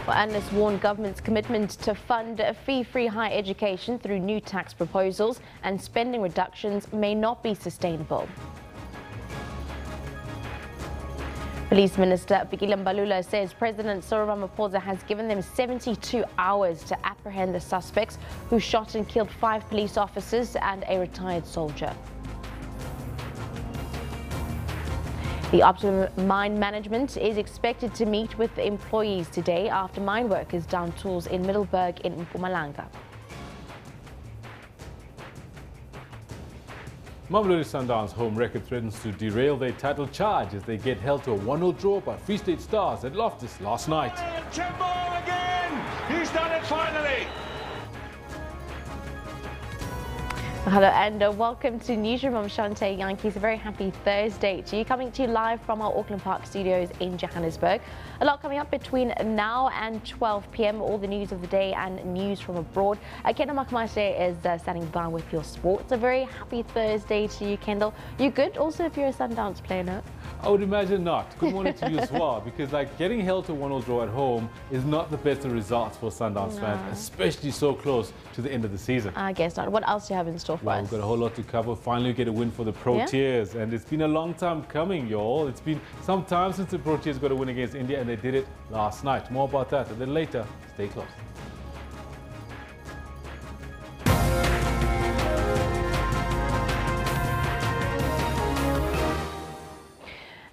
Well, analysts warn government's commitment to fund fee-free higher education through new tax proposals and spending reductions may not be sustainable. Police Minister Fikile Mbalula says President Cyril Ramaphosa has given them 72 hours to apprehend the suspects who shot and killed 5 police officers and a retired soldier. The Optimum Mine Management is expected to meet with employees today after mine workers downed tools in Middelburg in Mpumalanga. Mamelodi Sundowns' home record threatens to derail their title charge as they get held to a 1-0 draw by Free State Stars at Loftus last night. Chimbo again! He's done it finally! Hello and welcome to Newsroom. I'm Shante Yankees. A very happy Thursday to you, coming to you live from our Auckland Park studios in Johannesburg. A lot coming up between now and 12 p.m. All the news of the day and news from abroad. Kendall Makamase is standing by with your sports. A very happy Thursday to you, Kendall. You good? Also, if you're a Sundowns player, no? I would imagine not. Good morning to you as well, because getting held to a 1-0 draw at home is not the best of results for Sundowns fans, especially so close to the end of the season. I guess not. What else do you have in store for us? We've got a whole lot to cover. Finally get a win for the Proteas, and it's been a long time coming, y'all. It's been some time since the Proteas got a win against India, and they did it last night. More about that a little later. Stay close.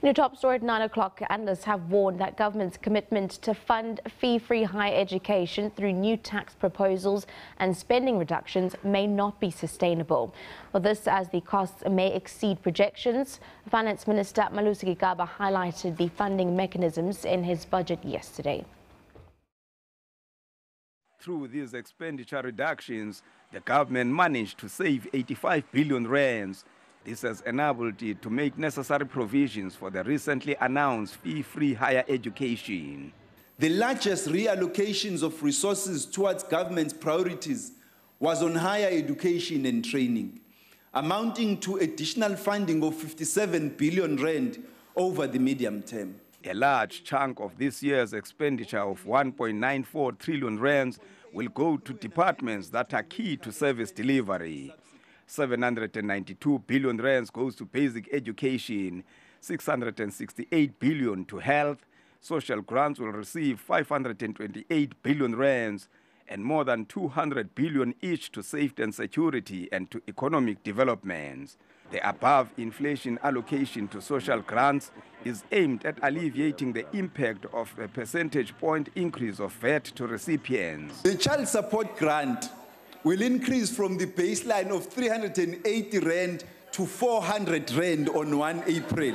New top story at 9 o'clock. Analysts have warned that government's commitment to fund fee-free higher education through new tax proposals and spending reductions may not be sustainable. Well, this as the costs may exceed projections. Finance Minister Malusi Gigaba highlighted the funding mechanisms in his budget yesterday. Through these expenditure reductions, the government managed to save 85 billion rands. This has enabled it to make necessary provisions for the recently announced fee-free higher education. The largest reallocations of resources towards government's priorities was on higher education and training, amounting to additional funding of 57 billion rand over the medium term. A large chunk of this year's expenditure of 1.94 trillion rands will go to departments that are key to service delivery. 792 billion rands goes to basic education, 668 billion to health. Social grants will receive 528 billion rands and more than 200 billion each to safety and security and to economic developments. The above inflation allocation to social grants is aimed at alleviating the impact of a percentage point increase of VAT to recipients. The child support grant will increase from the baseline of 380 rand to 400 rand on 1 April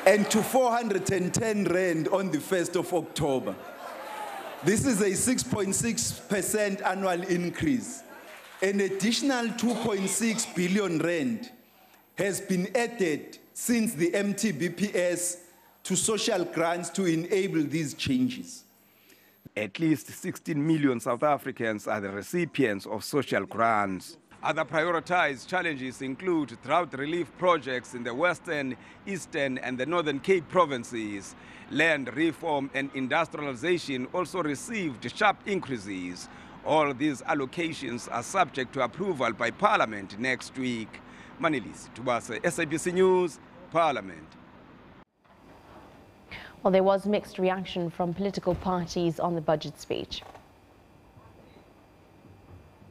and to 410 rand on the 1st of October. This is a 6.6% annual increase. An additional 2.6 billion rand has been added since the MTBPS to social grants to enable these changes. At least 16 million South Africans are the recipients of social grants. Other prioritized challenges include drought relief projects in the Western, Eastern and the Northern Cape provinces. Land reform and industrialization also received sharp increases. All these allocations are subject to approval by Parliament next week. Manilisi Tubase, SABC News, Parliament. Well, there was mixed reaction from political parties on the budget speech.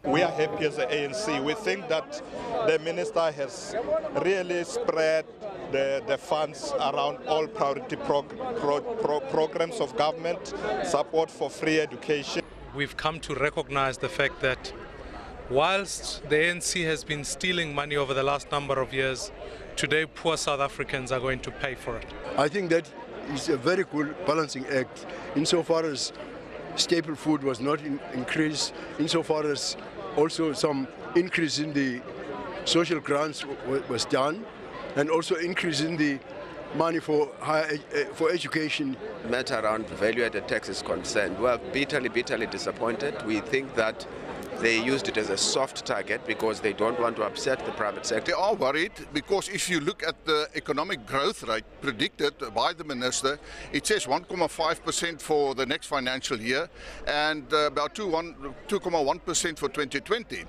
We are happy as the ANC. We think that the minister has really spread the funds around all priority programs of government, support for free education. We've come to recognize the fact that whilst the ANC has been stealing money over the last number of years, today poor South Africans are going to pay for it. I think that is a very good balancing act insofar as staple food was not increased, insofar as also some increase in the social grants was done, and also increase in the money for for education. The matter around value-added tax is concerned, we are bitterly disappointed. We think that they used it as a soft target because they don't want to upset the private sector. They are worried because if you look at the economic growth rate predicted by the minister, it says 1.5% for the next financial year and about 2.1% for 2020.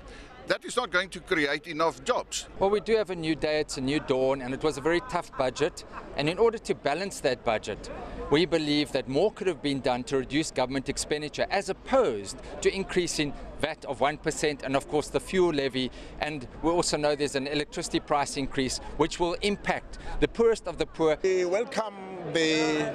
That is not going to create enough jobs. Well, we do have a new day, it's a new dawn, and it was a very tough budget. And in order to balance that budget, we believe that more could have been done to reduce government expenditure as opposed to increasing VAT of 1% and, of course, the fuel levy. And we also know there's an electricity price increase which will impact the poorest of the poor. We welcome the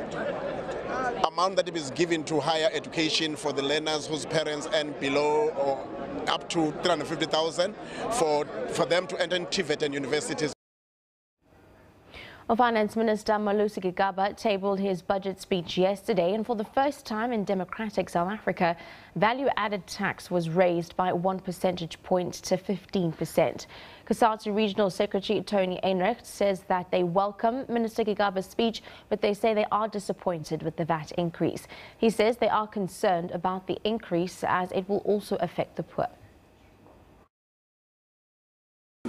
amount that is given to higher education for the learners whose parents earn below or up to 350,000 for them to enter TVET and universities. Well, Finance Minister Malusi Gigaba tabled his budget speech yesterday, and for the first time in democratic South Africa, value-added tax was raised by 1 percentage point to 15%. COSATU Regional Secretary Tony Einrecht says that they welcome Minister Gigaba's speech, but they say they are disappointed with the VAT increase. He says they are concerned about the increase as it will also affect the poor.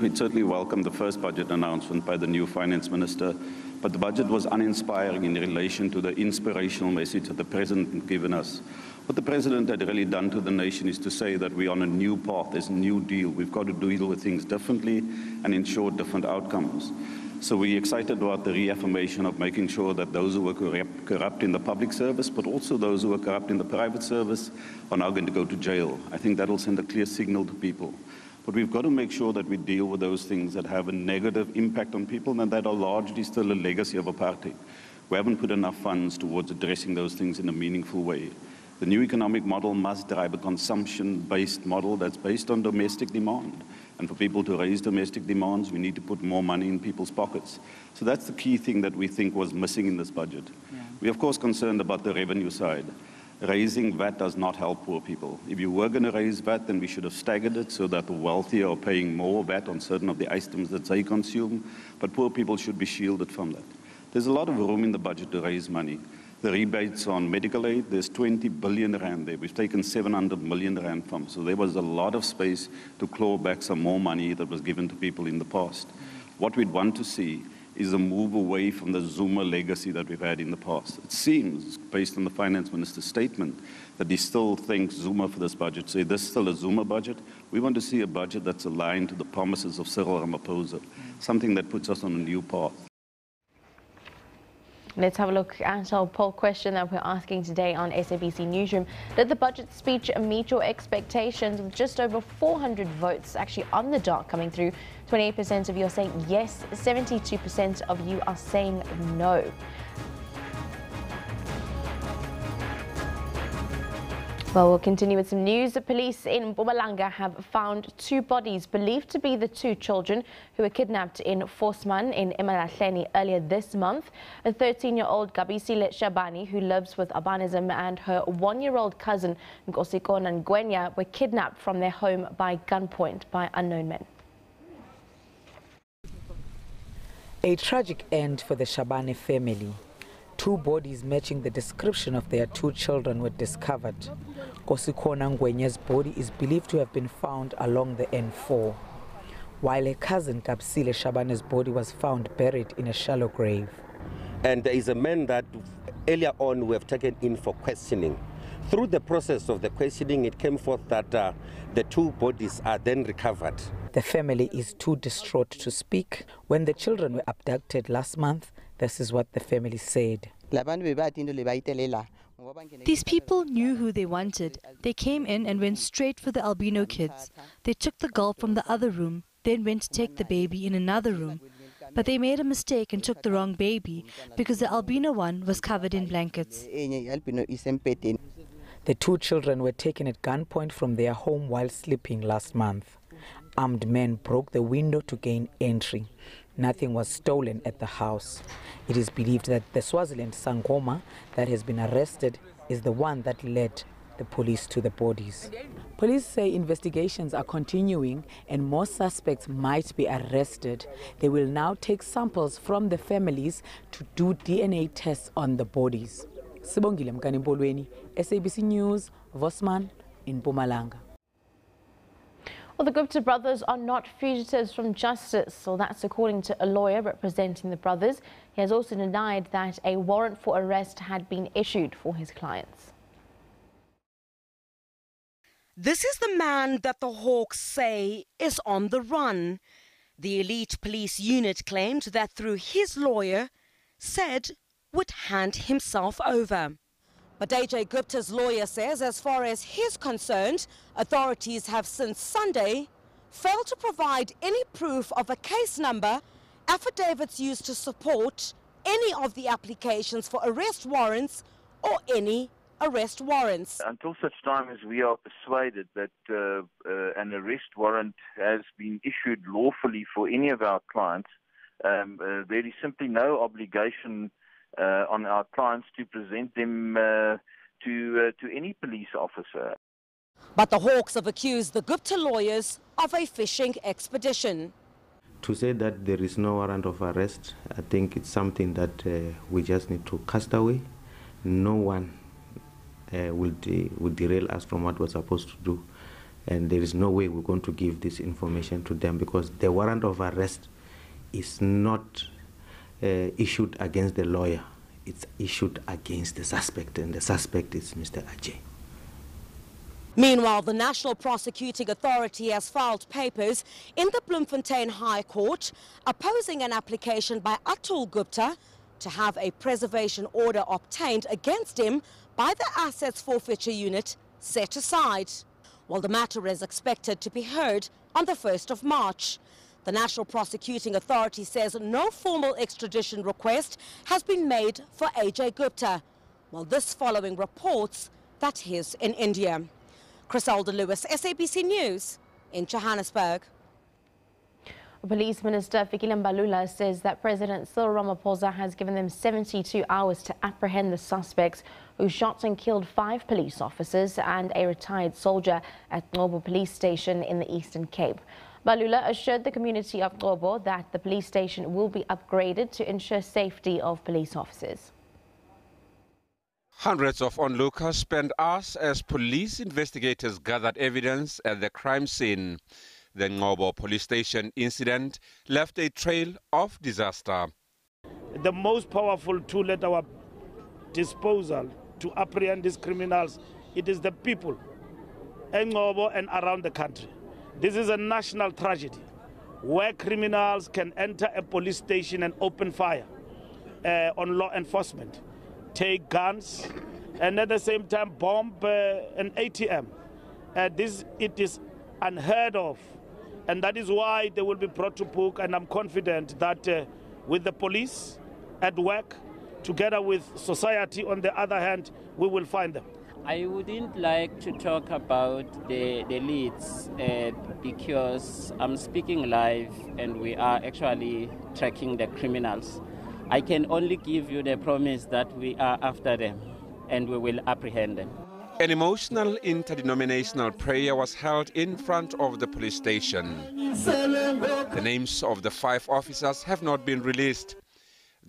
We certainly welcome the first budget announcement by the new finance minister, but the budget was uninspiring in relation to the inspirational message that the president had given us. What the president had really done to the nation is to say that we're on a new path, there's a new deal, we've got to deal with things differently and ensure different outcomes. So we're excited about the reaffirmation of making sure that those who were corrupt in the public service, but also those who were corrupt in the private service, are now going to go to jail. I think that will send a clear signal to people. But we've got to make sure that we deal with those things that have a negative impact on people and that are largely still a legacy of apartheid. We haven't put enough funds towards addressing those things in a meaningful way. The new economic model must drive a consumption-based model that's based on domestic demand. And for people to raise domestic demands, we need to put more money in people's pockets. So that's the key thing that we think was missing in this budget. Yeah. We're of course concerned about the revenue side. Raising VAT does not help poor people. If you were going to raise VAT, then we should have staggered it so that the wealthy are paying more VAT on certain of the items that they consume, but poor people should be shielded from that. There's a lot of room in the budget to raise money. The rebates on medical aid, there's 20 billion rand there. We've taken 700 million rand from. So there was a lot of space to claw back some more money that was given to people in the past. What we'd want to see is a move away from the Zuma legacy that we've had in the past. It seems, based on the finance minister's statement, that he still thanks Zuma for this budget. So this is still a Zuma budget. We want to see a budget that's aligned to the promises of Cyril Ramaphosa, something that puts us on a new path. Let's have a look at our poll question that we're asking today on SABC Newsroom. Did the budget speech meet your expectations? With just over 400 votes actually on the dot coming through, 28% of you are saying yes, 72% of you are saying no. Well, we'll continue with some news. The police in Mpumalanga have found 2 bodies believed to be the 2 children who were kidnapped in Forsman in Emalahleni earlier this month. A 13-year-old Gabisile Shabani, who lives with albinism, and her 1-year-old cousin Nkosikona Ngwenya were kidnapped from their home by gunpoint by unknown men. A tragic end for the Shabani family. 2 bodies matching the description of their 2 children were discovered. Nkosikona Ngwenya's body is believed to have been found along the N4, while her cousin Gabisile Shabani's body was found buried in a shallow grave. And there is a man that earlier on we have taken in for questioning. Through the process of the questioning, it came forth that the 2 bodies are then recovered. The family is too distraught to speak. When the children were abducted last month, this is what the family said. These people knew who they wanted. They came in and went straight for the albino kids. They took the girl from the other room, then went to take the baby in another room. But they made a mistake and took the wrong baby because the albino one was covered in blankets. The 2 children were taken at gunpoint from their home while sleeping last month. Armed men broke the window to gain entry. Nothing was stolen at the house. It is believed that the Swaziland Sangoma that has been arrested is the one that led the police to the bodies. Police say investigations are continuing and more suspects might be arrested. They will now take samples from the families to do DNA tests on the bodies. Sibongile Mkanimpolweni, SABC News, Vosman in Mpumalanga. Well, the Gupta brothers are not fugitives from justice, so that's according to a lawyer representing the brothers. He has also denied that a warrant for arrest had been issued for his clients. This is the man that the Hawks say is on the run. The elite police unit claimed that through his lawyer, said would hand himself over. But AJ Gupta's lawyer says as far as he's concerned, authorities have since Sunday failed to provide any proof of a case number, affidavits used to support any of the applications for arrest warrants or any arrest warrants. Until such time as we are persuaded that an arrest warrant has been issued lawfully for any of our clients, there is simply no obligation on our clients to present them to any police officer. But the Hawks have accused the Gupta lawyers of a fishing expedition. To say that there is no warrant of arrest, I think it's something that we just need to cast away. No one will derail us from what we're supposed to do. And there is no way we're going to give this information to them, because the warrant of arrest is not issued against the lawyer. It's issued against the suspect, and the suspect is Mr. Ajay. Meanwhile, the National Prosecuting Authority has filed papers in the Bloemfontein High Court opposing an application by Atul Gupta to have a preservation order obtained against him by the Assets Forfeiture Unit set aside. Well, the matter is expected to be heard on the 1st of March. The National Prosecuting Authority says no formal extradition request has been made for AJ Gupta. Well, this following reports that he's in India. Criselda Lewis, SABC News in Johannesburg. Police Minister Fikile Mbalula says that President Cyril Ramaphosa has given them 72 hours to apprehend the suspects who shot and killed 5 police officers and a retired soldier at Ngobo Police Station in the Eastern Cape. Mbalula assured the community of Ngobo that the police station will be upgraded to ensure safety of police officers. Hundreds of onlookers spent hours as police investigators gathered evidence at the crime scene. The Ngobo police station incident left a trail of disaster. The most powerful tool at our disposal to apprehend these criminals, it is the people in Ngobo and around the country. This is a national tragedy where criminals can enter a police station and open fire on law enforcement, take guns, and at the same time bomb an ATM. It is unheard of, and that is why they will be brought to book, and I'm confident that with the police at work, together with society on the other hand, we will find them. I wouldn't like to talk about the leads because I'm speaking live and we are actually tracking the criminals. I can only give you the promise that we are after them and we will apprehend them. An emotional interdenominational prayer was held in front of the police station. The names of the 5 officers have not been released.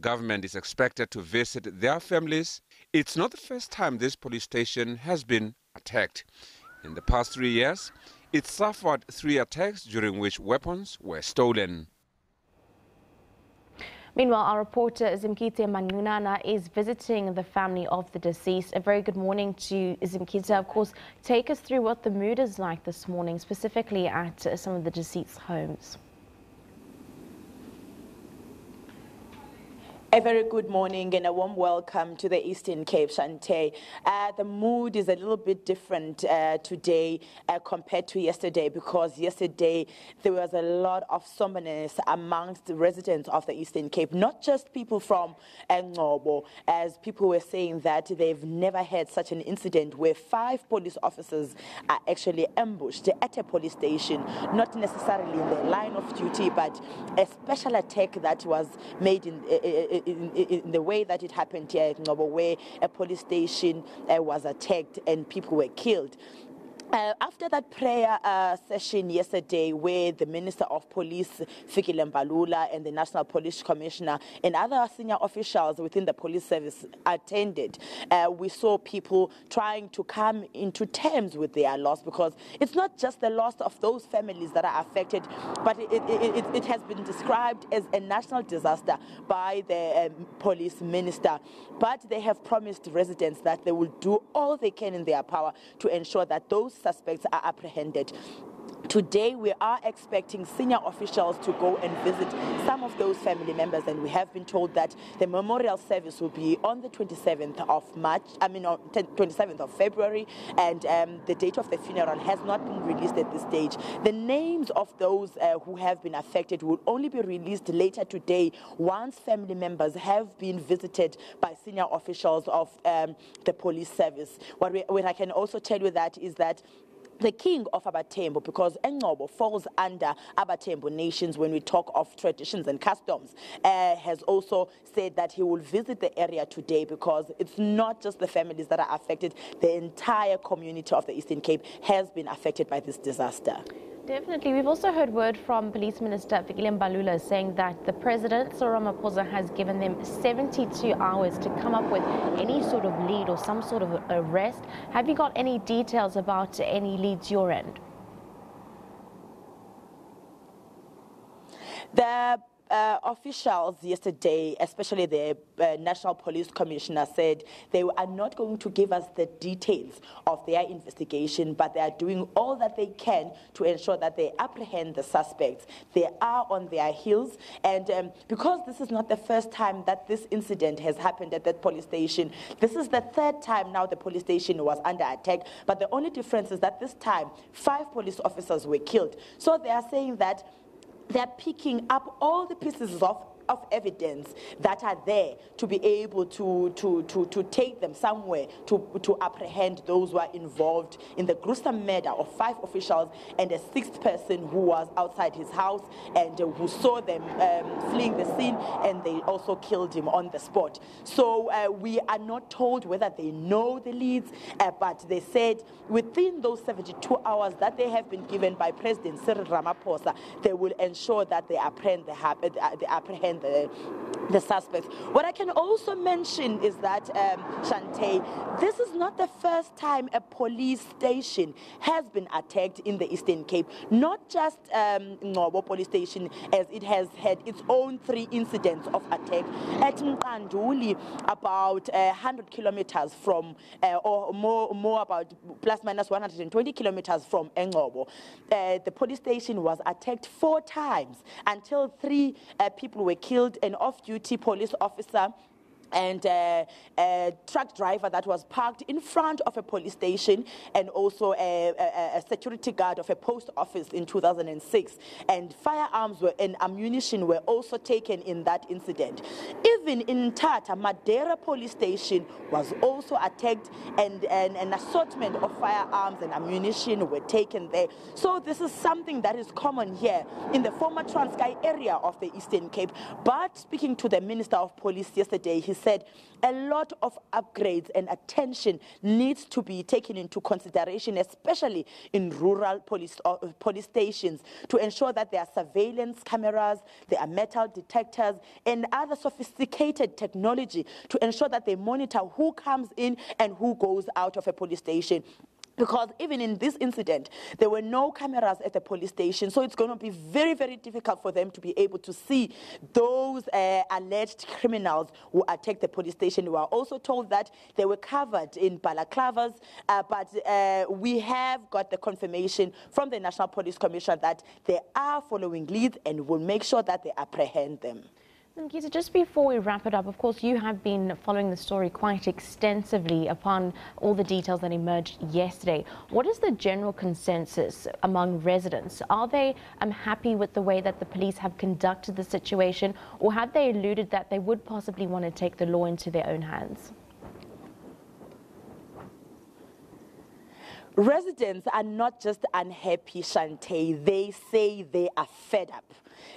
Government is expected to visit their families. It's not the first time this police station has been attacked. In the past 3 years, it suffered 3 attacks during which weapons were stolen. Meanwhile, our reporter Zimkite Mangunana is visiting the family of the deceased. A very good morning to Zimkite. Of course, take us through what the mood is like this morning, specifically at some of the deceased's homes. A very good morning and a warm welcome to the Eastern Cape, Shante. The mood is a little bit different today compared to yesterday, because yesterday there was a lot of somberness amongst the residents of the Eastern Cape, not just people from Ngobo, as people were saying that they've never had such an incident where 5 police officers are actually ambushed at a police station, not necessarily in the line of duty, but a special attack that was made in the way that it happened here at Ngobo, where a police station was attacked and people were killed. After that prayer session yesterday, where the Minister of Police, Fikile Mbalula, and the National Police Commissioner and other senior officials within the police service attended, we saw people trying to come into terms with their loss, because it's not just the loss of those families that are affected, but it has been described as a national disaster by the police minister. But they have promised residents that they will do all they can in their power to ensure that those suspects are apprehended. Today, we are expecting senior officials to go and visit some of those family members, and we have been told that the memorial service will be on the 27th of 27th of February, and the date of the funeral has not been released at this stage. The names of those who have been affected will only be released later today once family members have been visited by senior officials of the police service. What I can also tell you that is that the king of Abatembo, because Engcobo falls under Abatembo nations when we talk of traditions and customs, has also said that he will visit the area today, because it's not just the families that are affected. The entire community of the Eastern Cape has been affected by this disaster. Definitely. We've also heard word from Police Minister Fikile Mbalula saying that the President, Cyril Ramaphosa, has given them 72 hours to come up with any sort of lead or some sort of arrest. Have you got any details about any leads your end? The officials yesterday, especially the National Police Commissioner, said they are not going to give us the details of their investigation, but they are doing all that they can to ensure that they apprehend the suspects. They are on their heels, and because this is not the first time that this incident has happened at that police station, this is the third time now the police station was under attack, but the only difference is that this time 5 police officers were killed. So they are saying that they're picking up all the pieces of evidence that are there to be able to take them somewhere to apprehend those who are involved in the gruesome murder of 5 officials and a 6th person who was outside his house and who saw them fleeing the scene, and they also killed him on the spot. So we are not told whether they know the leads, but they said within those 72 hours that they have been given by President Cyril Ramaphosa, they will ensure that they apprehend the suspects. What I can also mention is that, Shante, this is not the first time a police station has been attacked in the Eastern Cape. Not just Ngobo police station, as it has had its own 3 incidents of attack at Mkanduli, about 100 kilometers from, or more about plus minus 120 kilometers from Ngobo. The police station was attacked 4 times until 3 people were killed, an off-duty police officer and a truck driver that was parked in front of a police station, and also a security guard of a post office in 2006. And firearms and ammunition were also taken in that incident. Even in Tata, Madeira police station was also attacked, and an assortment of firearms and ammunition were taken there. So this is something that is common here in the former Transkei area of the Eastern Cape. But speaking to the Minister of Police yesterday, he said a lot of upgrades and attention needs to be taken into consideration, especially in rural police stations, to ensure that there are surveillance cameras, there are metal detectors, and other sophisticated technology to ensure that they monitor who comes in and who goes out of a police station. Because even in this incident, there were no cameras at the police station, so it's going to be very, very difficult for them to be able to see those alleged criminals who attacked the police station. We were also told that they were covered in balaclavas, but we have got the confirmation from the National Police Commissioner that they are following leads and will make sure that they apprehend them. Nkisa, just before we wrap it up, of course, you have been following the story quite extensively upon all the details that emerged yesterday. What is the general consensus among residents? Are they happy with the way that the police have conducted the situation, or have they alluded that they would possibly want to take the law into their own hands? Residents are not just unhappy, Shante. They say they are fed up.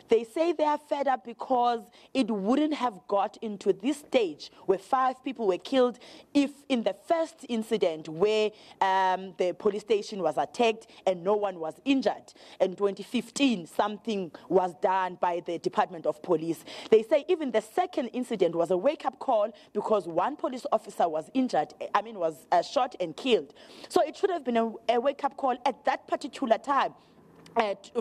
They say they are fed up because it wouldn't have got into this stage where 5 people were killed if in the first incident where the police station was attacked and no one was injured. In 2015, something was done by the Department of Police. They say even the second incident was a wake-up call because one police officer was injured, was shot and killed. So it should have been a wake-up call at that particular time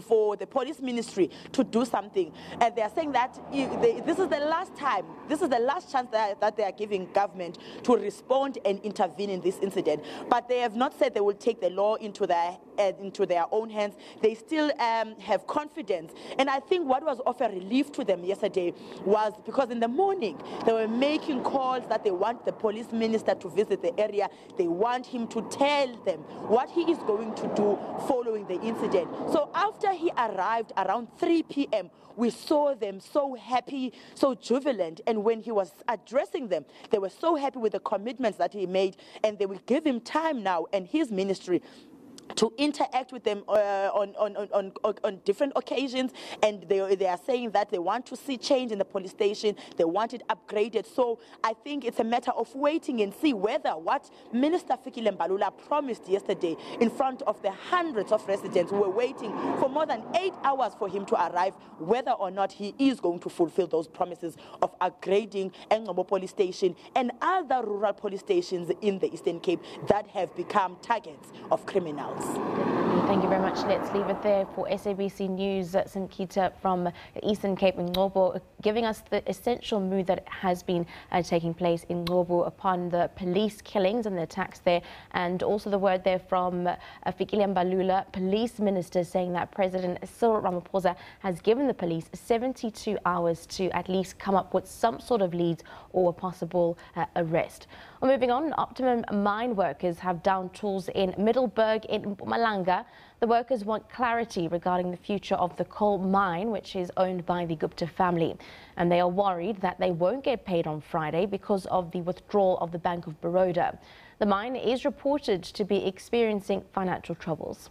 for the police ministry to do something. And they are saying that this is the last time, this is the last chance that they are giving government to respond and intervene in this incident. But they have not said they will take the law into their own hands. They still have confidence. And I think what was of a relief to them yesterday was because in the morning they were making calls that they want the police minister to visit the area. They want him to tell them what he is going to do following the incident. So after he arrived around 3 p.m., we saw them so happy, so jubilant. And when he was addressing them, they were so happy with the commitments that he made. And they will give him time now and his ministry to interact with them on different occasions, and they are saying that they want to see change in the police station, they want it upgraded. So I think it's a matter of waiting and see whether what Minister Fikile Mbalula promised yesterday in front of the hundreds of residents who were waiting for more than 8 hours for him to arrive, whether or not he is going to fulfill those promises of upgrading Engcobo police station and other rural police stations in the Eastern Cape that have become targets of criminals. Thank you very much. Let's leave it there for SABC News. Sankita from the Eastern Cape in Ngobo, giving us the essential mood that has been taking place in Ngobo upon the police killings and the attacks there, and also the word there from Fikile Mbalula, police minister, saying that President Cyril Ramaphosa has given the police 72 hours to at least come up with some sort of leads or a possible arrest. Well, moving on, Optimum mine workers have downed tools in Middelburg in Mpumalanga. The workers want clarity regarding the future of the coal mine, which is owned by the Gupta family. And they are worried that they won't get paid on Friday because of the withdrawal of the Bank of Baroda. The mine is reported to be experiencing financial troubles.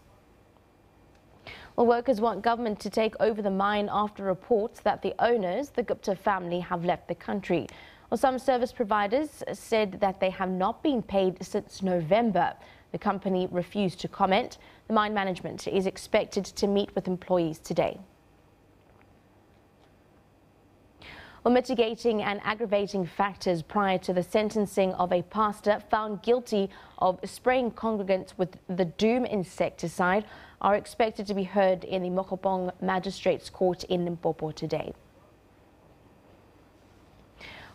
Well, workers want government to take over the mine after reports that the owners, the Gupta family, have left the country. Well, some service providers said that they have not been paid since November. The company refused to comment. The mine management is expected to meet with employees today. Well, mitigating and aggravating factors prior to the sentencing of a pastor found guilty of spraying congregants with the Doom insecticide are expected to be heard in the Mokopong Magistrates Court in Limpopo today.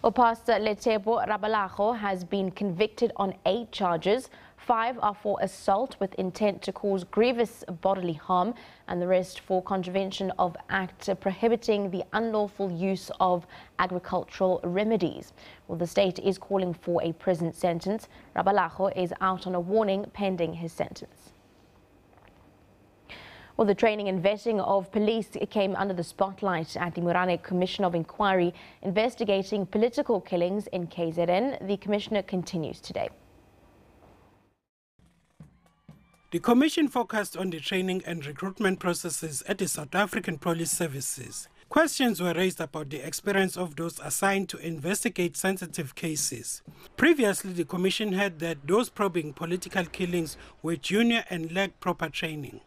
Well, Pastor Letebo Rabalago has been convicted on 8 charges. 5 are for assault with intent to cause grievous bodily harm, and the rest for contravention of Act prohibiting the unlawful use of agricultural remedies. Well, the state is calling for a prison sentence. Rabalago is out on a warning pending his sentence. Well, the training and vetting of police came under the spotlight at the Murane Commission of Inquiry investigating political killings in KZN. The commissioner continues today. The commission focused on the training and recruitment processes at the South African Police Services. Questions were raised about the experience of those assigned to investigate sensitive cases. Previously, the commission had that those probing political killings were junior and lacked proper training,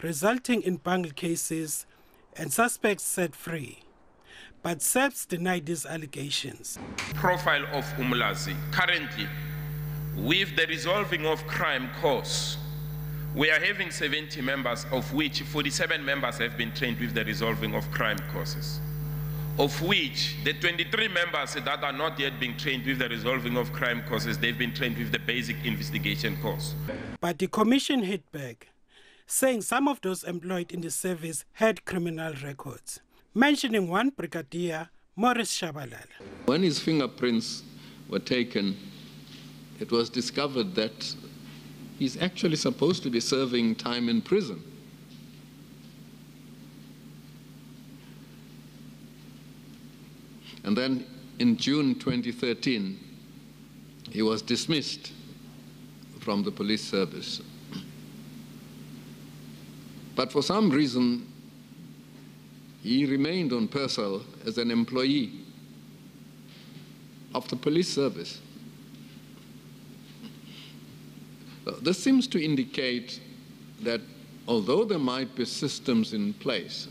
resulting in bungled cases and suspects set free. But SABC denied these allegations. Profile of Umlazi. Currently, with the resolving of crime course, we are having 70 members, of which 47 members have been trained with the resolving of crime courses, of which the 23 members that are not yet being trained with the resolving of crime courses, they've been trained with the basic investigation course. But the commission hit back, saying some of those employed in the service had criminal records, mentioning one brigadier, Maurice Shabalala. When his fingerprints were taken, it was discovered that he's actually supposed to be serving time in prison. And then in June 2013, he was dismissed from the police service. But for some reason, he remained on Purcell as an employee of the police service. This seems to indicate that although there might be systems in place,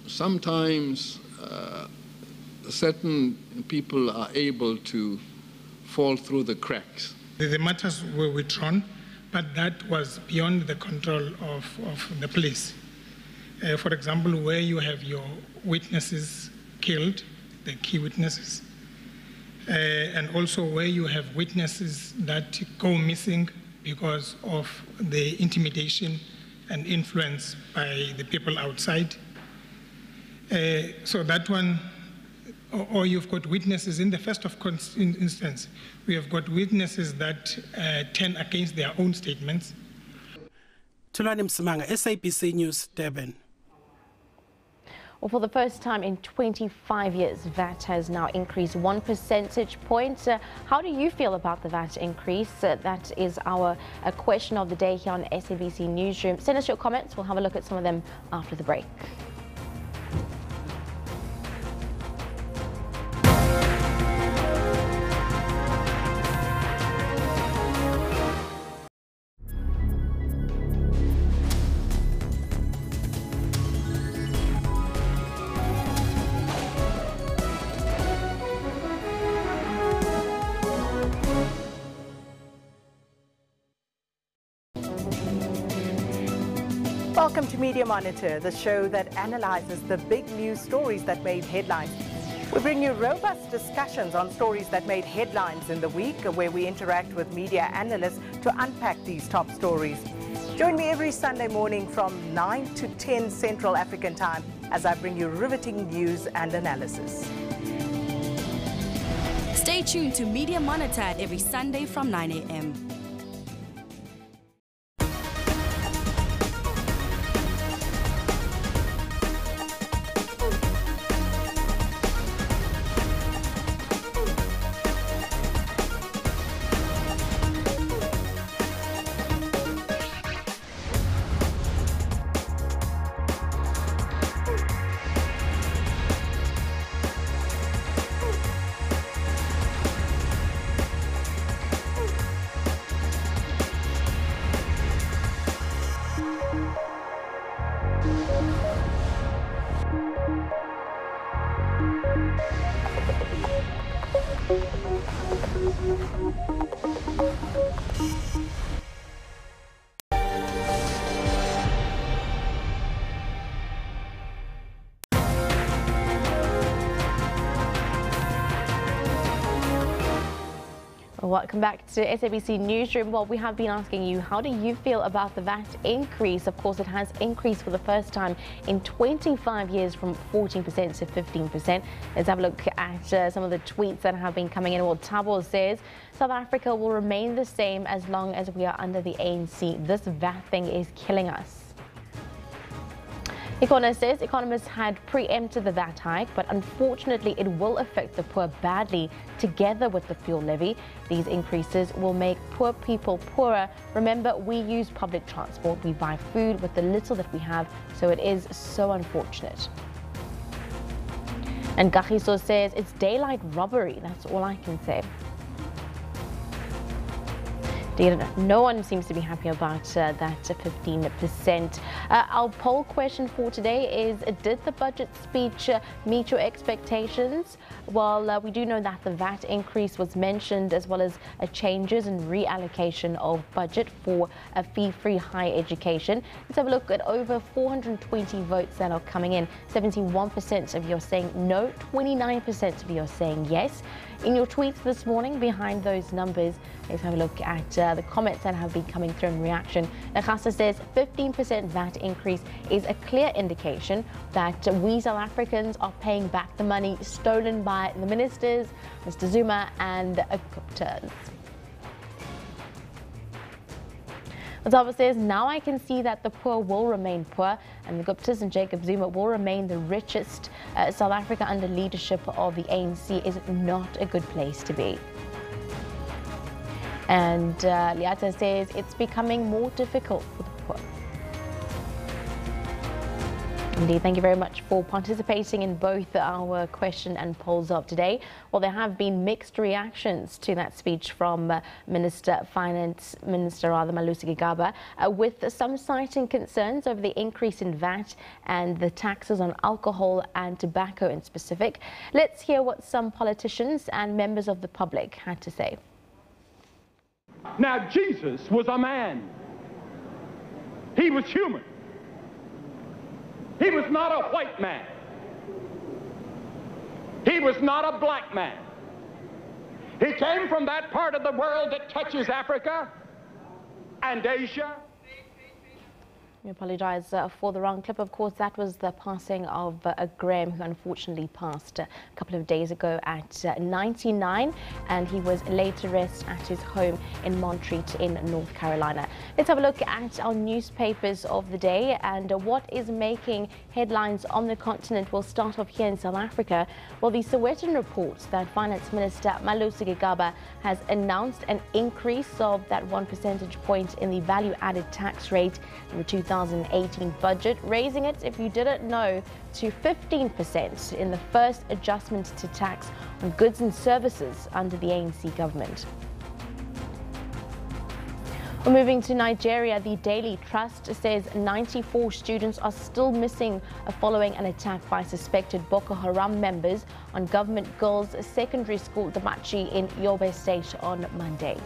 sometimes certain people are able to fall through the cracks. The matters were withdrawn, but that was beyond the control of the police. For example, where you have your witnesses killed, the key witnesses, and also where you have witnesses that go missing because of the intimidation and influence by the people outside. So that one, or you've got witnesses in the first of instance, we have got witnesses that turn against their own statements. Tulani Msimanga, SABC News, Durban. Well, for the first time in 25 years, VAT has now increased 1 percentage point. How do you feel about the VAT increase? That is our question of the day here on SABC Newsroom. Send us your comments. We'll have a look at some of them after the break. Welcome to Media Monitor, the show that analyzes the big news stories that made headlines. We bring you robust discussions on stories that made headlines in the week, where we interact with media analysts to unpack these top stories. Join me every Sunday morning from 9 to 10 Central African Time as I bring you riveting news and analysis. Stay tuned to Media Monitor every Sunday from 9 a.m. Welcome back to SABC Newsroom. Well, we have been asking you, how do you feel about the VAT increase? Of course, it has increased for the first time in 25 years from 14% to 15%. Let's have a look at some of the tweets that have been coming in. Well, Tabo says, South Africa will remain the same as long as we are under the ANC. This VAT thing is killing us. Economist says economists had preempted the VAT hike, but unfortunately it will affect the poor badly, together with the fuel levy. These increases will make poor people poorer. Remember, we use public transport, we buy food with the little that we have, so it is so unfortunate. And Gachiso says it's daylight robbery, that's all I can say. No one seems to be happy about that 15%. Our poll question for today is, did the budget speech meet your expectations? Well, we do know that the VAT increase was mentioned, as well as changes and reallocation of budget for a fee-free higher education. Let's have a look at over 420 votes that are coming in. 71% of you are saying no, 29% of you are saying yes. In your tweets this morning, behind those numbers, let's have a look at the comments that have been coming through in reaction. Nakasa says 15% VAT increase is a clear indication that we South Africans are paying back the money stolen by the ministers, Mr. Zuma and the Guptas. Zaba says, now I can see that the poor will remain poor and the Guptas and Jacob Zuma will remain the richest. South Africa under leadership of the ANC is not a good place to be. And Liata says it's becoming more difficult for the poor. Indeed, thank you very much for participating in both our question and polls of today. Well, there have been mixed reactions to that speech from Finance Minister Malusi Gigaba, with some citing concerns over the increase in VAT and the taxes on alcohol and tobacco in specific. Let's hear what some politicians and members of the public had to say. Now, Jesus was a man. He was human. He was not a white man. He was not a black man. He came from that part of the world that touches Africa and Asia. We apologise for the wrong clip. Of course, that was the passing of Graham, who unfortunately passed a couple of days ago at 99, and he was laid to rest at his home in Montreat in North Carolina. Let's have a look at our newspapers of the day and what is making headlines on the continent. We'll start off here in South Africa. Well, the Sowetan reports that Finance Minister Malusi Gigaba has announced an increase of that 1 percentage point in the value-added tax rate in the 2018 budget, raising it, if you didn't know, to 15% in the first adjustment to tax on goods and services under the ANC government. We're moving to Nigeria. The Daily Trust says 94 students are still missing following an attack by suspected Boko Haram members on government girls' secondary school Damachi in Yobe State on Monday.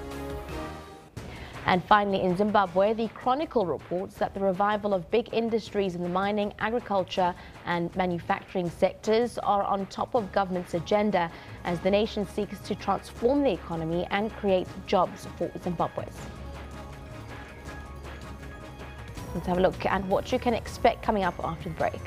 And finally, in Zimbabwe, the Chronicle reports that the revival of big industries in the mining, agriculture and manufacturing sectors are on top of government's agenda as the nation seeks to transform the economy and create jobs for Zimbabweans. Let's have a look at what you can expect coming up after the break.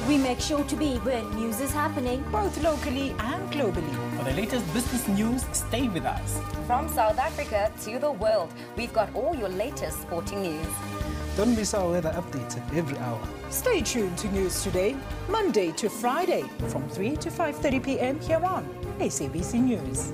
We make sure to be where news is happening, both locally and globally. For the latest business news, stay with us. From South Africa to the world, we've got all your latest sporting news. Don't miss our weather updates every hour. Stay tuned to News Today, Monday to Friday, from 3 to 5:30 p.m. here on SABC News.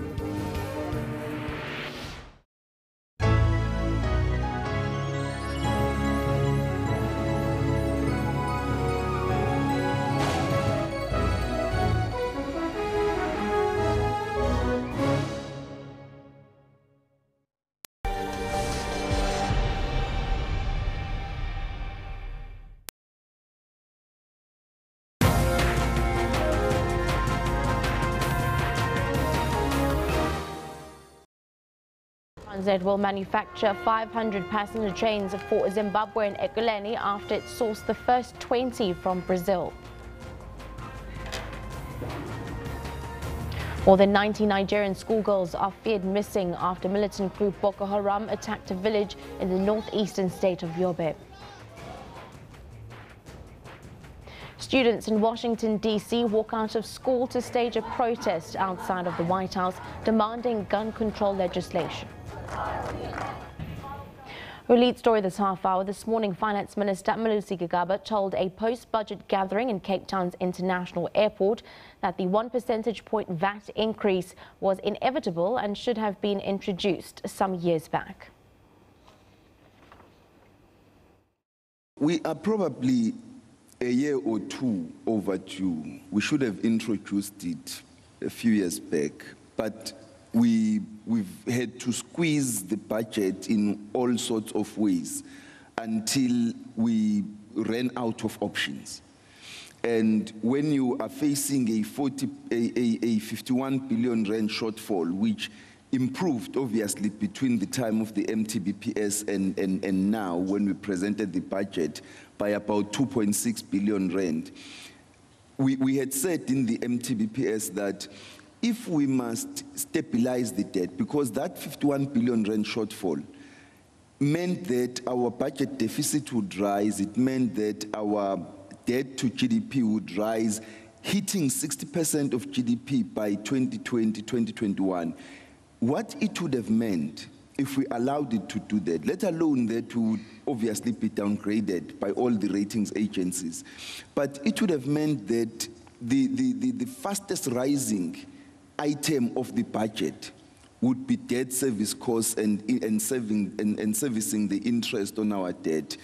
Transit will manufacture 500 passenger trains for Zimbabwe and Ekurhuleni after it sourced the first 20 from Brazil. More than 90 Nigerian schoolgirls are feared missing after militant group Boko Haram attacked a village in the northeastern state of Yobe. Students in Washington, D.C. walk out of school to stage a protest outside of the White House demanding gun control legislation. Our lead story this half hour. This morning, Finance Minister Malusi Gigaba told a post-budget gathering in Cape Town's International Airport that the 1 percentage point VAT increase was inevitable and should have been introduced some years back. We are probably a year or two overdue. We should have introduced it a few years back, but we've had to squeeze the budget in all sorts of ways. until we ran out of options. And when you are facing a 51 billion rand shortfall, which improved obviously between the time of the MTBPS and now when we presented the budget by about 2.6 billion rand, we had said in the MTBPS that if we must stabilize the debt, because that 51 billion rand shortfall meant that our budget deficit would rise, it meant that our debt to GDP would rise, hitting 60% of GDP by 2020, 2021. What it would have meant if we allowed it to do that, let alone that we would obviously be downgraded by all the ratings agencies, but it would have meant that the fastest rising item of the budget would be debt service costs and servicing the interest on our debt.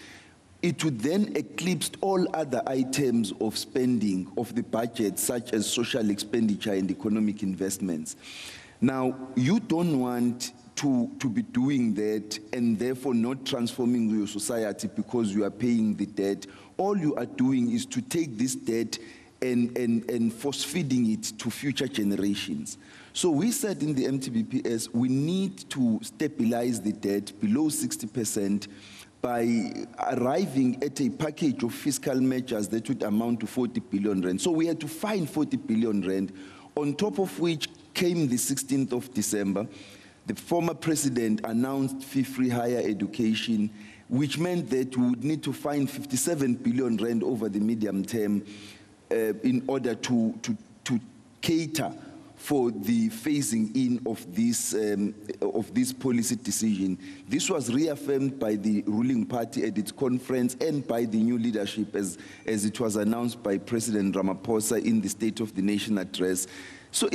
It would then eclipse all other items of spending of the budget, such as social expenditure and economic investments. Now, you don't want to be doing that and therefore not transforming your society because you are paying the debt. All you are doing is to take this debt and force-feeding it to future generations. So we said in the MTBPS, we need to stabilize the debt below 60% by arriving at a package of fiscal measures that would amount to 40 billion rand. So we had to find 40 billion rand, on top of which came the 16th of December. The former president announced fee-free higher education, which meant that we would need to find 57 billion rand over the medium term in order to cater for the phasing in of this policy decision. This was reaffirmed by the ruling party at its conference and by the new leadership as it was announced by President Ramaphosa in the State of the Nation address. So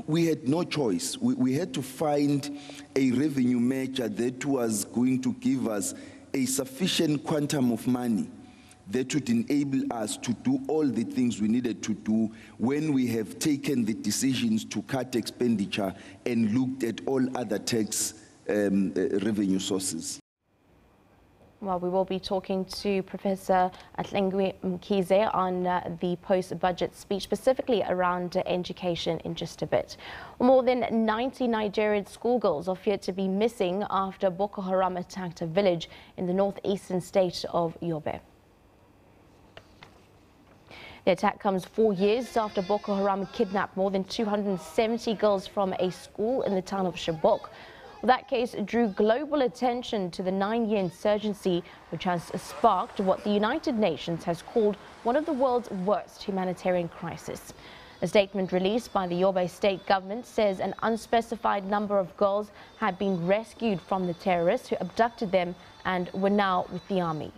we had no choice. We had to find a revenue measure that was going to give us a sufficient quantum of money that would enable us to do all the things we needed to do when we have taken the decisions to cut expenditure and looked at all other tax revenue sources. Well, we will be talking to Professor Atlengwe Mkhize on the post-budget speech, specifically around education in just a bit. More than 90 Nigerian schoolgirls are feared to be missing after Boko Haram attacked a village in the northeastern state of Yobe. The attack comes 4 years after Boko Haram kidnapped more than 270 girls from a school in the town of Chibok. That case drew global attention to the 9-year insurgency, which has sparked what the United Nations has called one of the world's worst humanitarian crises. A statement released by the Yobe state government says an unspecified number of girls had been rescued from the terrorists who abducted them and were now with the army.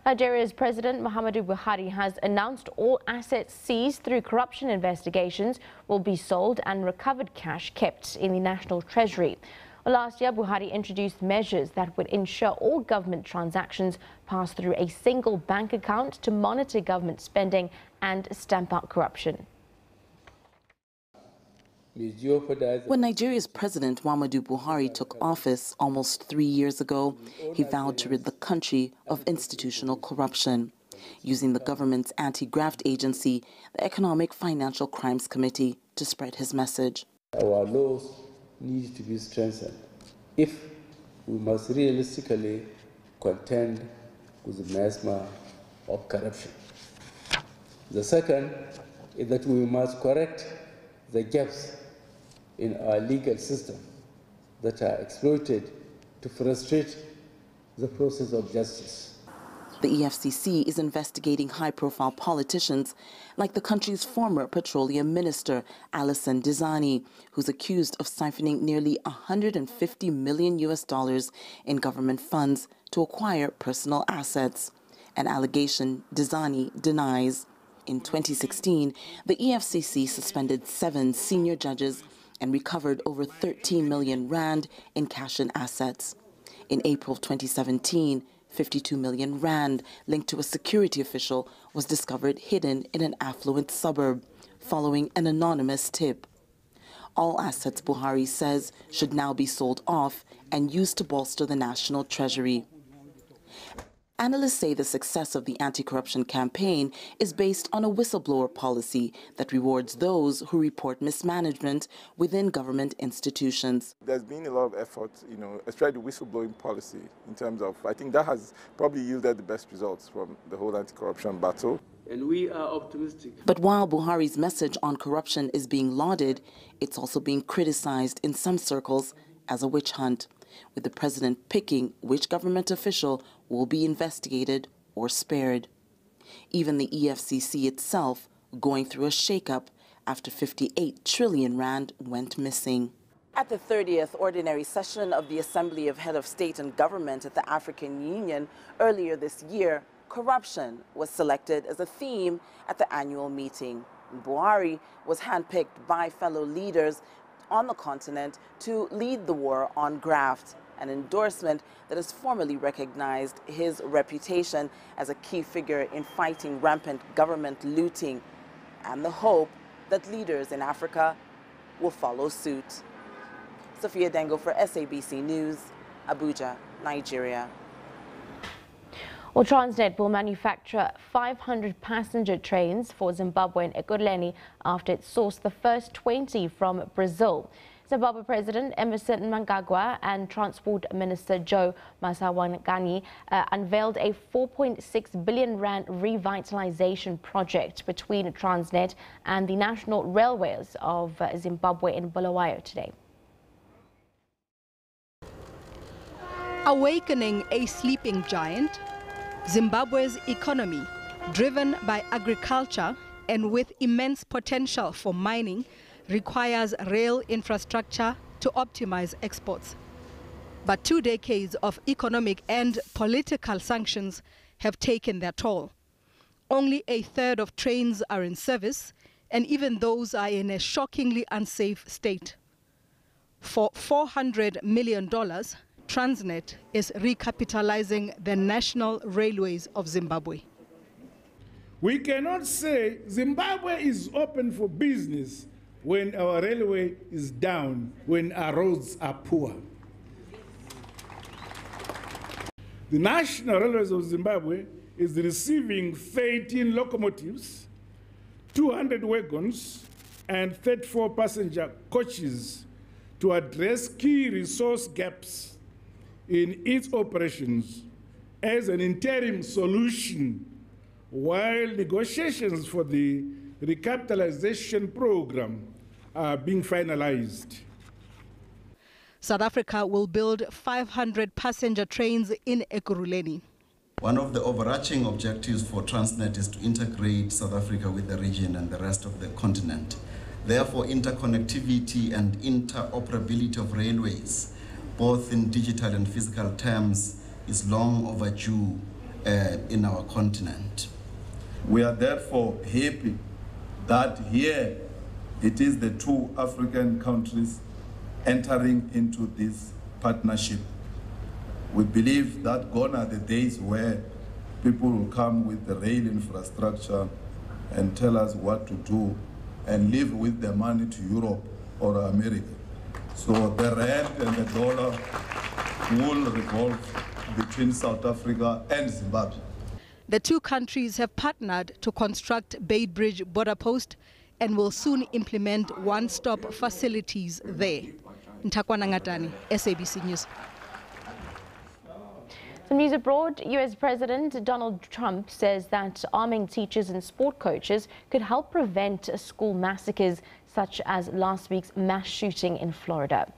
Nigeria's President Muhammadu Buhari has announced all assets seized through corruption investigations will be sold and recovered cash kept in the National Treasury. Last year, Buhari introduced measures that would ensure all government transactions pass through a single bank account to monitor government spending and stamp out corruption. When Nigeria's President Muhammadu Buhari took office almost 3 years ago, he vowed to rid the country of institutional corruption, using the government's anti-graft agency, the Economic Financial Crimes Committee, to spread his message. Our laws need to be strengthened if we must realistically contend with the miasma of corruption. The second is that we must correct the gaps in our legal system that are exploited to frustrate the process of justice. The EFCC is investigating high-profile politicians like the country's former petroleum minister, Alison Dizani, who's accused of siphoning nearly $150 million in government funds to acquire personal assets, an allegation Dizani denies. In 2016, the EFCC suspended 7 senior judges and recovered over 13 million rand in cash and assets. In April 2017, 52 million rand linked to a security official was discovered hidden in an affluent suburb following an anonymous tip. all assets Buhari says should now be sold off and used to bolster the national treasury. Analysts say the success of the anti-corruption campaign is based on a whistleblower policy that rewards those who report mismanagement within government institutions. There's been a lot of effort, especially the whistleblowing policy in terms of, I think that has probably yielded the best results from the whole anti-corruption battle. And we are optimistic. But while Buhari's message on corruption is being lauded, it's also being criticized in some circles as a witch hunt, with the president picking which government official will be investigated or spared. Even the EFCC itself going through a shakeup after 58 trillion rand went missing. At the 30th ordinary session of the Assembly of Head of State and Government at the African Union earlier this year, corruption was selected as a theme at the annual meeting. Buhari was handpicked by fellow leaders on the continent to lead the war on graft, an endorsement that has formally recognized his reputation as a key figure in fighting rampant government looting, and the hope that leaders in Africa will follow suit. Sophia Dengo for SABC News, Abuja, Nigeria. Well, Transnet will manufacture 500 passenger trains for Zimbabwe and Ekurhuleni after it sourced the first 20 from Brazil. Zimbabwe President Emmerson Mnangagwa and Transport Minister Joe Masawangani unveiled a 4.6 billion rand revitalization project between Transnet and the National Railways of Zimbabwe in Bulawayo today. Awakening a sleeping giant, Zimbabwe's economy, driven by agriculture and with immense potential for mining, requires rail infrastructure to optimize exports. But 2 decades of economic and political sanctions have taken their toll. Only a third of trains are in service, and even those are in a shockingly unsafe state. For $400 million, Transnet is recapitalizing the National Railways of Zimbabwe. We cannot say Zimbabwe is open for business when our railway is down, when our roads are poor. The National Railways of Zimbabwe is receiving 13 locomotives, 200 wagons, and 34 passenger coaches to address key resource gaps in its operations as an interim solution while negotiations for the recapitalization program are being finalized. South Africa will build 500 passenger trains in Ekurhuleni. One of the overarching objectives for Transnet is to integrate South Africa with the region and the rest of the continent. Therefore, interconnectivity and interoperability of railways, both in digital and physical terms, is long overdue in our continent. We are therefore happy that here it is the two African countries entering into this partnership. We believe that gone are the days where people will come with the rail infrastructure and tell us what to do and leave with their money to Europe or America. So the rand and the dollar will revolve between South Africa and Zimbabwe. The two countries have partnered to construct Beitbridge border post and will soon implement one-stop facilities there. Ntakwana Ngatani, SABC News. Some news abroad. US President Donald Trump says that arming teachers and sport coaches could help prevent school massacres such as last week's mass shooting in Florida.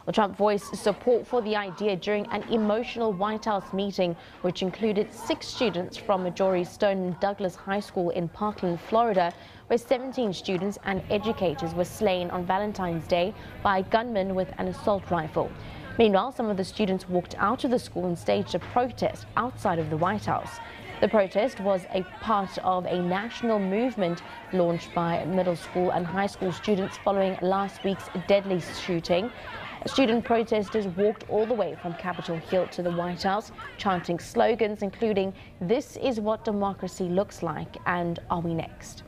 Well, Trump voiced support for the idea during an emotional White House meeting, which included 6 students from Marjory Stoneman Douglas High School in Parkland, Florida, where 17 students and educators were slain on Valentine's Day by a gunman with an assault rifle. Meanwhile, some of the students walked out of the school and staged a protest outside of the White House. The protest was a part of a national movement launched by middle school and high school students following last week's deadly shooting. Student protesters walked all the way from Capitol Hill to the White House, chanting slogans including "This is what democracy looks like" and "Are we next?"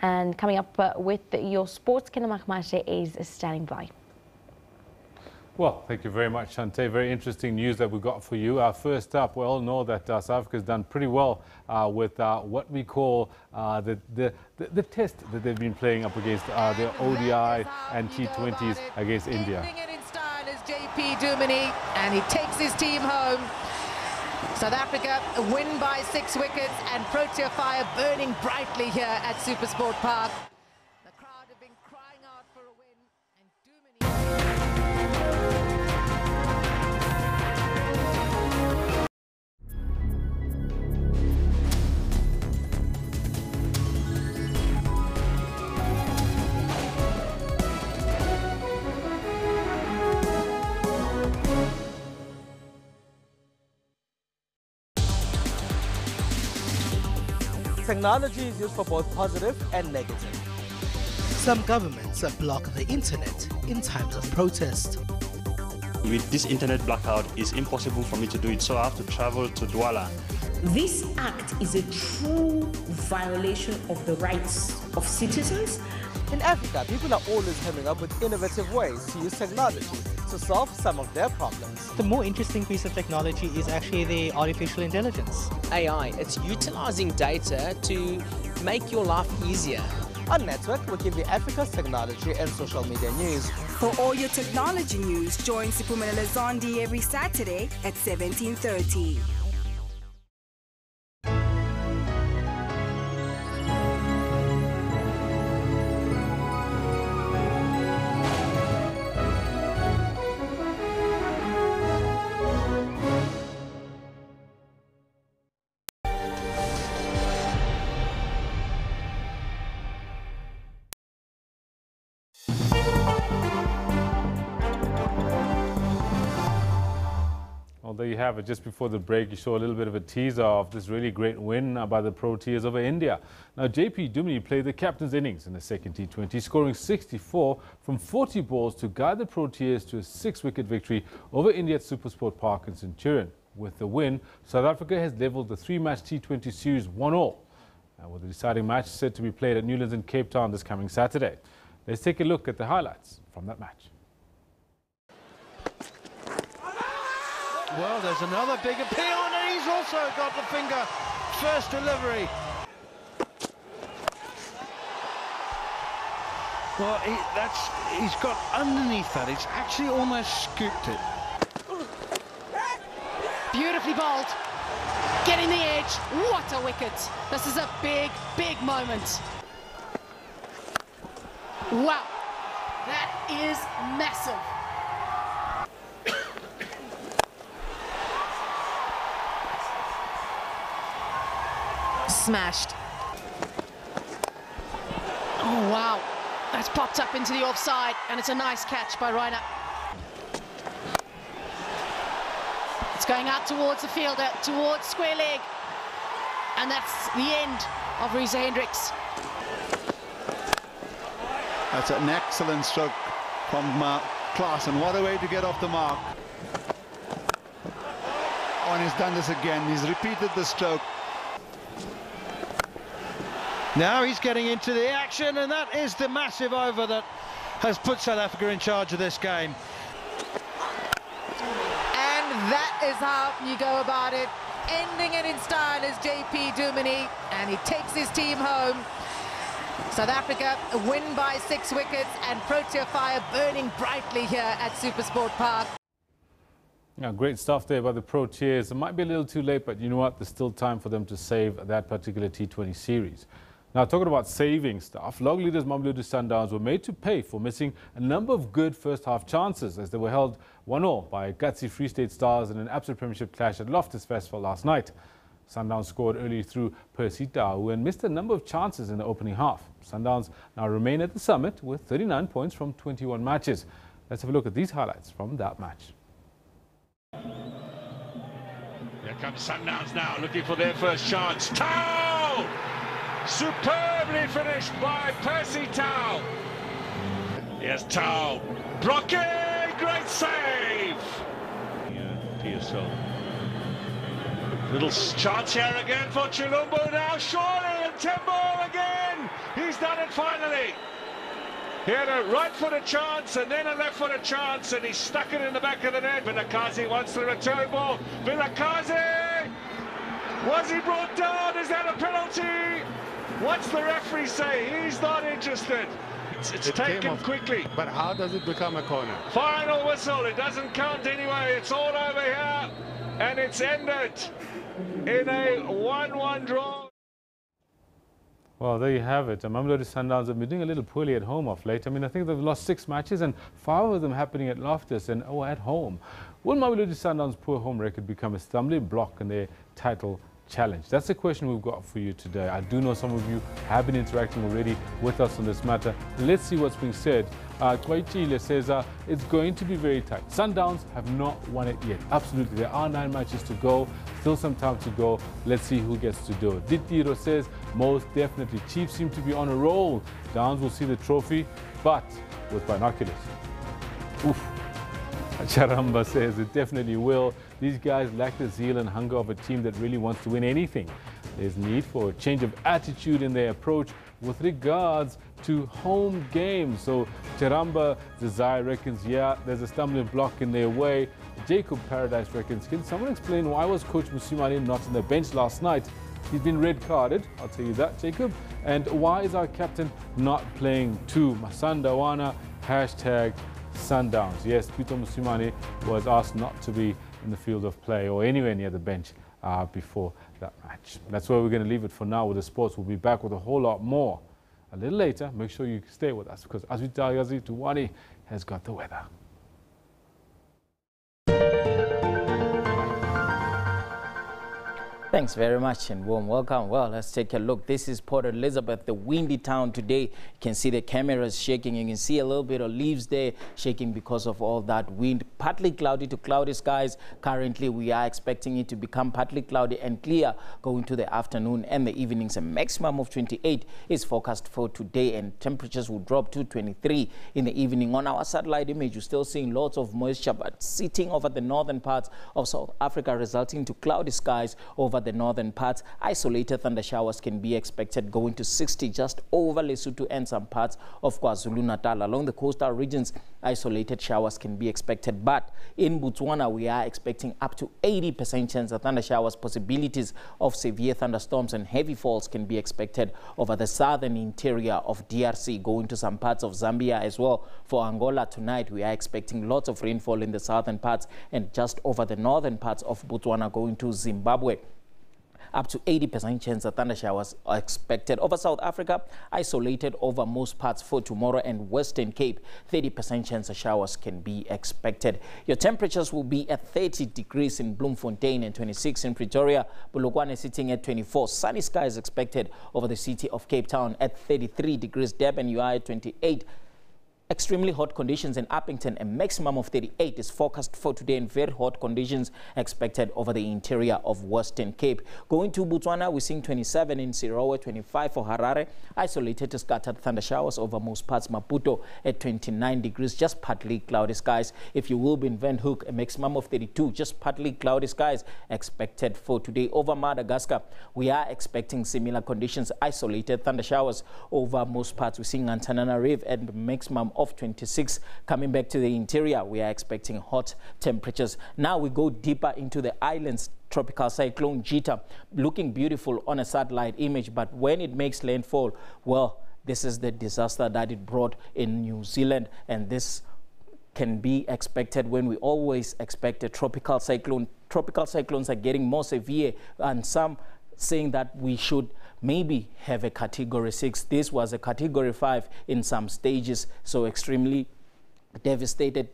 And coming up with your sports, Kinamakmashe is standing by. Well, thank you very much, Shante. Very interesting news that we got for you. First up, we all know that South Africa has done pretty well with what we call the test that they've been playing up against the ODI and T20s against India. JP Duminy, and he takes his team home. South Africa win by 6 wickets, and Protea fire burning brightly here at SuperSport Park. The crowd have been crying out for a win, and Technology is used for both positive and negative. Some governments block the internet in times of protest. With this internet blackout, it's impossible for me to do it, so I have to travel to Douala. This act is a true violation of the rights of citizens. In Africa, people are always coming up with innovative ways to use technology to solve some of their problems. The more interesting piece of technology is actually the artificial intelligence. AI, it's utilizing data to make your life easier. On Network, we give you Africa's technology and social media news. For all your technology news, join Siphumelele Zondi every Saturday at 17:30. Well, there you have it. Just before the break, you saw a little bit of a teaser of this really great win by the Proteas over India. Now, JP Duminy played the captain's innings in the second T20, scoring 64 from 40 balls to guide the Proteas to a 6-wicket victory over India at SuperSport Park in Centurion. With the win, South Africa has levelled the 3-match T20 series 1-1. With the deciding match set to be played at Newlands in Cape Town this coming Saturday. Let's take a look at the highlights from that match. Well, there's another big appeal, and he's also got the finger first delivery. Well, he's got underneath that. It's actually almost scooped it. beautifully bowled. Getting the edge. What a wicket. This is a big, big moment. Wow. That is massive. Smashed. Oh, wow. That's popped up into the offside, and it's a nice catch by Reiner. It's going out towards the fielder, towards square leg. And that's the end of Reeza Hendricks. That's an excellent stroke from Klaas, and what a way to get off the mark. Oh, and he's done this again. He's repeated the stroke. Now he's getting into the action, and that is the massive over that has put South Africa in charge of this game. And that is how you go about it. Ending it in style is JP Duminy, and he takes his team home. South Africa win by 6 wickets, and Protea fire burning brightly here at SuperSport Park. Yeah, great stuff there by the Proteas. It might be a little too late, but you know what? There's still time for them to save that particular T20 series. Now, talking about saving stuff, log leaders Mamelodi Sundowns were made to pay for missing a number of good first-half chances as they were held 1-0 by gutsy Free State Stars in an absolute premiership clash at Loftus Festival last night. Sundowns scored early through Percy Tau and missed a number of chances in the opening half. Sundowns now remain at the summit with 39 points from 21 matches. Let's have a look at these highlights from that match. Here comes Sundowns now, looking for their first chance. Tau! Superbly finished by Percy Tau. Here's Tau. Blocking! Great save! PSL. Little chance here again for Chilumbu now, surely, and Tembo again. He's done it finally. He had a right-footed chance and then a left-footed chance, and he stuck it in the back of the net. Vilakazi wants the return ball. Vilakazi! Was he brought down? Is that a penalty? What's the referee say? He's not interested. It's taken quickly. But how does it become a corner? Final whistle. It doesn't count anyway. It's all over here. And it's ended in a 1-1 draw. Well, there you have it. Mamelodi Sundowns have been doing a little poorly at home of late. I mean, I think they've lost 6 matches and 5 of them happening at Loftus and at home. Will Mamelodi Sundowns' poor home record become a stumbling block in their title challenge? That's the question we've got for you today. I do know some of you have been interacting already with us on this matter. Let's see what's being said. Kwaitile says it's going to be very tight. Sundowns have not won it yet. Absolutely. There are 9 matches to go. Still some time to go. Let's see who gets to do it. Ditiro says most definitely. Chiefs seem to be on a roll. Downs will see the trophy, but with binoculars. Oof. Charamba says it definitely will. These guys lack the zeal and hunger of a team that really wants to win anything. There's need for a change of attitude in their approach with regards to home games. So Charamba Desire reckons, yeah, there's a stumbling block in their way. Jacob Paradise reckons, can someone explain why was Coach Musimane not on the bench last night? He's been red carded, I'll tell you that, Jacob. And why is our captain not playing too? Masandawana, hashtag Sundowns. Yes, Peter Musimane was asked not to be in the field of play or anywhere near the bench before that match. That's where we're going to leave it for now with the sports. We'll be back with a whole lot more a little later. Make sure you stay with us because Azwitagazi Tuwani has got the weather. Thanks very much and warm welcome. Well, let's take a look. This is Port Elizabeth, the windy town today. You can see the cameras shaking. You can see a little bit of leaves there shaking because of all that wind. Partly cloudy to cloudy skies. Currently, we are expecting it to become partly cloudy and clear going to the afternoon and the evenings. A maximum of 28 is forecast for today, and temperatures will drop to 23 in the evening. On our satellite image, you're still seeing lots of moisture, but sitting over the northern parts of South Africa, resulting to cloudy skies over the northern parts. Isolated thunder showers can be expected going to 60 just over Lesotho and some parts of KwaZulu-Natal. Along the coastal regions, isolated showers can be expected, but in Botswana we are expecting up to 80% chance of thunder showers. Possibilities of severe thunderstorms and heavy falls can be expected over the southern interior of DRC, going to some parts of Zambia as well. For Angola tonight, we are expecting lots of rainfall in the southern parts and just over the northern parts of Botswana, going to Zimbabwe. Up to 80% chance of thunder showers are expected. Over South Africa, isolated over most parts for tomorrow, and Western Cape, 30% chance of showers can be expected. Your temperatures will be at 30 degrees in Bloemfontein and 26 in Pretoria. Bulugwane sitting at 24. Sunny skies expected over the city of Cape Town at 33 degrees. Durban, you are at 28. Extremely hot conditions in Uppington, a maximum of 38 is forecast for today, and very hot conditions expected over the interior of Western Cape. Going to Botswana, we're seeing 27 in Sirowe, 25 for Harare. Isolated to scattered thunder showers over most parts. Maputo at 29 degrees, just partly cloudy skies. If you will be in Windhoek, a maximum of 32, just partly cloudy skies expected for today. Over Madagascar, we are expecting similar conditions. Isolated thunder showers over most parts. We're seeing Antananarivo and maximum of 26. Coming back to the interior, we are expecting hot temperatures. Now we go deeper into the islands. Tropical cyclone Gita looking beautiful on a satellite image, but when it makes landfall, well, this is the disaster that it brought in New Zealand, and this can be expected when we always expect a tropical cyclone. Tropical cyclones are getting more severe, and some saying that we should maybe have a category 6. This was a category 5 in some stages, so extremely devastated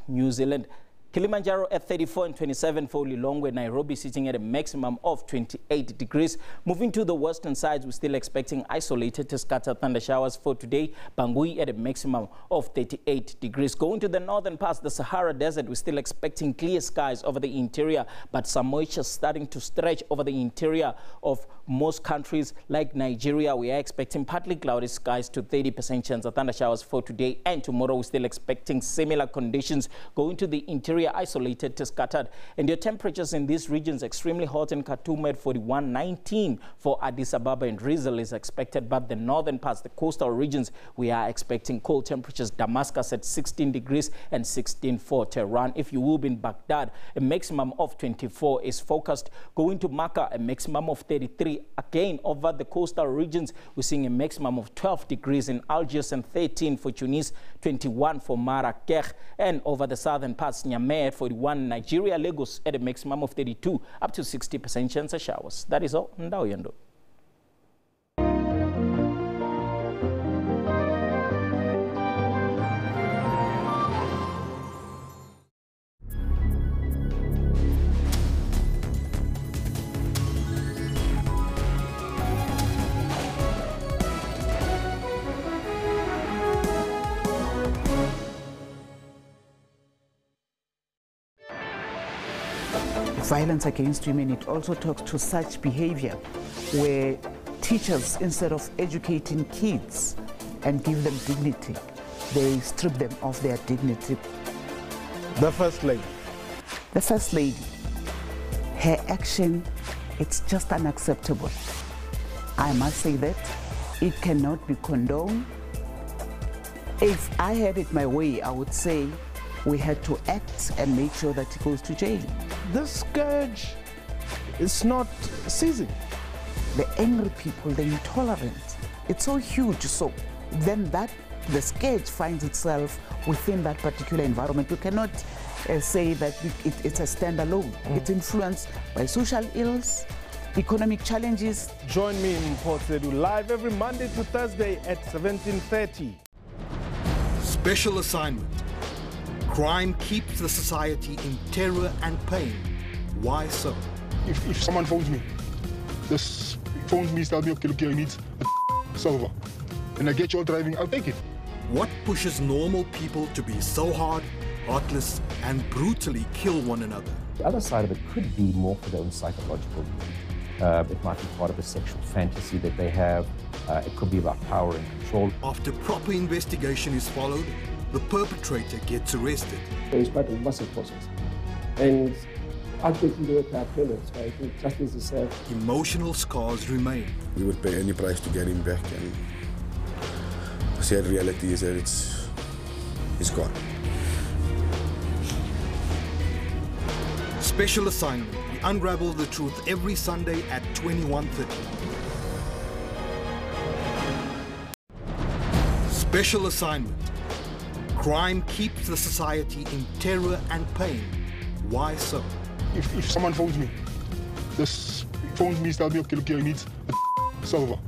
New Zealand. Kilimanjaro at 34 and 27 for Lilongwe. Nairobi sitting at a maximum of 28 degrees. Moving to the western sides, we're still expecting isolated to scattered thunder showers for today. Bangui at a maximum of 38 degrees. Going to the northern parts, the Sahara Desert, we're still expecting clear skies over the interior, but some moisture starting to stretch over the interior of most countries like Nigeria. We are expecting partly cloudy skies to 30% chance of thunder showers for today and tomorrow. We're still expecting similar conditions. Going to the interior Nigeria, isolated to scattered. And your temperatures in these regions extremely hot in Khartoum at 41.19 for Addis Ababa, and drizzle is expected. But the northern parts, the coastal regions, we are expecting cold temperatures. Damascus at 16 degrees and 16 for Tehran. If you will be in Baghdad, a maximum of 24 is forecast. Going to Makkah, a maximum of 33. Again, over the coastal regions, we're seeing a maximum of 12 degrees in Algiers and 13 for Tunis, 21 for Marrakech. And over the southern parts, Niamey at 41, Nigeria, Lagos at a maximum of 32, up to 60% chance of showers. That is all. Ndao Yendo. Violence against women, it also talks to such behavior where teachers, instead of educating kids and give them dignity, they strip them of their dignity. The First Lady. The First Lady, her action, it's just unacceptable. I must say that it cannot be condoned. If I had it my way, I would say we had to act and make sure that he goes to jail. This scourge is not ceasing. The angry people, the intolerant, it's so huge. So then the scourge finds itself within that particular environment. You cannot say that it's a standalone. It's influenced by social ills, economic challenges. Join me in Port Sedu live every Monday to Thursday at 17:30. Special assignment. Crime keeps the society in terror and pain. Why so? If someone phones me, this phones me, tells me, okay, look, you need a silver, and I get you all driving, I'll take it. What pushes normal people to be so hard, heartless, and brutally kill one another? The other side of it could be more for their own psychological need. It might be part of a sexual fantasy that they have. It could be about power and control. After proper investigation is followed, the perpetrator gets arrested. It's part of a massive process. And ultimately, the appearance, I think justice is served. Emotional scars remain. We would pay any price to get him back, and the sad reality is that it's gone. Special assignment. We unravel the truth every Sunday at 21:30. Special assignment. Crime keeps the society in terror and pain. Why so? If someone phones me, this phones me, tells me, okay, look, you need a silver,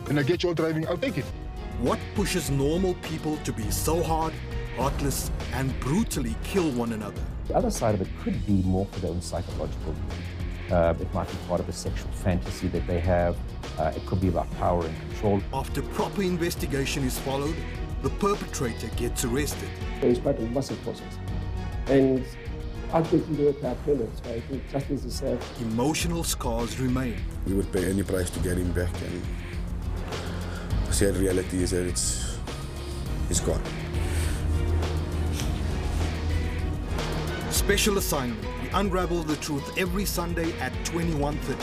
and I get you all driving, I'll take it. What pushes normal people to be so hard, heartless, and brutally kill one another? The other side of it could be more for their own psychological need. It might be part of a sexual fantasy that they have. It could be about power and control. After proper investigation is followed, the perpetrator gets arrested. It's part of a massive process. And ultimately, the appearance, I think justice is served. Emotional scars remain. We would pay any price to get him back, and the sad reality is that it's gone. Special assignment. We unravel the truth every Sunday at 21:30.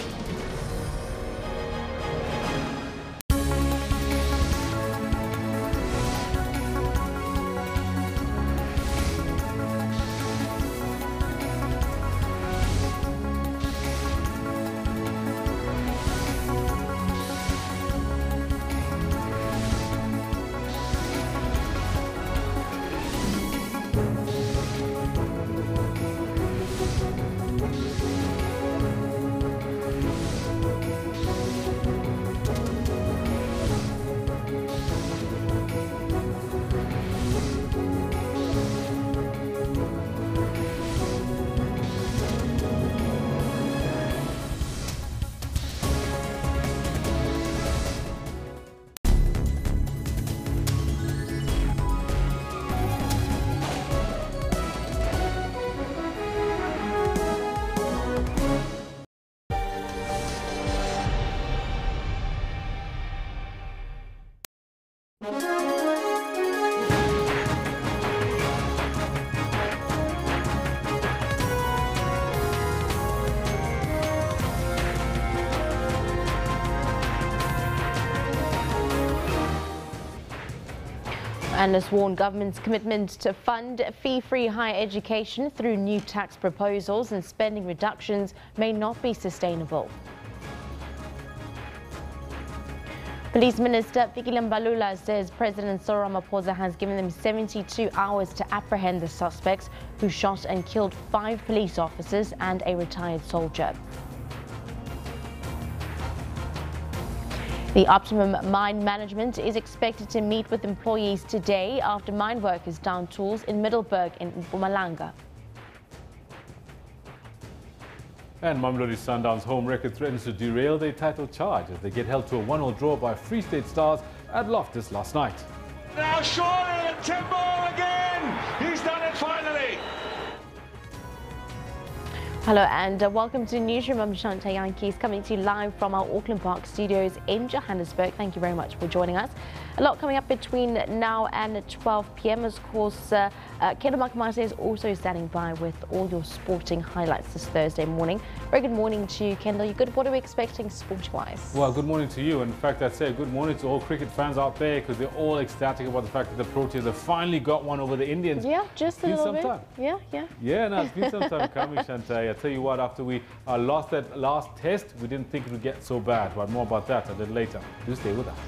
And has warned government's commitment to fund fee-free higher education through new tax proposals and spending reductions may not be sustainable. Police Minister Fikile Mbalula says President Cyril Ramaphosa has given them 72 hours to apprehend the suspects who shot and killed 5 police officers and a retired soldier. The Optimum Mine Management is expected to meet with employees today after mine workers downed tools in Middelburg in Mpumalanga. And Mamelodi Sundowns' home record threatens to derail their title charge as they get held to a 1-1 draw by Free State Stars at Loftus last night. Now surely and Timbo again! He's done it finally! Hello and welcome to Newsroom. I'm Shante Yankees coming to you live from our Auckland Park studios in Johannesburg. Thank you very much for joining us. A lot coming up between now and 12 p.m. Of course, Kendo Makamate is also standing by with all your sporting highlights this Thursday morning. Very good morning to you, Kendo. You good? What are we expecting sport-wise? Well, good morning to you. In fact, I'd say good morning to all cricket fans out there because they're all ecstatic about the fact that the Proteas have finally got one over the Indians. Yeah, just a little bit. Time. Yeah. Yeah, no, it's been some time coming, Shante. I tell you what, after we lost that last test, we didn't think it would get so bad. But more about that a little later. Do stay with us.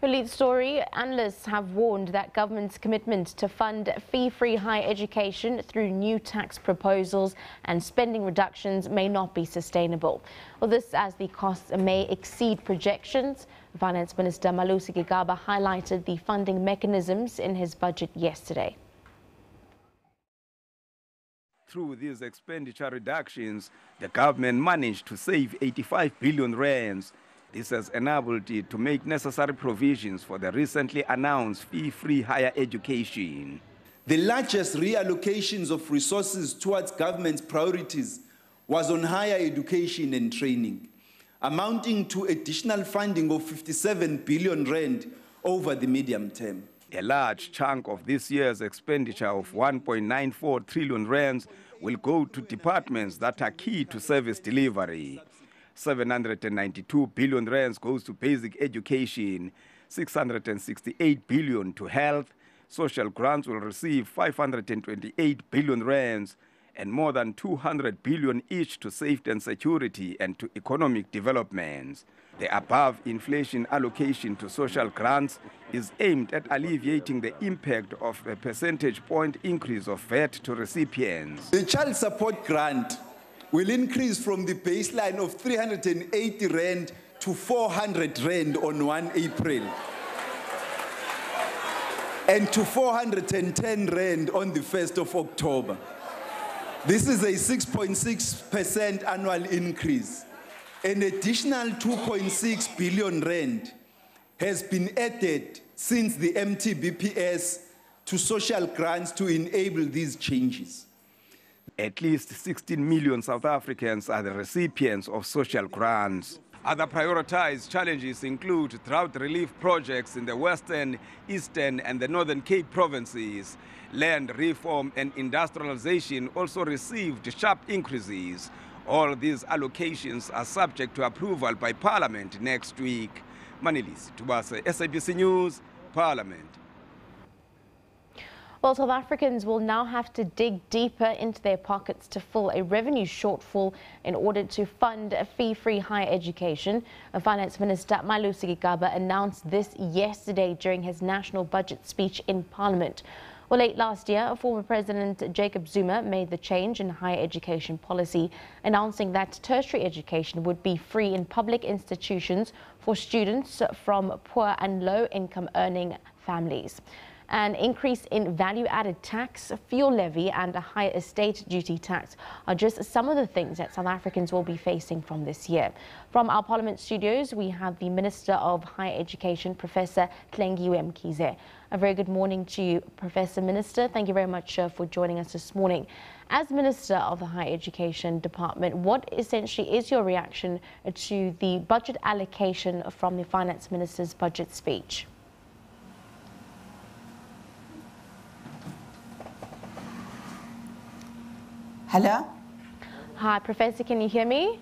The lead story, analysts have warned that government's commitment to fund fee-free higher education through new tax proposals and spending reductions may not be sustainable. Well, this as the costs may exceed projections. Finance Minister Malusi Gigaba highlighted the funding mechanisms in his budget yesterday. Through these expenditure reductions, the government managed to save 85 billion rands. This has enabled it to make necessary provisions for the recently announced fee-free higher education. The largest reallocations of resources towards government's priorities was on higher education and training, amounting to additional funding of 57 billion rand over the medium term. A large chunk of this year's expenditure of 1.94 trillion rands will go to departments that are key to service delivery. 792 billion rands goes to basic education, 668 billion to health. Social grants will receive 528 billion rands and more than 200 billion each to safety and security and to economic developments. The above inflation allocation to social grants is aimed at alleviating the impact of a percentage point increase of VAT to recipients. The child support grant will increase from the baseline of 380 rand to 400 rand on 1 April and to 410 rand on the 1st of October. This is a 6.6% annual increase. An additional 2.6 billion rand has been added since the MTBPS to social grants to enable these changes. At least 16 million South Africans are the recipients of social grants. Other prioritized challenges include drought relief projects in the Western, Eastern and the Northern Cape provinces. Land reform and industrialization also received sharp increases. All these allocations are subject to approval by Parliament next week. Manilisi Tubase, SABC News, Parliament. Well, South Africans will now have to dig deeper into their pockets to fill a revenue shortfall in order to fund a fee-free higher education. Finance Minister Malusi Gigaba announced this yesterday during his national budget speech in Parliament. Well, late last year, former President Jacob Zuma made the change in higher education policy, announcing that tertiary education would be free in public institutions for students from poor and low-income earning families. An increase in value-added tax, fuel levy and a higher estate duty tax are just some of the things that South Africans will be facing from this year. From our Parliament studios, we have the Minister of Higher Education, Professor Tlengiwe Mkhize. A very good morning to you, Professor Minister. Thank you very much for joining us this morning. As Minister of the Higher Education Department, what essentially is your reaction to the budget allocation from the Finance Minister's budget speech? Hello? Hi, Professor, can you hear me?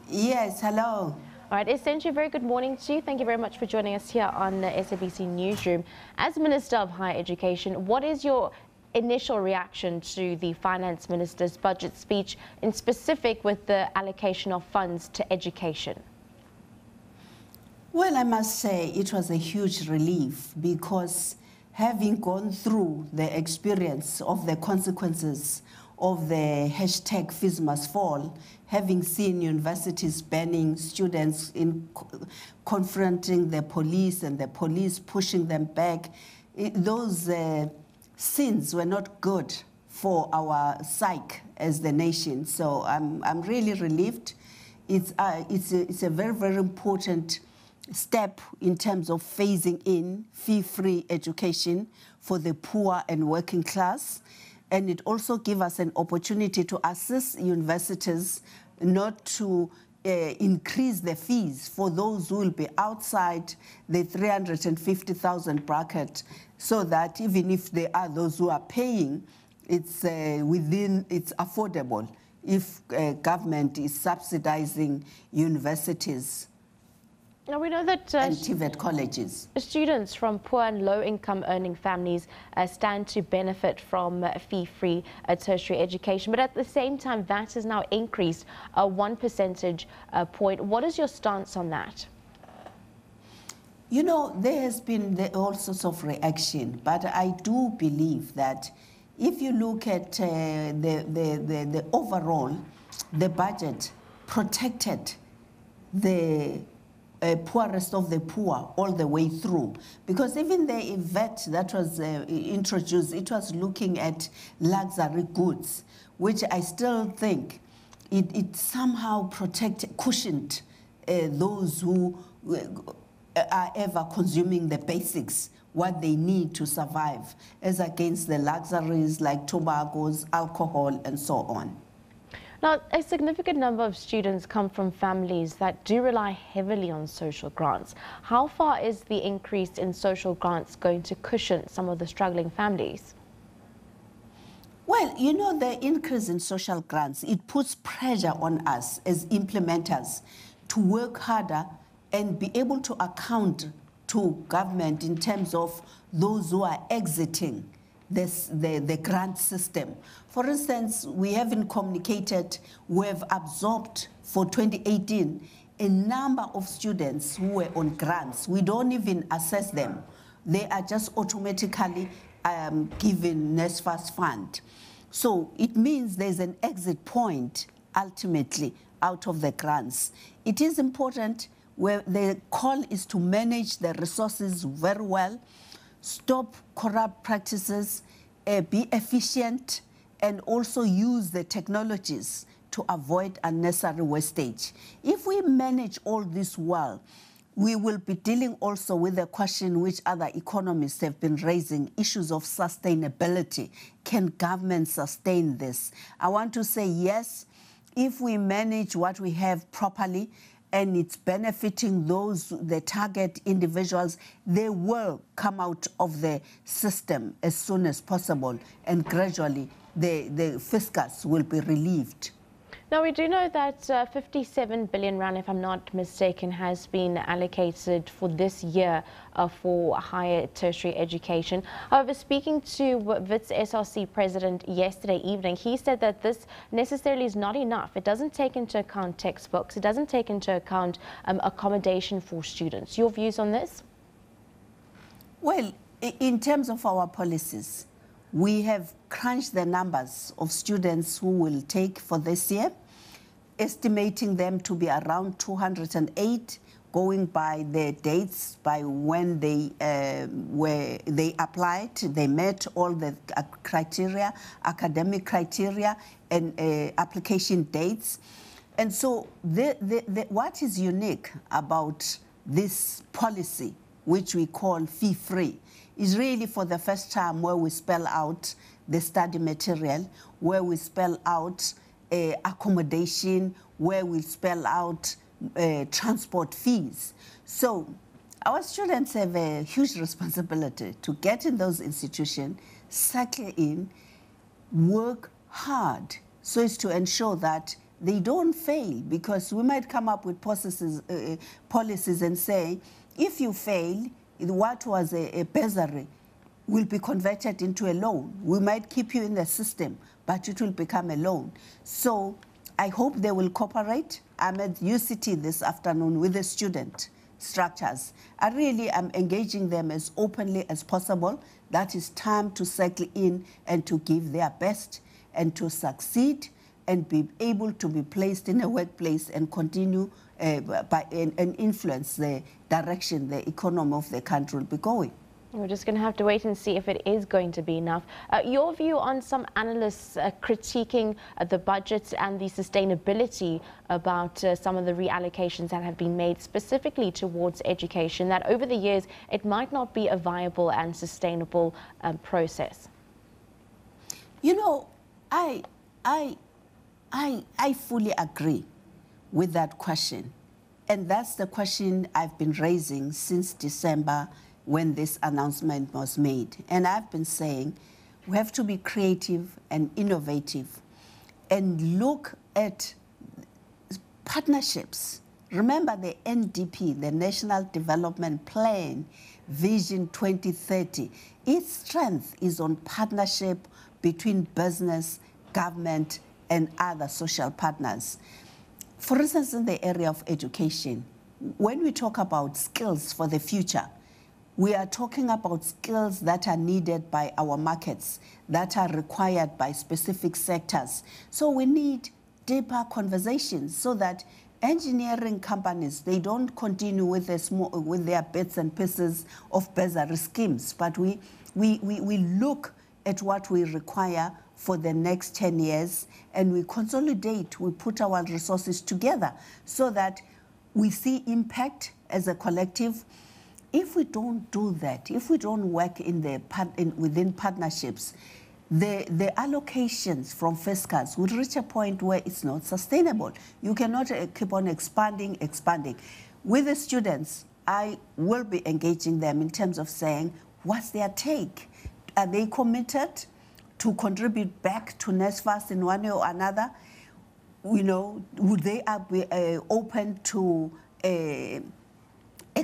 Yes, hello. All right, essentially, very good morning to you. Thank you very much for joining us here on the SABC Newsroom. As Minister of Higher Education, what is your initial reaction to the Finance Minister's budget speech, in specific with the allocation of funds to education? Well, I must say it was a huge relief, because having gone through the experience of the consequences of the hashtag fees must fall, having seen universities banning students, in confronting the police and the police pushing them back, those sins were not good for our psyche as the nation. So I'm really relieved. It's a very, very important step in terms of phasing in fee-free education for the poor and working class. And it also gives us an opportunity to assist universities not to increase the fees for those who will be outside the 350,000 bracket, so that even if there are those who are paying, it's it's affordable if government is subsidizing universities. Now, we know that and TVET colleges. Students from poor and low-income earning families stand to benefit from fee-free tertiary education. But at the same time, VAT has now increased 1 percentage point. What is your stance on that? You know, there has been all sorts of reaction, but I do believe that if you look at the overall, the budget protected the poorest of the poor all the way through. Because even the VAT that was introduced, it was looking at luxury goods, which I still think it somehow cushioned those who are ever consuming the basics, what they need to survive, as against the luxuries like tobaccos, alcohol, and so on. Now, a significant number of students come from families that do rely heavily on social grants. How far is the increase in social grants going to cushion some of the struggling families? Well, you know, the increase in social grants, it puts pressure on us as implementers to work harder and be able to account to government in terms of those who are exiting the grant system. For instance, we haven't communicated, we have absorbed for 2018 a number of students who were on grants. We don't even assess them. They are just automatically given NSFAS fund. So it means there's an exit point ultimately out of the grants. It is important, where the call is to manage the resources very well, stop corrupt practices, be efficient, and also use the technologies to avoid unnecessary wastage. If we manage all this well, we will be dealing also with the question which other economists have been raising, issues of sustainability. Can government sustain this? I want to say yes, if we manage what we have properly, and it's benefiting those, the target individuals, they will come out of the system as soon as possible, and gradually the fiscus will be relieved. Now, we do know that 57 billion rand, if I'm not mistaken, has been allocated for this year for higher tertiary education. However, speaking to WITS SRC president yesterday evening, he said that this necessarily is not enough. It doesn't take into account textbooks. It doesn't take into account accommodation for students. Your views on this? Well, in terms of our policies, we have crunched the numbers of students who will take for this year, estimating them to be around 208, going by the dates by when they applied. They met all the criteria, academic criteria, and application dates. And so what is unique about this policy, which we call fee-free, is really for the first time where we spell out the study material, where we spell out accommodation, where we spell out transport fees. So our students have a huge responsibility to get in those institutions, settle in, work hard, so as to ensure that they don't fail, because we might come up with policies and say, if you fail, what was a bursary will be converted into a loan. We might keep you in the system, but it will become a loan. So I hope they will cooperate. I'm at UCT this afternoon with the student structures. I really am engaging them as openly as possible. That is time to settle in and to give their best and to succeed and be able to be placed in a workplace and continue and influence the direction the economy of the country will be going. We're just going to have to wait and see if it is going to be enough. Your view on some analysts critiquing the budget and the sustainability about some of the reallocations that have been made specifically towards education, that over the years it might not be a viable and sustainable process? You know, I fully agree with that question. And that's the question I've been raising since December when this announcement was made. And I've been saying we have to be creative and innovative and look at partnerships. Remember the NDP, the National Development Plan, Vision 2030. Its strength is on partnership between business, government, and other social partners. For instance, in the area of education, when we talk about skills for the future, we are talking about skills that are needed by our markets, that are required by specific sectors. So we need deeper conversations so that engineering companies, they don't continue with their bits and pieces of bursary schemes, but we look at what we require for the next 10 years and we consolidate, we put our resources together so that we see impact as a collective. If we don't do that, if we don't work within partnerships, the allocations from fiscals would reach a point where it's not sustainable. You cannot keep on expanding. With the students, I will be engaging them in terms of saying, what's their take? Are they committed to contribute back to NSFAS in one way or another? You know, would they be open to a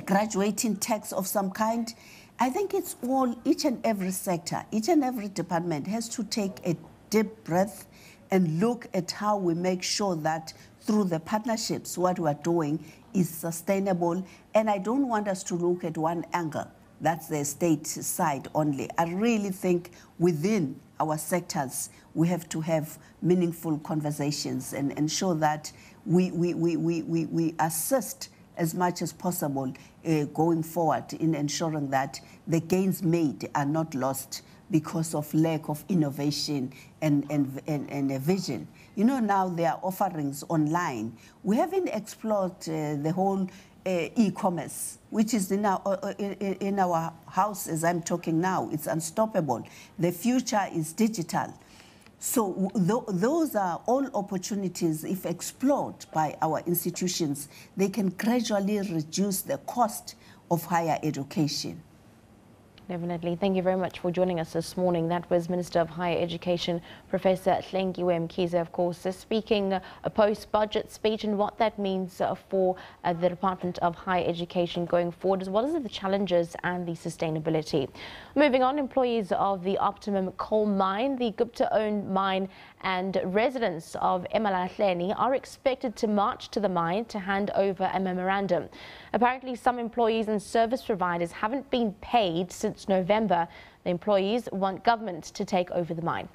graduating tax of some kind? I think it's all, each and every sector, each and every department has to take a deep breath and look at how we make sure that through the partnerships, what we're doing is sustainable. And I don't want us to look at one angle. That's the state side only. I really think within our sectors, we have to have meaningful conversations and ensure that we assist as much as possible going forward in ensuring that the gains made are not lost because of lack of innovation and a vision. You know, now there are offerings online. We haven't explored the whole e-commerce, which is in our house as I'm talking now. It's unstoppable. The future is digital. So those are all opportunities, if explored by our institutions, they can gradually reduce the cost of higher education. Definitely. Thank you very much for joining us this morning. That was Minister of Higher Education, Professor Hlengiwe Mkhize, of course, speaking a post-budget speech and what that means for the Department of Higher Education going forward, as well as the challenges and the sustainability. Moving on, employees of the Optimum coal mine, the Gupta-owned mine, and residents of Emalahleni are expected to march to the mine to hand over a memorandum. Apparently, some employees and service providers haven't been paid since November. The employees want government to take over the mine.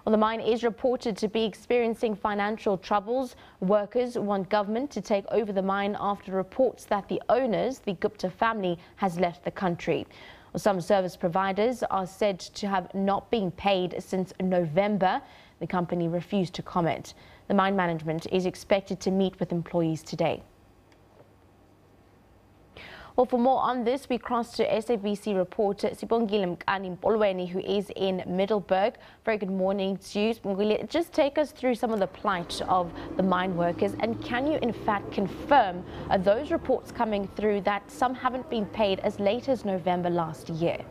Well, the mine is reported to be experiencing financial troubles. Workers want government to take over the mine after reports that the owners, the Gupta family, has left the country. Well, some service providers are said to have not been paid since November. The company refused to comment. The mine management is expected to meet with employees today. Well, for more on this, we cross to SABC reporter Sibongile Mkani-Mpolweni, who is in Middelburg. Very good morning to you, Sibongile. Just take us through some of the plight of the mine workers, and can you in fact confirm those reports coming through that some haven't been paid as late as November last year?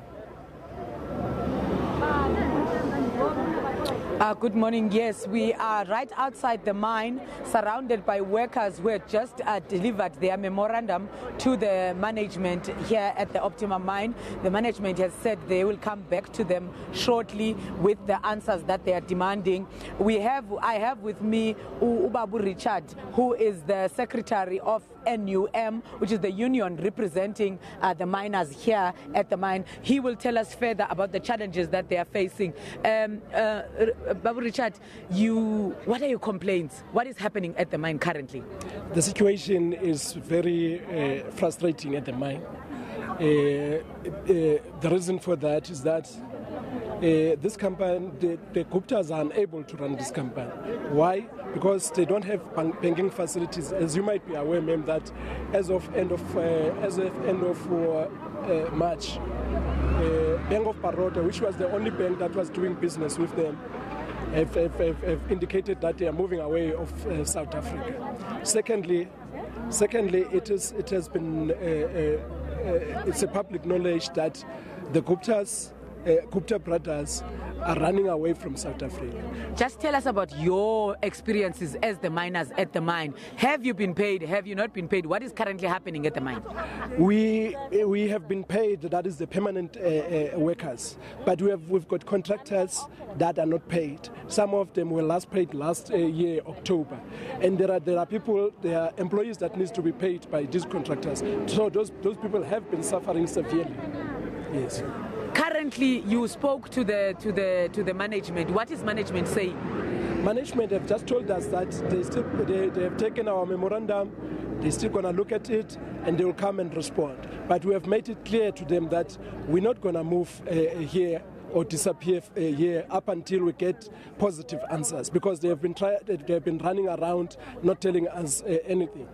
Good morning. Yes, we are right outside the mine, surrounded by workers who had just delivered their memorandum to the management here at the Optimum mine. The management has said they will come back to them shortly with the answers that they are demanding. I have with me Ubabu Richard, who is the secretary of NUM, which is the union representing the miners here at the mine. He will tell us further about the challenges that they are facing. Babu Richard, what are your complaints? What is happening at the mine currently? The situation is very frustrating at the mine. The reason for that is that this company, the Guptas are unable to run this company. Why? Because they don't have banking facilities. As you might be aware, ma'am, that as of end of March, Bank of Baroda, which was the only bank that was doing business with them, have indicated that they are moving away of South Africa. Secondly, it has been it's a public knowledge that the Gupta brothers are running away from South Africa. Just tell us about your experiences as the miners at the mine. Have you been paid? Have you not been paid? What is currently happening at the mine? We have been paid, that is the permanent workers, but we've got contractors that are not paid. Some of them were last paid last year, October, and there are employees that needs to be paid by these contractors. So those people have been suffering severely. Yes. Currently, you spoke to the management. What is management saying? Management have just told us that they have taken our memorandum, they're still going to look at it, and they will come and respond. But we have made it clear to them that we're not going to move here or disappear here up until we get positive answers, because they have been running around not telling us anything.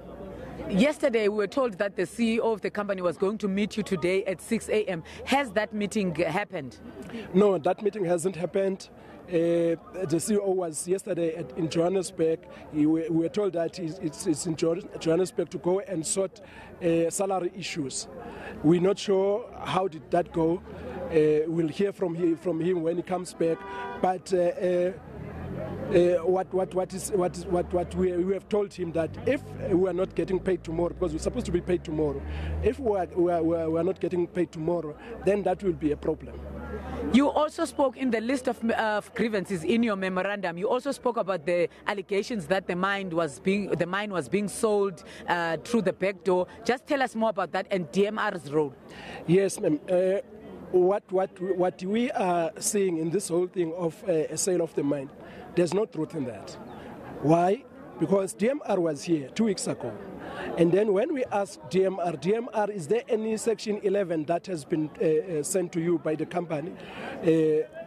Yesterday, we were told that the CEO of the company was going to meet you today at 6 a.m. Has that meeting happened? No, that meeting hasn't happened. The CEO was yesterday in Johannesburg. We were told that it's in Johannesburg to go and sort salary issues. We're not sure how did that go. We'll hear from him when he comes back. But what we have told him that if we are not getting paid tomorrow, because we're supposed to be paid tomorrow, if we are not getting paid tomorrow, then that will be a problem. You also spoke in the list of grievances in your memorandum. You also spoke about the allegations that the mine was being sold through the back door. Just tell us more about that and DMR's role. Yes, ma'am. What we are seeing in this whole thing of a sale of the mine, there's no truth in that. Why? Because DMR was here 2 weeks ago. And then when we asked DMR, is there any Section 11 that has been sent to you by the company?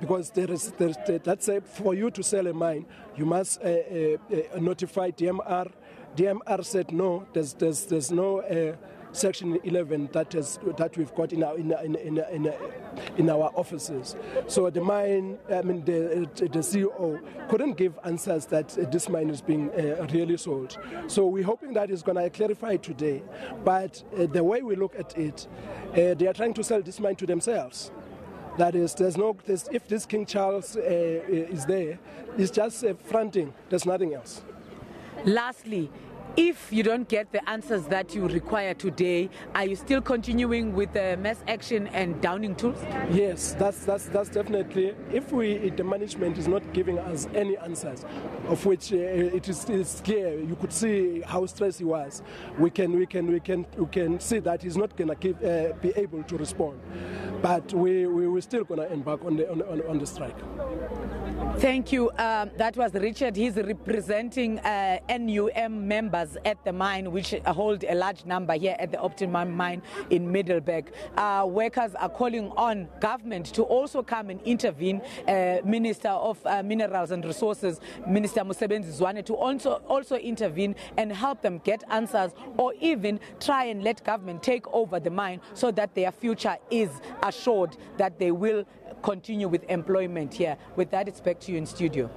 Because that's for you to sell a mine, you must notify DMR. DMR said no, there's no Section 11 that we've got in our offices. So the mine, the CEO couldn't give answers that this mine is being really sold. So we're hoping that it's going to clarify today. But the way we look at it, they are trying to sell this mine to themselves. That is, if this King Charles is there, it's just fronting. There's nothing else. Lastly, if you don't get the answers that you require today, are you still continuing with the mass action and downing tools? Yes, that's definitely. If the management is not giving us any answers, of which it is clear, you could see how stressed he was. We can see that he's not going to be able to respond. But we're still going to embark on the strike. Thank you. That was Richard. He's representing NUM members at the mine, which hold a large number here at the Optimum mine in Middelburg. Workers are calling on government to also come and intervene. Minister of Minerals and Resources, Minister Mosebenzi Zwane, to also intervene and help them get answers, or even try and let government take over the mine so that their future is assured that they will continue with employment here. With that, it's back to you in studio.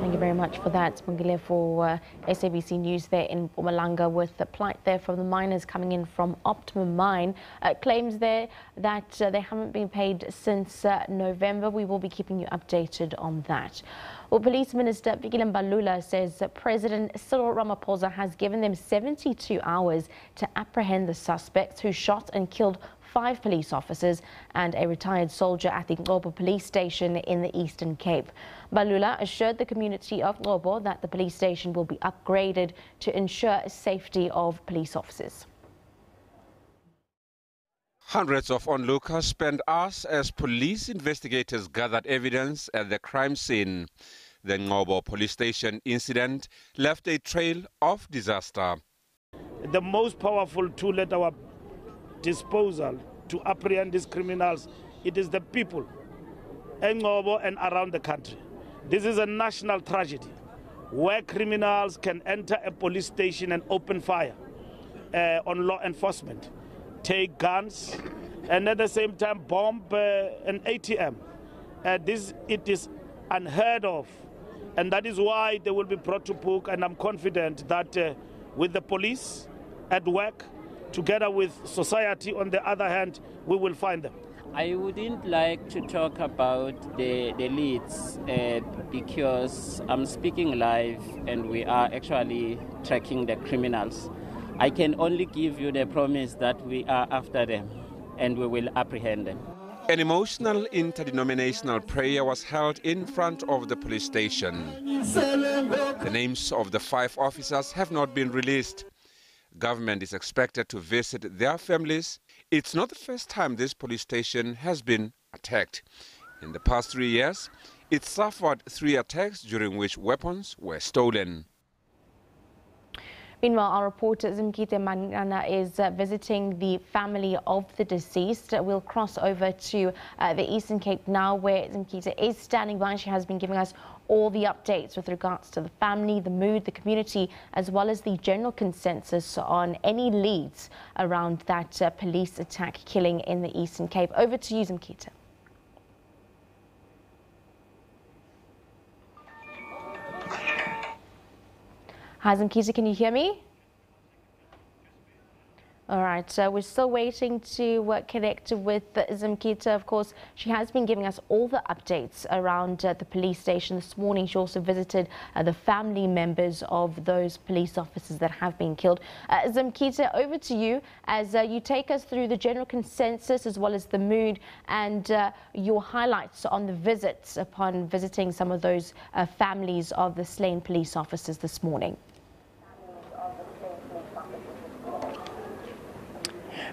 Thank you very much for that, Mangile, for SABC News there in Mpumalanga, with the plight there from the miners coming in from Optimum Mine. Claims there that they haven't been paid since November. We will be keeping you updated on that. Well, Police Minister Fikile Mbalula says that President Cyril Ramaphosa has given them 72 hours to apprehend the suspects who shot and killed 5 police officers and a retired soldier at the Scopa police station in the Eastern Cape. Mbalula assured the community of Scopa that the police station will be upgraded to ensure safety of police officers. Hundreds of onlookers spent hours as police investigators gathered evidence at the crime scene. The Scopa police station incident left a trail of disaster. The most powerful tool at our disposal to apprehend these criminals, it is the people in Scopa and around the country. This is a national tragedy where criminals can enter a police station and open fire on law enforcement, take guns, and at the same time bomb an ATM. It is unheard of, and that is why they will be brought to book. And I'm confident that with the police at work, together with society on the other hand, we will find them. I wouldn't like to talk about the leads because I'm speaking live and we are actually tracking the criminals. I can only give you the promise that we are after them and we will apprehend them. An emotional interdenominational prayer was held in front of the police station. The names of the 5 officers have not been released. Government is expected to visit their families. It's not the first time this police station has been attacked. In the past 3 years, it suffered 3 attacks during which weapons were stolen. Meanwhile, our reporter Zimkite Manana is visiting the family of the deceased. We'll cross over to the Eastern Cape now, where Zimkite is standing by. She has been giving us all the updates with regards to the family, the mood, the community, as well as the general consensus on any leads around that police attack killing in the Eastern Cape. Over to you, Zimkite. Hi, Zimkite, can you hear me? All right, so we're still waiting to connect with Zimkite. Of course, she has been giving us all the updates around the police station. This morning, she also visited the family members of those police officers that have been killed. Zimkite, over to you as you take us through the general consensus as well as the mood and your highlights on the visits upon visiting some of those families of the slain police officers this morning.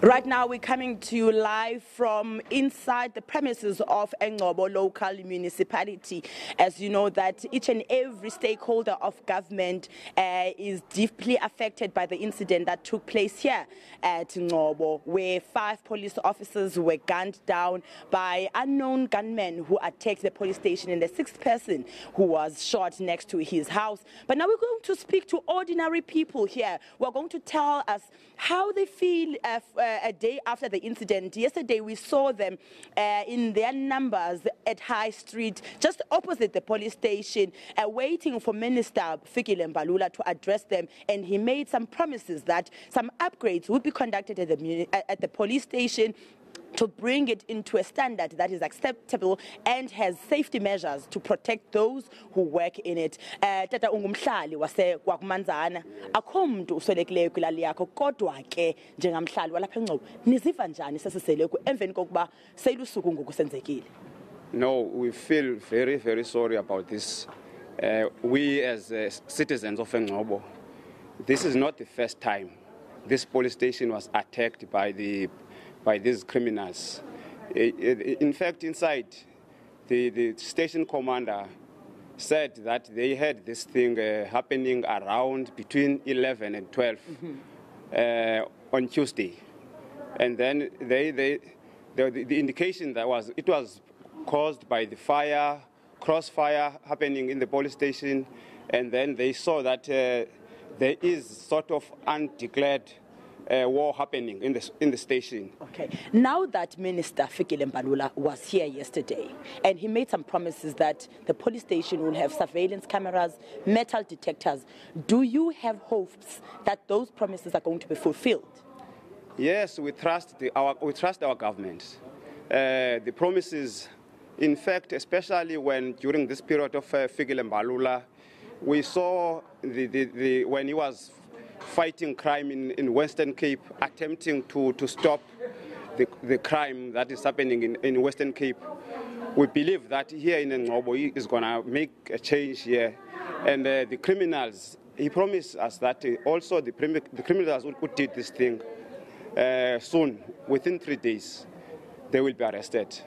Right now, we're coming to you live from inside the premises of Scopa local municipality. As you know, that each and every stakeholder of government is deeply affected by the incident that took place here at Scopa, where 5 police officers were gunned down by unknown gunmen who attacked the police station, and the 6th person who was shot next to his house. But now we're going to speak to ordinary people here who are going to tell us how they feel a day after the incident. Yesterday, we saw them in their numbers at High Street, just opposite the police station, waiting for Minister Fikile Mbalula to address them. And he made some promises that some upgrades would be conducted at the police station to bring it into a standard that is acceptable and has safety measures to protect those who work in it. Tata ungumhlali wase kwakumanzana akho umuntu uswelekileyo kwilali yakho, kodwa ke njengamhlali walapha eNgcobo niziva njani sesisele emveni kokuba seyilusuku ngoku senzekile? No, we feel very, very sorry about this. We as citizens of Scopa, this is not the first time this police station was attacked by these criminals. In fact, inside, the station commander said that they had this thing happening around between 11 and 12 on Tuesday. And then the indication that it was caused by the crossfire happening in the police station. And then they saw that there is sort of undeclared war happening in the station. Okay. Now that Minister Fikile Mbalula was here yesterday, and he made some promises that the police station will have surveillance cameras, metal detectors, do you have hopes that those promises are going to be fulfilled? Yes, we trust our government. The promises, in fact, especially when during this period of Fikile Mbalula, we saw when he was fighting crime in Western Cape, attempting to stop the crime that is happening in Western Cape. We believe that here in Ngcobo he is going to make a change here. And the criminals, he promised us that also the criminals who did this thing soon, within 3 days, they will be arrested.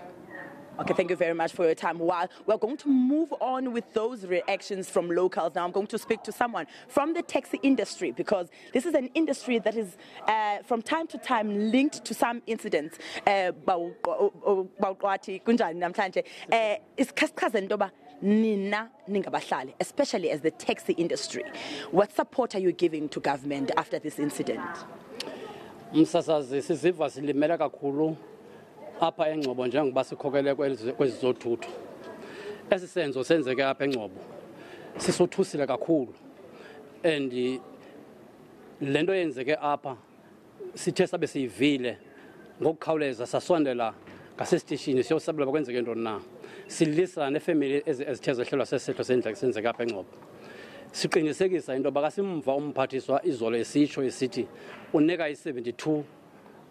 Okay, thank you very much for your time. While we're going to move on with those reactions from locals, now I'm going to speak to someone from the taxi industry, because this is an industry that is from time to time linked to some incidents. Especially as the taxi industry. What support are you giving to government after this incident? Apha eNgcobo njengoba sikhokele kwezizothutho esi senzo senzeke apha eNgcobo sisothusile kakhulu, and lento yenzeke apha sithe sabe siyivile ngokukhawuleza sasondela ngasesitishini siyosabela kwenzeke ntoni na, silisa nefamily ezithe zehlelwa sesehlo sendlela senzeke apha eNgcobo. Siqinisekisa into yoba kasimva umphathiswa izolo esitsho esithi unika i-72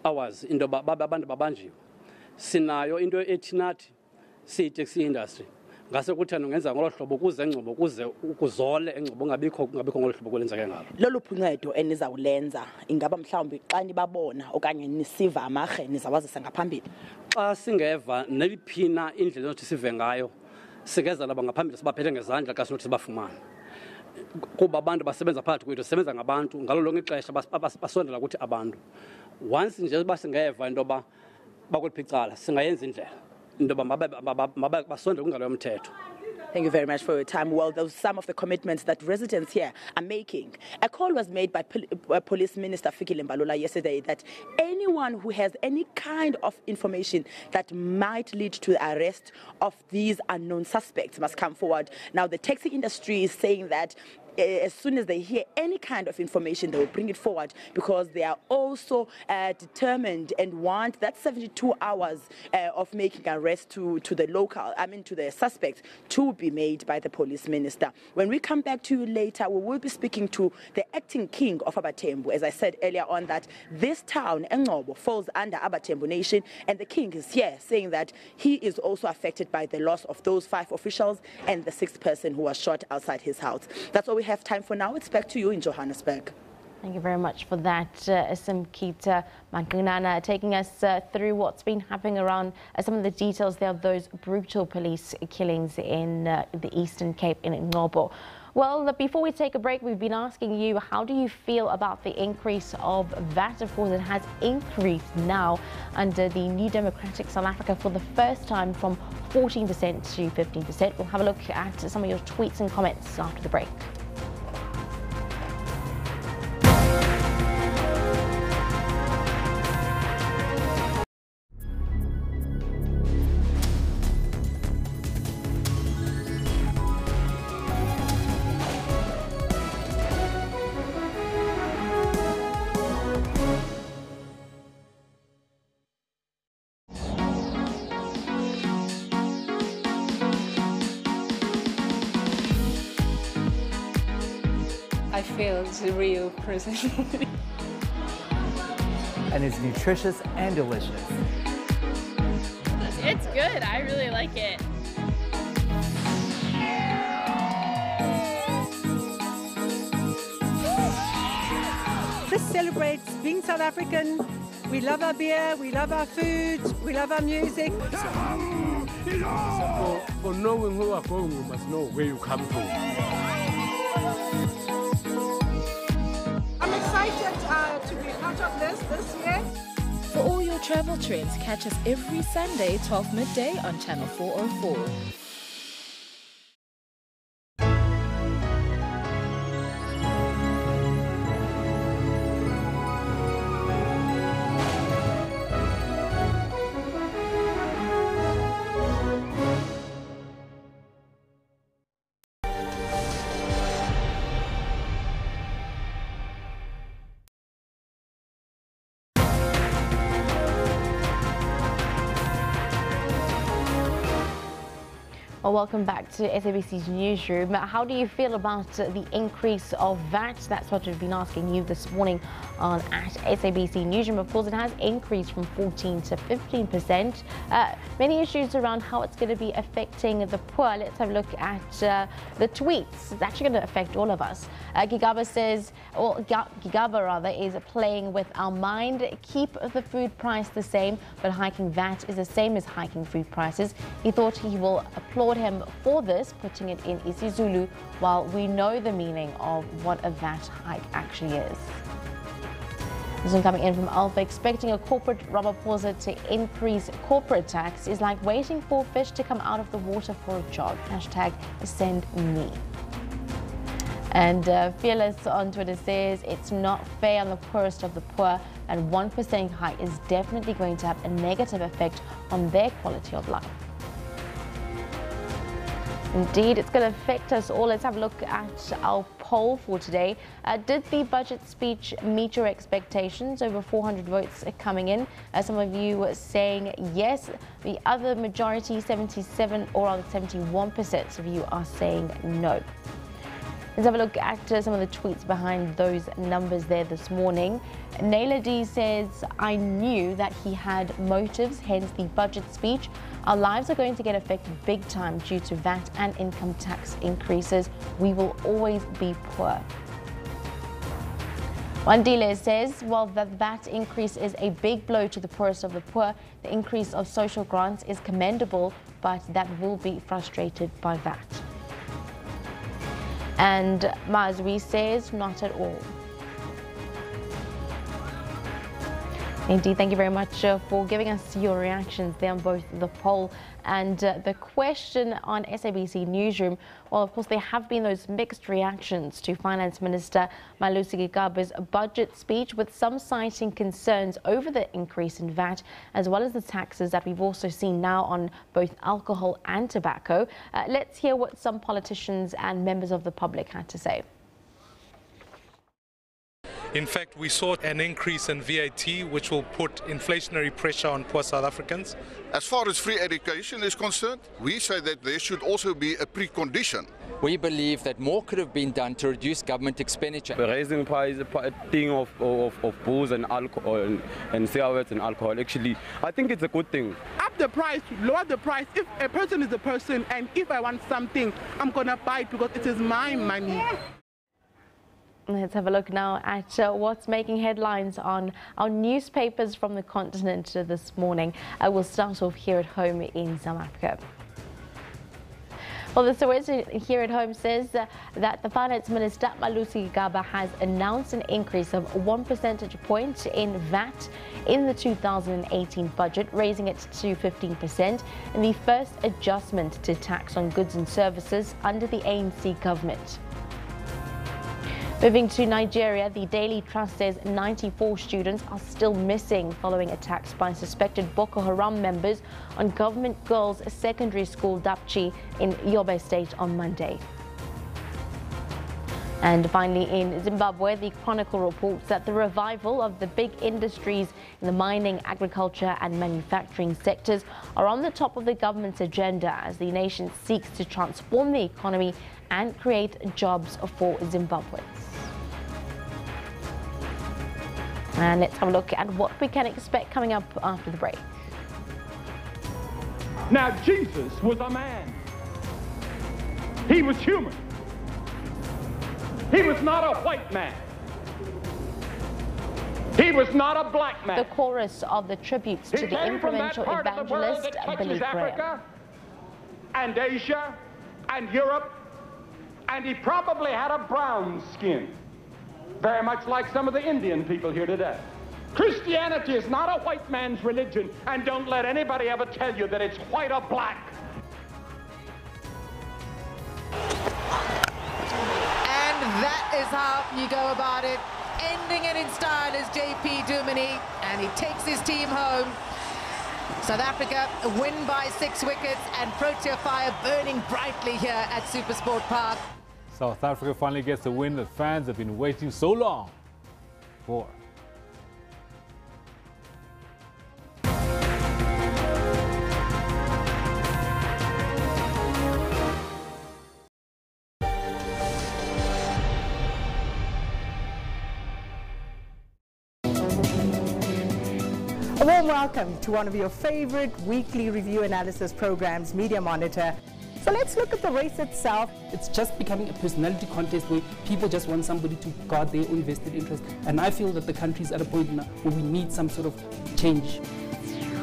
hours into yoba abantu babanjiwe. Sinayo into ethi nathi siyi-taxi industry ngase kutheni ungenza ngolo hlobo ukuze eNgcobo kuze ukuzole eNgcobo ngabikho ngolo hlobo kwenzeke ngalo. Lolu phuncedo enizawulenza ingaba mhlawumbi xa nibabona okanye nisiva amarhe nizawazisa ngaphambili? Xa singeva neliphina indlela ezothi sive ngayo sikeza laba ngaphambili sibaphethe ngezandla xa sinothi sibafumane, kuba abantu basebenza phakathi kwethu, sisebenza ngabantu ngalo lonke ixesha basondela ukuthi abantu. Once nje basingeva into yoba bakulipicala singayenza indlela into yoba basondele kungalo mthetho. Thank you very much for your time. Well, those are some of the commitments that residents here are making. A call was made by Police Minister Fikile Mbalula yesterday that anyone who has any kind of information that might lead to the arrest of these unknown suspects must come forward. Now, the taxi industry is saying that as soon as they hear any kind of information, they will bring it forward, because they are also determined and want that 72 hours of making arrest to the suspects to be made by the police minister. When we come back to you later, we will be speaking to the acting king of Abatembu. As I said earlier on, that this town, Ngcobo, falls under Abatembu Nation, and the king is here saying that he is also affected by the loss of those 5 officials and the 6th person who was shot outside his house. That's all we have time for now. It's back to you in Johannesburg. Thank you very much for that, Simkita Mankunana, taking us through what's been happening around some of the details there of those brutal police killings in the Eastern Cape in Ngcobo. Well, before we take a break, we've been asking you, how do you feel about the increase of VAT? Of course, it has increased now under the New Democratic South Africa for the first time from 14% to 15%. We'll have a look at some of your tweets and comments after the break. I feel it's a real person. And it's nutritious and delicious. It's good. I really like it. This celebrates being South African. We love our beer, we love our food, we love our music. For knowing who you are going, you must know where you come from. I'm excited to be part of this year. For all your travel trends, catch us every Sunday, 12 midday on Channel 404. Well, welcome back to SABC's Newsroom. How do you feel about the increase of VAT? That's what we've been asking you this morning at SABC Newsroom. Of course, it has increased from 14 to 15%. Many issues around how it's going to be affecting the poor. Let's have a look at the tweets. It's actually going to affect all of us. Gigaba says, or Gigaba rather, is playing with our mind. Keep the food price the same, but hiking VAT is the same as hiking food prices. He thought he will applaud him for this, putting it in isiZulu, while we know the meaning of what a VAT hike actually is. This one coming in from Alpha, expecting a corporate Ramaphosa to increase corporate tax is like waiting for fish to come out of the water for a jog. Hashtag send me. And Fearless on Twitter says it's not fair on the poorest of the poor, and 1% hike is definitely going to have a negative effect on their quality of life. Indeed, it's going to affect us all. Let's have a look at our poll for today. Did the budget speech meet your expectations? Over 400 votes coming in. Some of you were saying yes. The other majority, 77 or rather 71% of you are saying no. Let's have a look at some of the tweets behind those numbers there this morning. Naila D says, I knew that he had motives, hence the budget speech. Our lives are going to get affected big time due to VAT and income tax increases. We will always be poor. Wandile says, while the VAT increase is a big blow to the poorest of the poor, the increase of social grants is commendable, but that will be frustrated by VAT. And Mazwi says, not at all. Indeed, thank you very much for giving us your reactions there on both the poll and the question on SABC Newsroom. Well, of course, there have been those mixed reactions to Finance Minister Malusi Gigaba's budget speech, with some citing concerns over the increase in VAT, as well as the taxes that we've also seen now on both alcohol and tobacco. Let's hear what some politicians and members of the public had to say. In fact, we saw an increase in VAT, which will put inflationary pressure on poor South Africans. As far as free education is concerned, we say that there should also be a precondition. We believe that more could have been done to reduce government expenditure. The raising price, a thing of booze and alcohol and cigarettes and alcohol, actually, I think it's a good thing. Up the price, lower the price. If a person is a person, and if I want something, I'm going to buy it because it is my money. Let's have a look now at what's making headlines on our newspapers from the continent this morning. We'll start off here at home in South Africa. Well, the Sowetan here at home says that the Finance Minister Malusi Gigaba has announced an increase of 1 percentage point in VAT in the 2018 budget, raising it to 15%, and the first adjustment to tax on goods and services under the ANC government. Moving to Nigeria, the Daily Trust says 94 students are still missing following attacks by suspected Boko Haram members on government girls' secondary school Dapchi in Yobe State on Monday. And finally, in Zimbabwe, the Chronicle reports that the revival of the big industries in the mining, agriculture and manufacturing sectors are on the top of the government's agenda as the nation seeks to transform the economy and create jobs for Zimbabweans. And let's have a look at what we can expect coming up after the break. Now, Jesus was a man. He was human. He was not a white man. He was not a black man. The chorus of the tributes to the influential evangelist Billy Graham. And Asia and Europe, and he probably had a brown skin, very much like some of the Indian people here today. Christianity is not a white man's religion, and don't let anybody ever tell you that it's white or black. And that is how you go about it. Ending it in style is JP Duminy, and he takes his team home. South Africa win by 6 wickets, and Protea fire burning brightly here at SuperSport Park. South Africa finally gets the win that fans have been waiting so long for. warm welcome to one of your favorite weekly review analysis programs, Media Monitor. So let's look at the race itself. It's just becoming a personality contest where people just want somebody to guard their own vested interest. And I feel that the country is at a point now where we need some sort of change.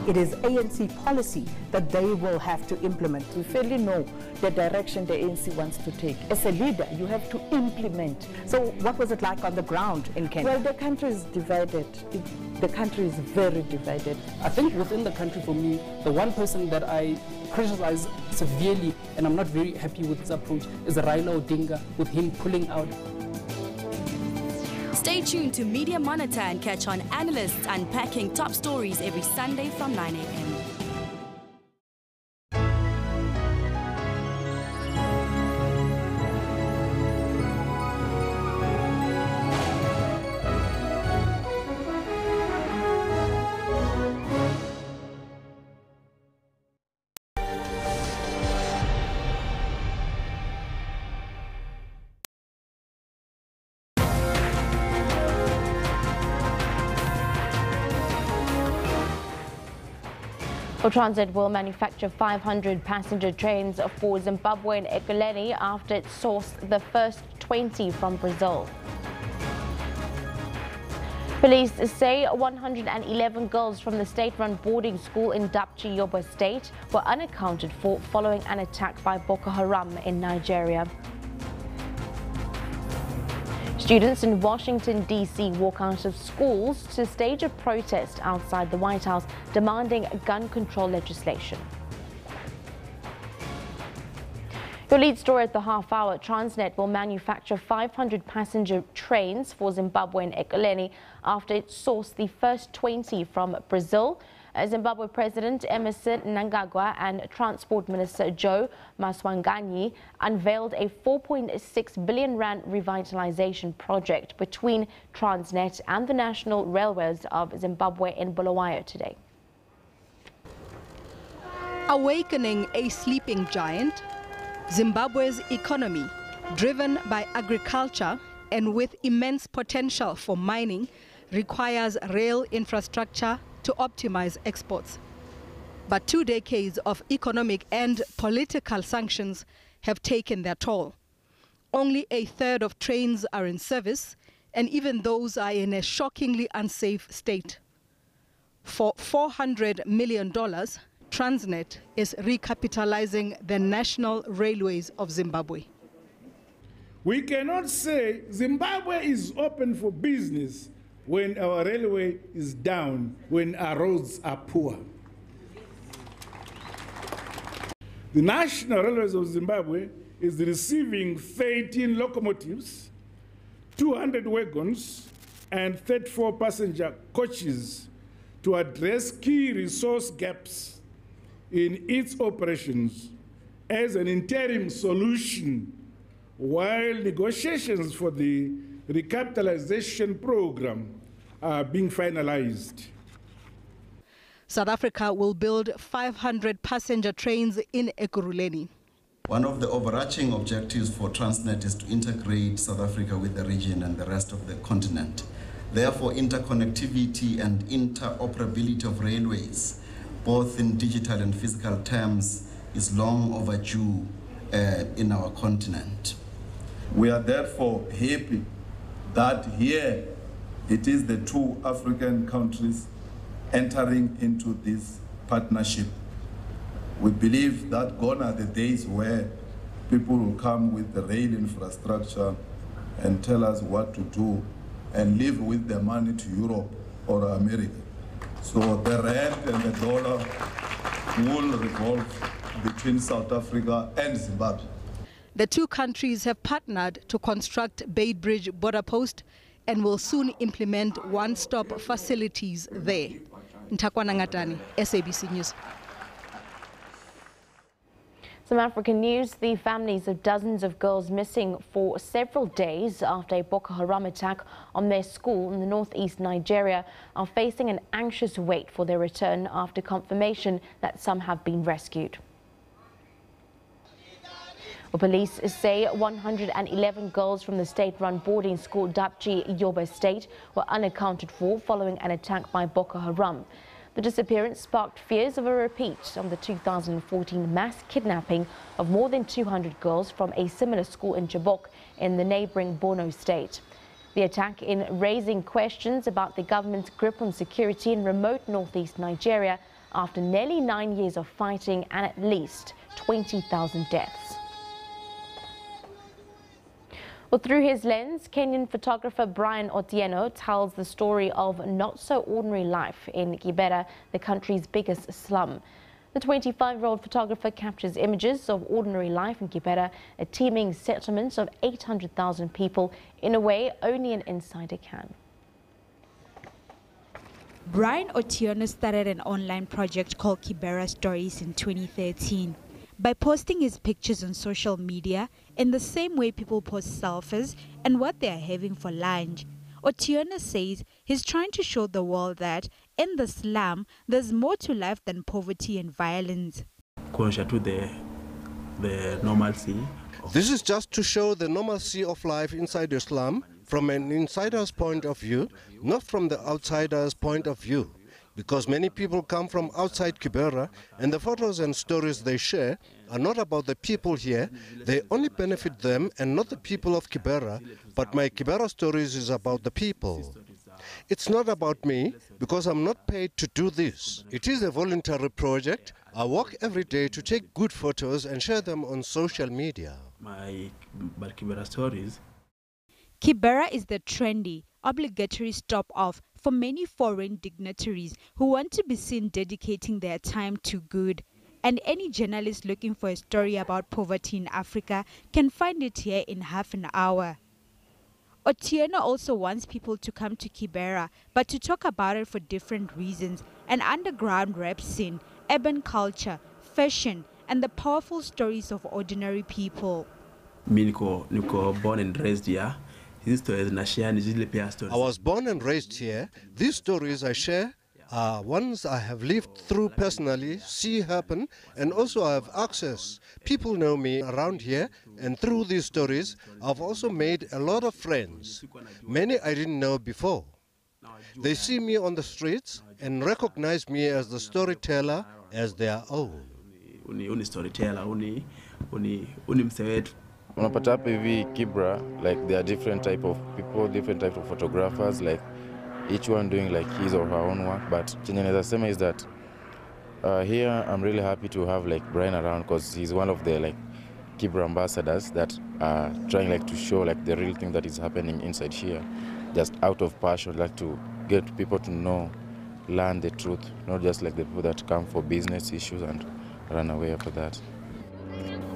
It is ANC policy that they will have to implement. We fairly know the direction the ANC wants to take. As a leader, you have to implement. So what was it like on the ground in Kenya? Well, the country is divided. The country is very divided. I think within the country, for me, the one person that I criticize severely, and I'm not very happy with his approach, is Raila Odinga, with him pulling out. Stay tuned to Media Monitor and catch on analysts unpacking top stories every Sunday from 9 a.m. Transit will manufacture 500 passenger trains for Zimbabwe and Ekurhuleni after it sourced the first 20 from Brazil. Police say 111 girls from the state-run boarding school in Dapchi, Yobe State were unaccounted for following an attack by Boko Haram in Nigeria. Students in Washington, D.C. walk out of schools to stage a protest outside the White House demanding gun control legislation. Your lead story at the half hour, Transnet will manufacture 500 passenger trains for Zimbabwe and Ekurhuleni after it sourced the first 20 from Brazil. Zimbabwe President Emmerson Mnangagwa and Transport Minister Joe Maswanganyi unveiled a 4.6 billion rand revitalization project between Transnet and the National Railways of Zimbabwe in Bulawayo today. Awakening a sleeping giant, Zimbabwe's economy, driven by agriculture and with immense potential for mining, requires rail infrastructure to optimize exports. But 2 decades of economic and political sanctions have taken their toll. Only a third of trains are in service, and even those are in a shockingly unsafe state. For $400 million, Transnet is recapitalizing the National Railways of Zimbabwe. We cannot say Zimbabwe is open for business when our railway is down, when our roads are poor. The National Railways of Zimbabwe is receiving 13 locomotives, 200 wagons, and 34 passenger coaches to address key resource gaps in its operations as an interim solution while negotiations for the recapitalization program are being finalized. South Africa will build 500 passenger trains in Ekurhuleni. One of the overarching objectives for Transnet is to integrate South Africa with the region and the rest of the continent. Therefore, interconnectivity and interoperability of railways, both in digital and physical terms, is long overdue in our continent. We are therefore happy that here it is the two African countries entering into this partnership. We believe that gone are the days where people will come with the rail infrastructure and tell us what to do and live with their money to Europe or America. So the rand and the dollar will revolve between South Africa and Zimbabwe. The two countries have partnered to construct Beitbridge border post and will soon implement one-stop facilities there. Ntakwana Ngatani, SABC News. Some African news. The families of dozens of girls missing for several days after a Boko Haram attack on their school in the northeast Nigeria are facing an anxious wait for their return after confirmation that some have been rescued. Police say 111 girls from the state-run boarding school Dapchi, Yobe State were unaccounted for following an attack by Boko Haram. The disappearance sparked fears of a repeat of the 2014 mass kidnapping of more than 200 girls from a similar school in Chibok in the neighboring Borno state. The attack in raising questions about the government's grip on security in remote northeast Nigeria after nearly 9 years of fighting and at least 20,000 deaths. Well, through his lens, Kenyan photographer Brian Otieno tells the story of not-so-ordinary life in Kibera, the country's biggest slum. The 25-year-old photographer captures images of ordinary life in Kibera, a teeming settlement of 800,000 people, in a way only an insider can. Brian Otieno started an online project called Kibera Stories in 2013. By posting his pictures on social media in the same way people post selfies and what they are having for lunch, Otieno says he's trying to show the world that in the slum there's more to life than poverty and violence. The normalcy. This is just to show the normalcy of life inside the slum from an insider's point of view, not from the outsider's point of view. Because many people come from outside Kibera, and the photos and stories they share are not about the people here. They only benefit them and not the people of Kibera, but my Kibera stories is about the people. It's not about me, because I'm not paid to do this. It is a voluntary project. I work every day to take good photos and share them on social media. My Kibera stories. Kibera is the trendy, obligatory stop-off for many foreign dignitaries who want to be seen dedicating their time to good. And any journalist looking for a story about poverty in Africa can find it here in half an hour. Otieno also wants people to come to Kibera, but to talk about it for different reasons: an underground rap scene, urban culture, fashion, and the powerful stories of ordinary people. Niko born and raised here. I was born and raised here. These stories I share are ones I have lived through personally, see happen, and also I have access. People know me around here, and through these stories, I've also made a lot of friends. Many I didn't know before. They see me on the streets and recognize me as the storyteller as their own. Unapata hapa hivi Kibera, like there are different type of people, different type of photographers, like each one doing like his or her own work. But chenye naweza sema is that here I'm really happy to have like Brian around, because he's one of the like Kibera ambassadors that are trying like to show like the real thing that is happening inside here, just out of passion, like to get people to know, learn the truth, not just like the people that come for business issues and run away after that.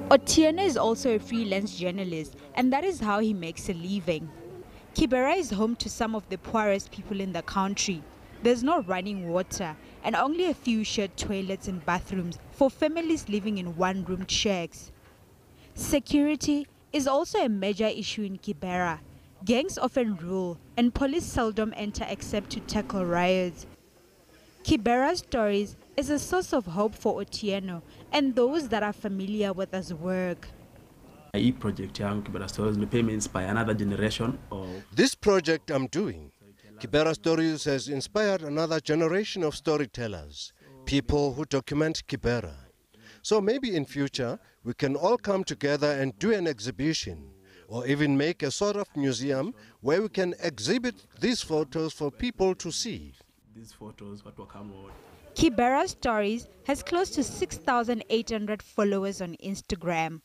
Otieno is also a freelance journalist, and that is how he makes a living. Kibera is home to some of the poorest people in the country. There's no running water and only a few shared toilets and bathrooms for families living in one-roomed shacks. Security is also a major issue in Kibera. Gangs often rule, and police seldom enter except to tackle riots. Kibera Stories is a source of hope for Otieno and those that are familiar with his work. This project Kibera Stories may inspire another generation of... This project I'm doing, Kibera Stories, has inspired another generation of storytellers, people who document Kibera. So maybe in future we can all come together and do an exhibition, or even make a sort of museum where we can exhibit these photos for people to see. These photos, what will come out. Kibera Stories has close to 6,800 followers on Instagram.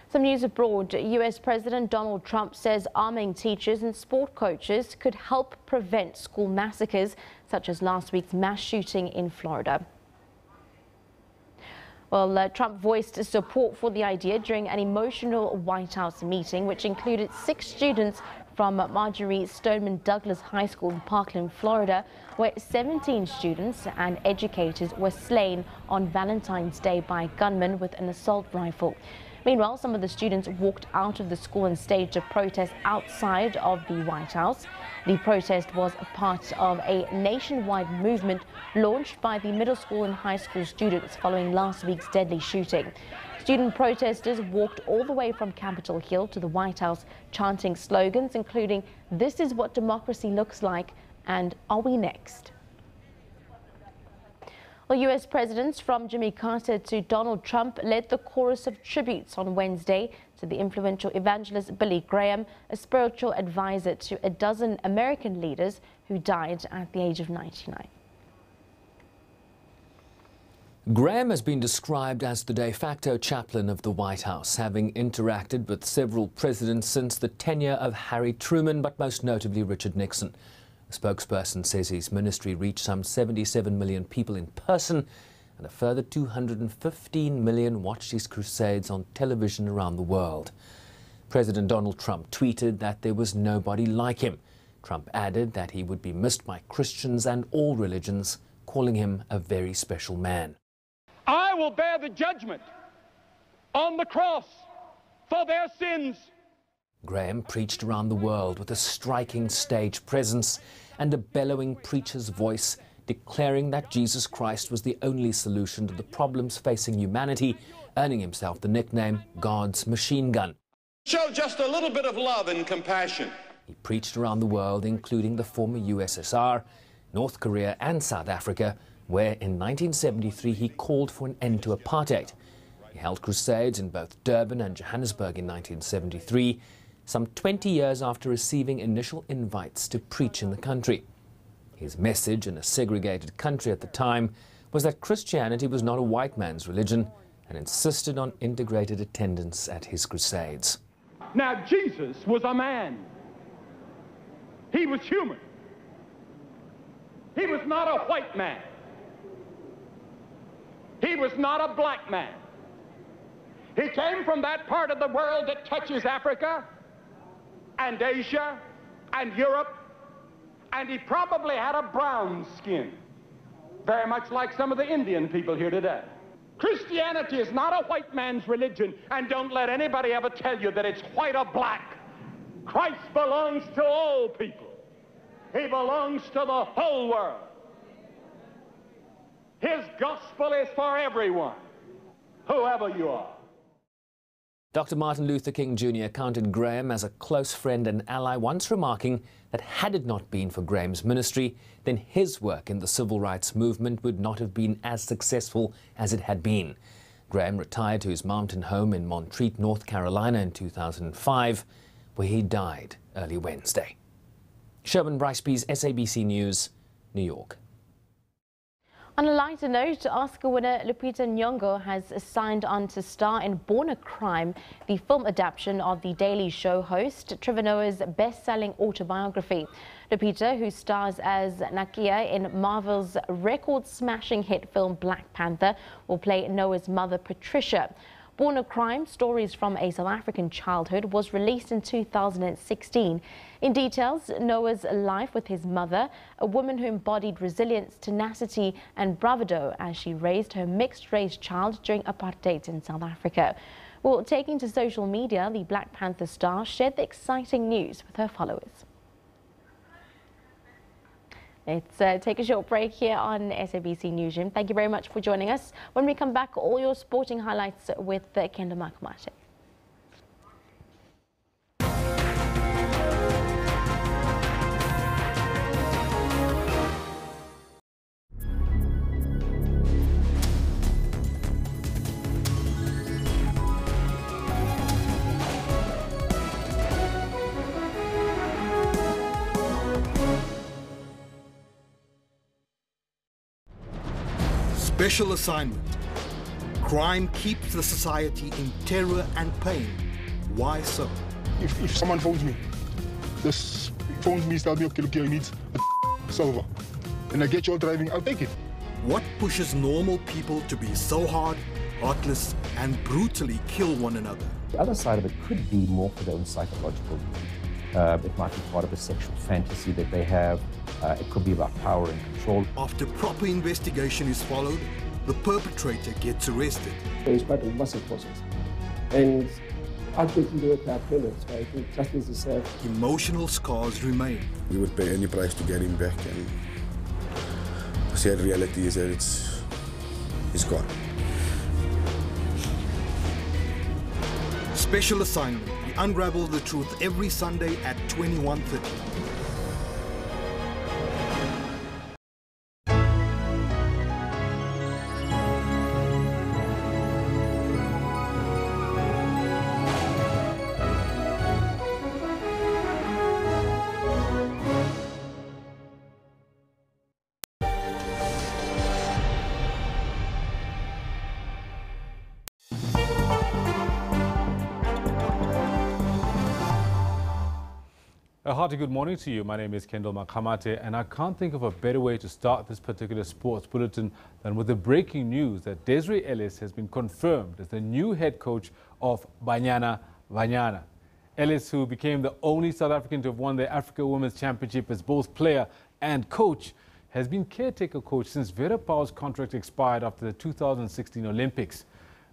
Some news abroad. US President Donald Trump says arming teachers and sport coaches could help prevent school massacres, such as last week's mass shooting in Florida. Well, Trump voiced support for the idea during an emotional White House meeting, which included 6 students from Marjorie Stoneman Douglas High School in Parkland, Florida, where 17 students and educators were slain on Valentine's Day by gunmen with an assault rifle. Meanwhile, some of the students walked out of the school and staged a protest outside of the White House. The protest was a part of a nationwide movement launched by the middle school and high school students following last week's deadly shooting. Student protesters walked all the way from Capitol Hill to the White House, chanting slogans including "This is what democracy looks like," And are we next? Well, U.S. presidents from Jimmy Carter to Donald Trump led the chorus of tributes on Wednesday to the influential evangelist Billy Graham, a spiritual advisor to a dozen American leaders who died at the age of 99. Graham has been described as the de facto chaplain of the White House, having interacted with several presidents since the tenure of Harry Truman, but most notably Richard Nixon. A spokesperson says his ministry reached some 77 million people in person, and a further 215 million watched his crusades on television around the world. President Donald Trump tweeted that there was nobody like him. Trump added that he would be missed by Christians and all religions, calling him a very special man. I will bear the judgment on the cross for their sins. Graham preached around the world with a striking stage presence and a bellowing preacher's voice, declaring that Jesus Christ was the only solution to the problems facing humanity, earning himself the nickname God's machine gun. Show just a little bit of love and compassion. He preached around the world, including the former USSR, North Korea and South Africa, where in 1973 he called for an end to apartheid. He held crusades in both Durban and Johannesburg in 1973, some 20 years after receiving initial invites to preach in the country. His message in a segregated country at the time was that Christianity was not a white man's religion, and insisted on integrated attendance at his crusades. Now, Jesus was a man. He was human. He was not a white man. He was not a black man. He came from that part of the world that touches Africa and Asia and Europe, and he probably had a brown skin, very much like some of the Indian people here today. Christianity is not a white man's religion, and don't let anybody ever tell you that it's white or black. Christ belongs to all people. He belongs to the whole world. His gospel is for everyone, whoever you are. Dr. Martin Luther King Jr. counted Graham as a close friend and ally, once remarking that had it not been for Graham's ministry, then his work in the civil rights movement would not have been as successful as it had been. Graham retired to his mountain home in Montreat, North Carolina in 2005, where he died early Wednesday. Sherman Bryceby's SABC News, New York. On a lighter note, Oscar winner Lupita Nyong'o has signed on to star in Born a Crime, the film adaptation of The Daily Show host Trevor Noah's best-selling autobiography. Lupita, who stars as Nakia in Marvel's record-smashing hit film Black Panther, will play Noah's mother Patricia. Born a Crime, Stories from a South African Childhood, was released in 2016. It details Noah's life with his mother, a woman who embodied resilience, tenacity and bravado as she raised her mixed-race child during apartheid in South Africa. Well, taking to social media, the Black Panther star shared the exciting news with her followers. Let's take a short break here on SABC Newsroom. Thank you very much for joining us. When we come back, all your sporting highlights with Kenda Makamate. Special assignment. Crime keeps the society in terror and pain. Why so? If someone phones me, tells me, okay, look, you need a solver, and I get you all driving, I'll take it. What pushes normal people to be so hard, heartless, and brutally kill one another? The other side of it could be more for their own psychological need. It might be part of a sexual fantasy that they have. It could be about power and control. After proper investigation is followed, the perpetrator gets arrested. It's quite a massive process. And ultimately, they will pay payments, but I think justice is served. Emotional scars remain. We would pay any price to get him back, and the sad reality is that it's gone. Special assignment. We unravel the truth every Sunday at 21:30. A hearty good morning to you. My name is Kendall Makamate, and I can't think of a better way to start this particular sports bulletin than with the breaking news that Desiree Ellis has been confirmed as the new head coach of Banyana Banyana. Ellis, who became the only South African to have won the Africa Women's Championship as both player and coach, has been caretaker coach since Vera Pauw's contract expired after the 2016 Olympics.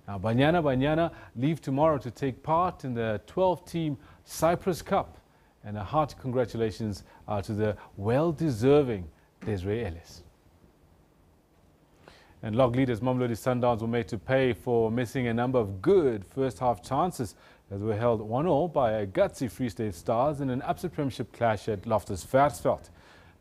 Now, Banyana Banyana leave tomorrow to take part in the 12-team Cyprus Cup. And a hearty congratulations to the well-deserving Desiree Ellis. And log leaders Mamelodi Sundowns were made to pay for missing a number of good first-half chances as they were held 1-1 by a gutsy Free State Stars in an upset premiership clash at Loftus Versfeld.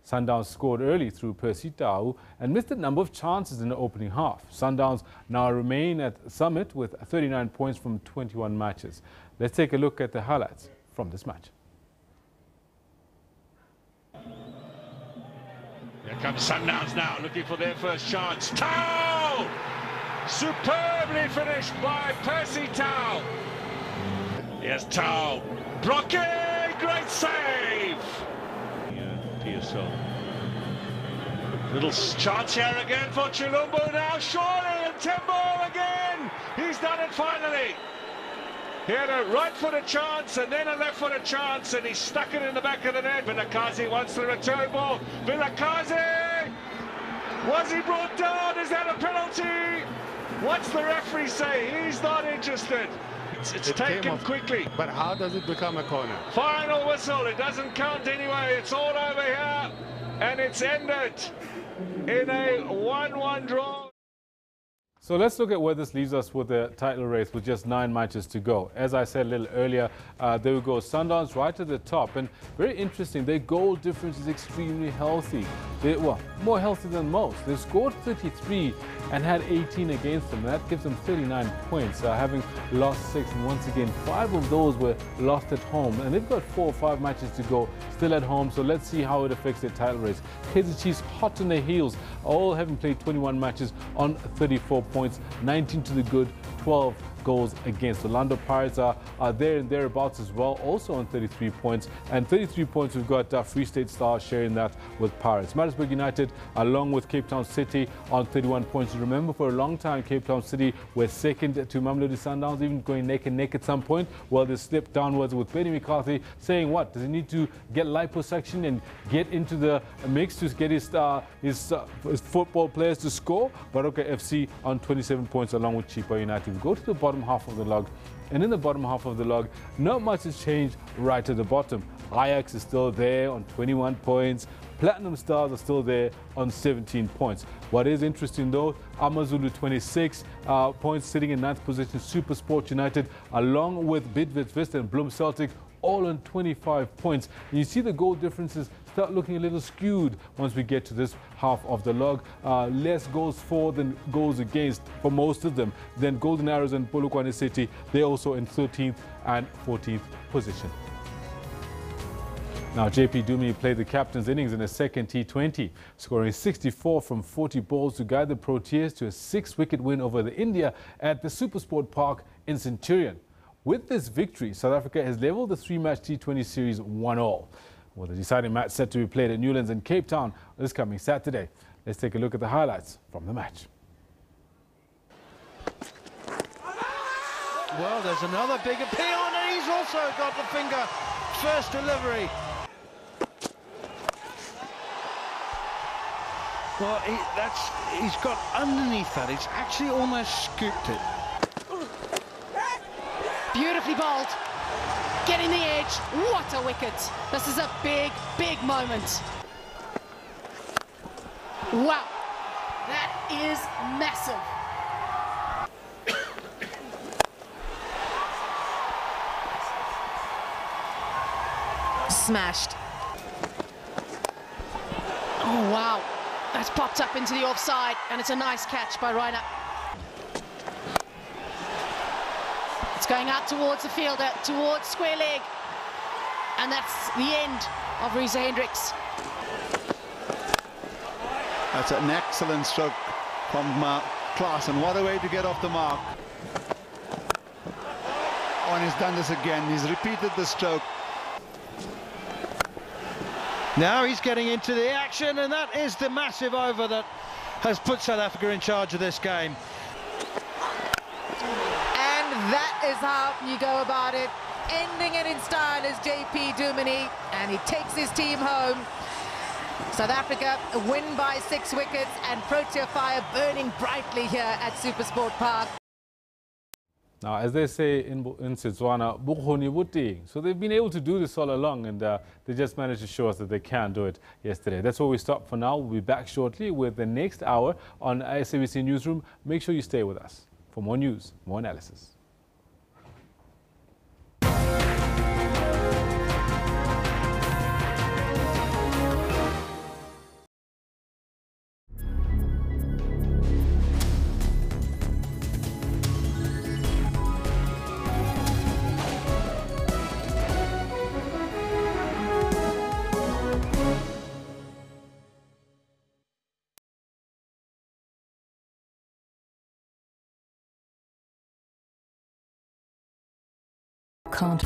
Sundowns scored early through Percy Tau and missed a number of chances in the opening half. Sundowns now remain at summit with 39 points from 21 matches. Let's take a look at the highlights from this match. Here comes Sundowns now, looking for their first chance. Tau! Superbly finished by Percy Tau. Here's Tau. Brockie, great save! PSL. Little chance here again for Chilumbu now, surely, and Tembo again! He's done it finally! He had a right-footed chance and then a left-footed chance, and he stuck it in the back of the net. Vilakazi wants the return ball. Vilakazi! Was he brought down? Is that a penalty? What's the referee say? He's not interested. It's taken quickly. But how does it become a corner? Final whistle. It doesn't count anyway. It's all over here. And it's ended in a 1-1 draw. So let's look at where this leaves us with the title race with just 9 matches to go. As I said a little earlier, there we go, Sundowns right at the top. And very interesting, their goal difference is extremely healthy. Well, more healthy than most. They've scored 33 and had 18 against them. And that gives them 39 points, having lost 6. And once again, 5 of those were lost at home. And they've got 4 or 5 matches to go still at home. So let's see how it affects their title race. Kaizer Chiefs hot on their heels, all having played 21 matches on 34 points, 19 to the good, 12 goals against. The Orlando Pirates are there and thereabouts as well, also on 33 points. And 33 points, we've got Free State Stars sharing that with Pirates. Maritzburg United, along with Cape Town City, on 31 points. Remember, for a long time, Cape Town City were second to Mamelodi Sundowns, even going neck and neck at some point. Well, they slipped downwards with Benny McCarthy saying, what, does he need to get liposuction and get into the mix to get his football players to score? Baroka FC on 27 points, along with Chipa United. We go to the bottom half of the log, and in the bottom half of the log, not much has changed right at the bottom. Ajax is still there on 21 points. Platinum Stars are still there on 17 points. What is interesting though, Amazulu 26 points, sitting in 9th position. Super Sport United, along with Bidvest and Bloem Celtic, all on 25 points. And you see the goal differences start looking a little skewed once we get to this half of the log. Less goals for than goals against for most of them. Then Golden Arrows and Polokwane City, they're also in 13th and 14th position. Now, JP Dumini played the captain's innings in the second T20, scoring 64 from 40 balls to guide the Proteas to a 6-wicket win over the India at the Supersport Park in Centurion. With this victory, South Africa has levelled the 3-match T20 series 1-1. With the deciding match set to be played at Newlands in Cape Town this coming Saturday. Let's take a look at the highlights from the match. Well, there's another big appeal, and he's also got the finger. First delivery. Well, he's got underneath that. It's actually almost scooped it. Beautifully bowled. Getting the edge. What a wicket. This is a big, big moment. Wow. That is massive. Smashed. Oh, wow. That's popped up into the offside, and it's a nice catch by Reiner. It's going out towards the fielder, towards square leg. And that's the end of Reza Hendricks. That's an excellent stroke from Klaassen. What a way to get off the mark. Oh, and he's done this again. He's repeated the stroke. Now he's getting into the action, and that is the massive over that has put South Africa in charge of this game. And that is how you go about it. Ending it in style is JP Duminy, and he takes his team home. South Africa win by 6 wickets, and Protea fire burning brightly here at SuperSport Park. Now, as they say in Setswana, bokgoni bo teng. So they've been able to do this all along, and they just managed to show us that they can do it yesterday. That's where we stop for now. We'll be back shortly with the next hour on SABC Newsroom. Make sure you stay with us for more news, more analysis. Can't.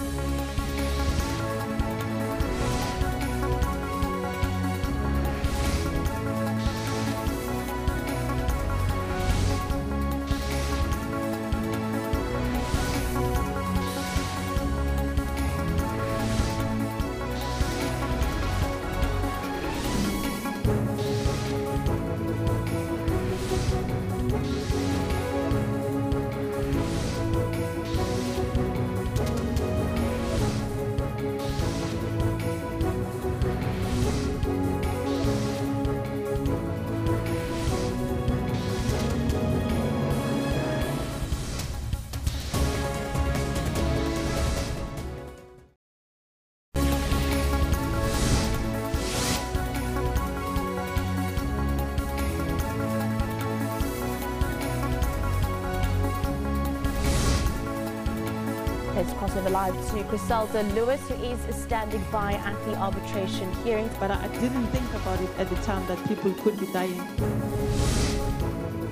Let's cross over live to Griselda Lewis, who is standing by at the arbitration hearings. But I didn't think about it at the time that people could be dying.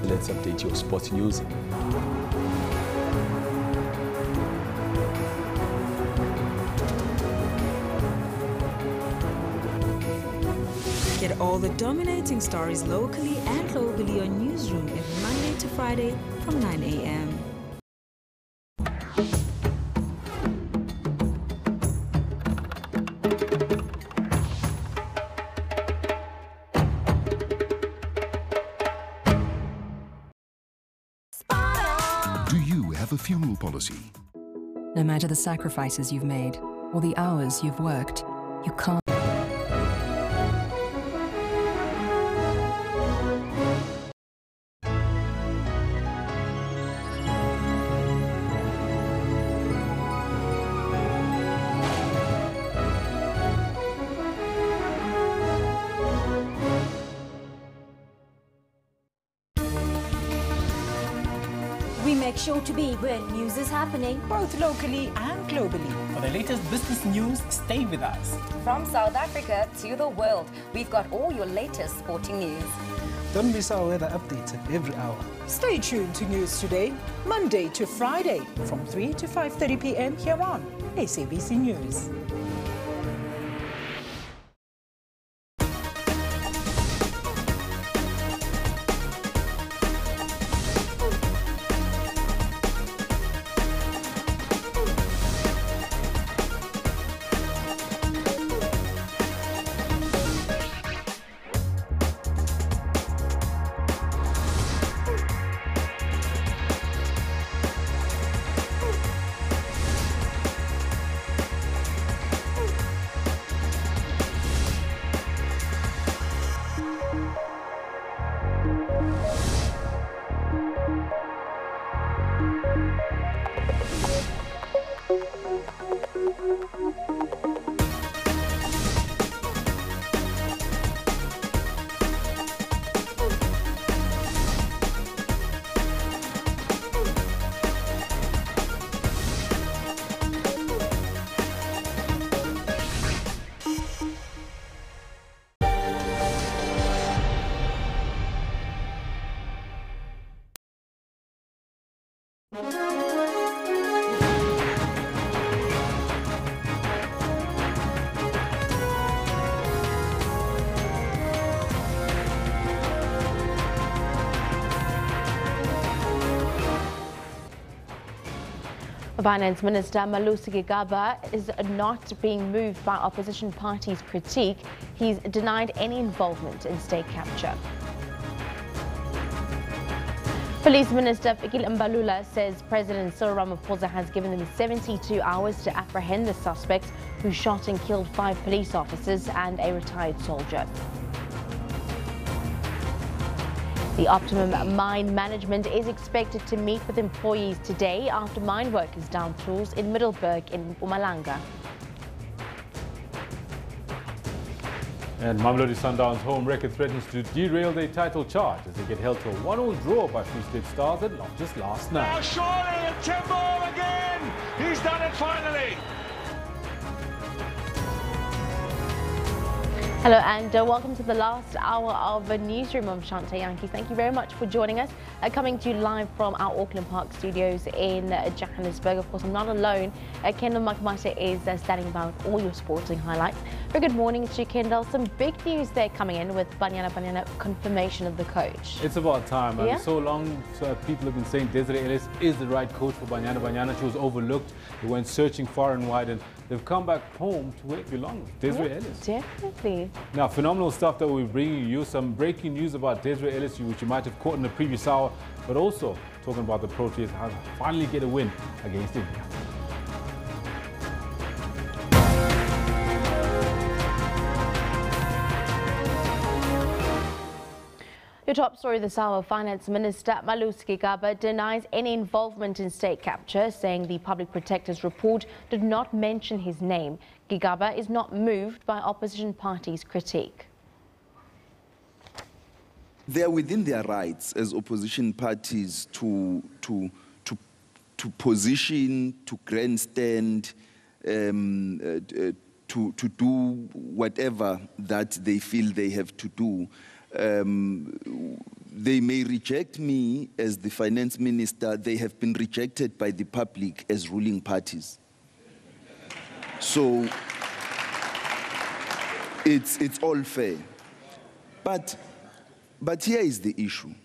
Let's update your sports news. Get all the dominating stories locally and globally on Newsroom every Monday to Friday from 9 a.m. Do you have a funeral policy? No matter the sacrifices you've made or the hours you've worked, you can't. We make sure to be where news is happening, both locally and globally. For the latest business news, stay with us. From South Africa to the world, we've got all your latest sporting news. Don't miss our weather updates every hour. Stay tuned to News Today, Monday to Friday, from 3 to 5:30 p.m. here on SABC News. Finance Minister Malusi Gigaba is not being moved by opposition parties' critique. He's denied any involvement in state capture. Police Minister Fikile Mbalula says President Cyril Ramaphosa has given them 72 hours to apprehend the suspects who shot and killed 5 police officers and a retired soldier. The Optimum Mine Management is expected to meet with employees today after mine workers downed tools in Middelburg in Mpumalanga. And Mamelodi Sundowns' home record threatens to derail their title charge as they get held to a 1-1 draw by Free State Stars at Loftus last night. Now surely a Timbo again! He's done it finally! Hello and welcome to the last hour of the Newsroom. I'm Shante Yankees. Thank you very much for joining us. Coming to you live from our Auckland Park studios in Johannesburg. Of course, I'm not alone. Kendall Makamate is standing by with all your sporting highlights. Very good morning to you, Kendall. Some big news there coming in with Banyana confirmation of the coach. It's about time. Yeah? So long people have been saying Desiree Ellis is the right coach for Banyana. She was overlooked. They went searching far and wide and they've come back home to where it belongs. Desiree Ellis. Definitely. Now, phenomenal stuff that we're bringing you. Some breaking news about Desiree Ellis, which you might have caught in the previous hour, but also talking about the Proteas, how to finally get a win against India. Your top story this hour, Finance Minister Malusi Gigaba denies any involvement in state capture, saying the Public Protector's report did not mention his name. Gigaba is not moved by opposition parties' critique. They are within their rights as opposition parties to position, to grandstand, to do whatever that they feel they have to do. They may reject me as the finance minister. They have been rejected by the public as ruling parties. So it's all fair. But here is the issue.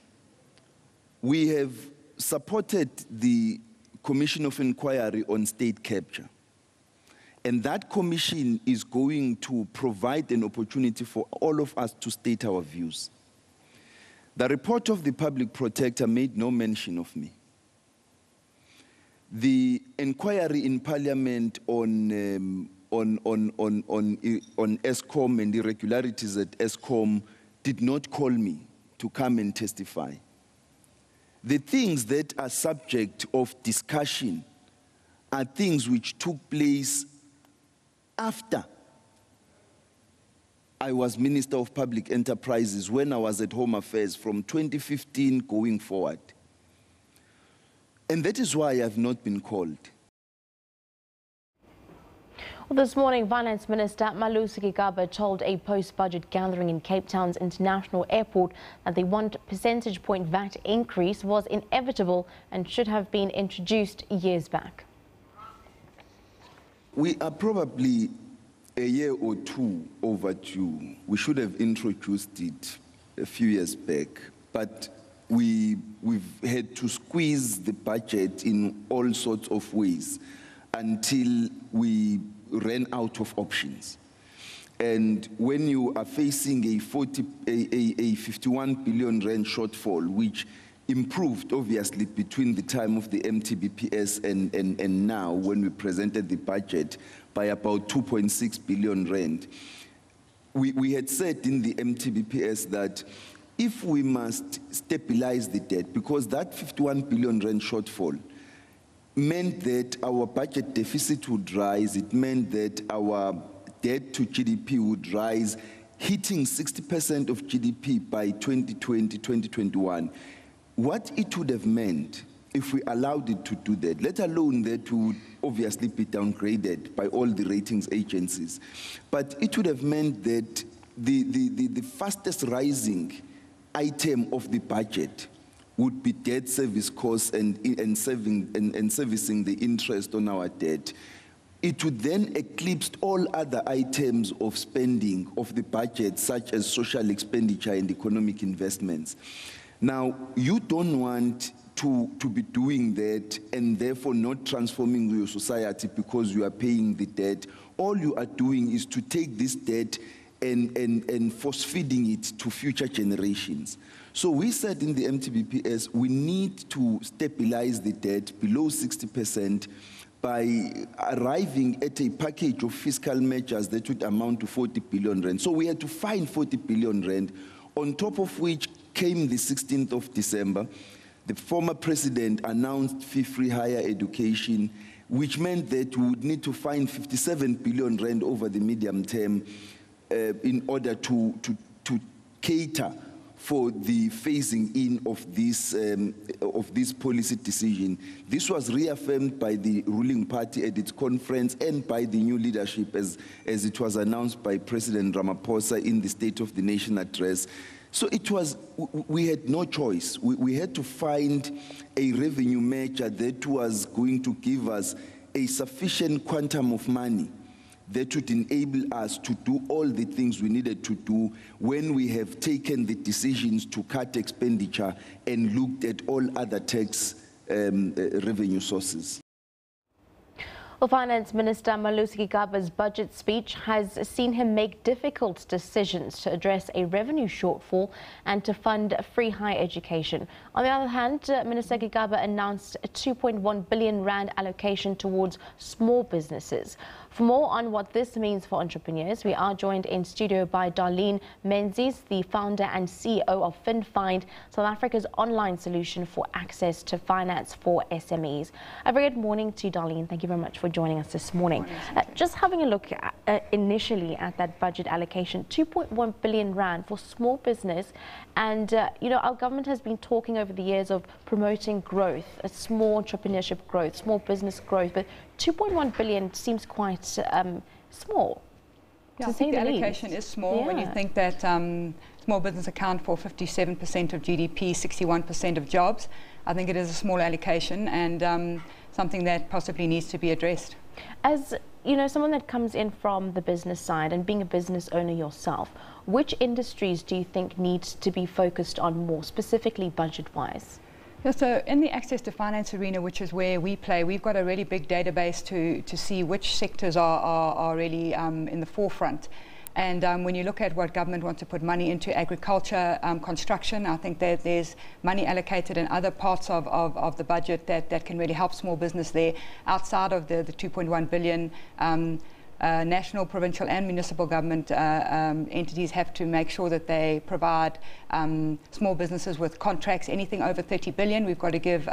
We have supported the Commission of Inquiry on State Capture. And that commission is going to provide an opportunity for all of us to state our views. The report of the Public Protector made no mention of me. The inquiry in Parliament on Eskom and irregularities at Eskom did not call me to come and testify. The things that are subject of discussion are things which took place after I was Minister of Public Enterprises, when I was at Home Affairs from 2015 going forward. And that is why I have not been called. Well, this morning, Finance Minister Malusi Gigaba told a post-budget gathering in Cape Town's International Airport that the 1 percentage point VAT increase was inevitable and should have been introduced years back. We are probably a year or two overdue. We should have introduced it a few years back, but we've had to squeeze the budget in all sorts of ways until we ran out of options. And when you are facing a 51 billion rand shortfall, which improved obviously between the time of the MTBPS and now, when we presented the budget, by about 2.6 billion rand. We had said in the MTBPS that if we must stabilize the debt, because that 51 billion rand shortfall meant that our budget deficit would rise, it meant that our debt to GDP would rise, hitting 60% of GDP by 2020, 2021. What it would have meant if we allowed it to do that, let alone that would obviously be downgraded by all the ratings agencies, but it would have meant that the fastest rising item of the budget would be debt service costs and servicing the interest on our debt. It would then eclipse all other items of spending of the budget, such as social expenditure and economic investments. Now, you don't want to be doing that and therefore not transforming your society because you are paying the debt. All you are doing is to take this debt and force-feeding it to future generations. So we said in the MTBPS, we need to stabilize the debt below 60% by arriving at a package of fiscal measures that would amount to 40 billion rand. So we had to find 40 billion rand, on top of which came the 16th of December. The former president announced fee-free higher education, which meant that we would need to find 57 billion rand over the medium term in order to cater for the phasing in of this policy decision. This was reaffirmed by the ruling party at its conference and by the new leadership as it was announced by President Ramaphosa in the State of the Nation address. So we had no choice. We had to find a revenue measure that was going to give us a sufficient quantum of money that would enable us to do all the things we needed to do when we have taken the decisions to cut expenditure and looked at all other tax revenue sources. Well, Finance Minister Malusi Gigaba's budget speech has seen him make difficult decisions to address a revenue shortfall and to fund free higher education. On the other hand, Minister Gigaba announced a 2.1 billion rand allocation towards small businesses. For more on what this means for entrepreneurs, we are joined in studio by Darlene Menzies, the founder and CEO of FinFind, South Africa's online solution for access to finance for SMEs. A very good morning to you, Darlene. Thank you very much for joining us this morning. Just having a look initially at that budget allocation, 2.1 billion rand for small business. And, you know, our government has been talking over the years of promoting growth, small entrepreneurship growth, small business growth, but 2.1 billion seems quite small. Yeah, I think the allocation is small when you think that small business account for 57% of GDP, 61% of jobs. I think it is a small allocation and something that possibly needs to be addressed. As you know, someone that comes in from the business side and being a business owner yourself, which industries do you think needs to be focused on more, specifically budget-wise? Yeah, so in the access to finance arena, which is where we play, we've got a really big database to see which sectors are really in the forefront. And when you look at what government wants to put money into, agriculture, construction, I think that there's money allocated in other parts of the budget that can really help small business there. Outside of the 2.1 billion, national, provincial and municipal government entities have to make sure that they provide small businesses with contracts. Anything over 30 billion, we've got to give,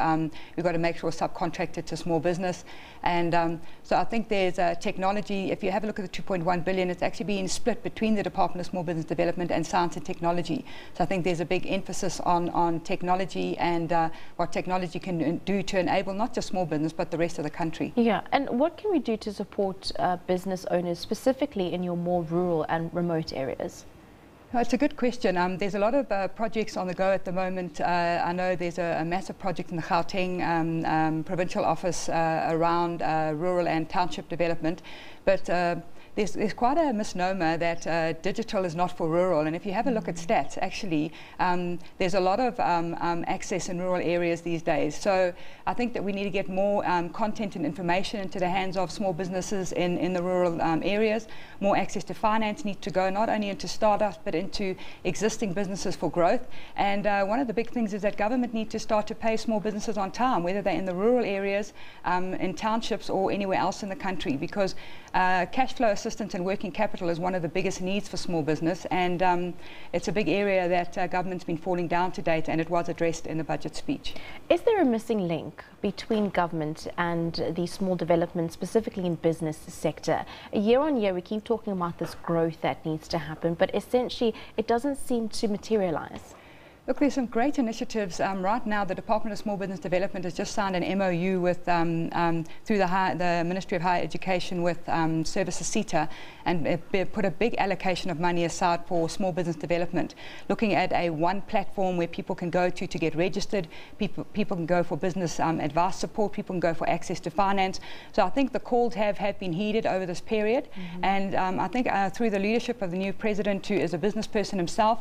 we've got to make sure subcontracted to small business. And so I think there's technology. If you have a look at the 2.1 billion, it's actually being split between the Department of Small Business Development and Science and Technology. So I think there's a big emphasis on technology and what technology can do to enable not just small business, but the rest of the country. Yeah, and what can we do to support business owners, specifically in your more rural and remote areas? It's a good question. There's a lot of projects on the go at the moment. I know there's a massive project in the Gauteng provincial office around rural and township development, but there's quite a misnomer that digital is not for rural. And if you have a look at stats, actually, there's a lot of access in rural areas these days. So I think that we need to get more content and information into the hands of small businesses in the rural areas. More access to finance needs to go not only into startups, but into existing businesses for growth. And one of the big things is that government needs to start to pay small businesses on time, whether they're in the rural areas, in townships or anywhere else in the country, because cash flow assistance and working capital is one of the biggest needs for small business, and it's a big area that government's been falling down to date, and it was addressed in the budget speech. Is there a missing link between government and the small development, specifically in business sector? Year on year, we keep talking about this growth that needs to happen, but essentially it doesn't seem to materialize. Look, there's some great initiatives. Right now, the Department of Small Business Development has just signed an MOU with, through the Ministry of Higher Education with Services CETA, and put a big allocation of money aside for small business development, looking at one platform where people can go to get registered, people can go for business advice support, people can go for access to finance. So I think the calls have been heeded over this period, and I think through the leadership of the new president, who is a business person himself,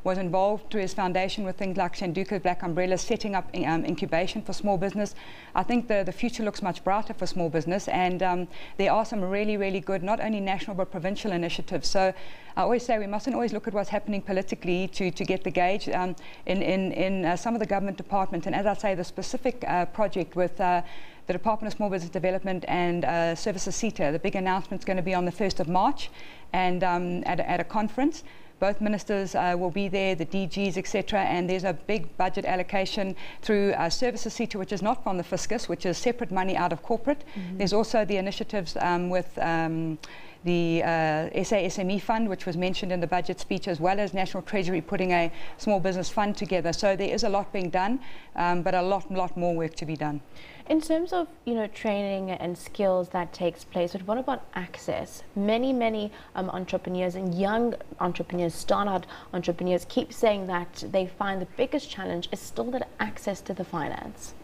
was involved through his foundation with things like Shanduka's Black Umbrella, setting up incubation for small business. I think the future looks much brighter for small business, and there are some really, really good, not only national but provincial initiatives. So I always say we mustn't always look at what's happening politically to get the gauge in some of the government departments. And as I say, the specific project with the Department of Small Business Development and Services CETA, the big announcement is going to be on the 1st of March, and at a conference. Both ministers will be there, the DGs, etc., and there's a big budget allocation through Services CETA, which is not from the fiscus, which is separate money out of corporate. There's also the initiatives with the SASME fund, which was mentioned in the budget speech, as well as National Treasury putting a small business fund together. So there is a lot being done, but a lot more work to be done. In terms of, training and skills that takes place, but what about access? Many entrepreneurs and young entrepreneurs, start-out entrepreneurs, keep saying that they find the biggest challenge is still that access to the finance.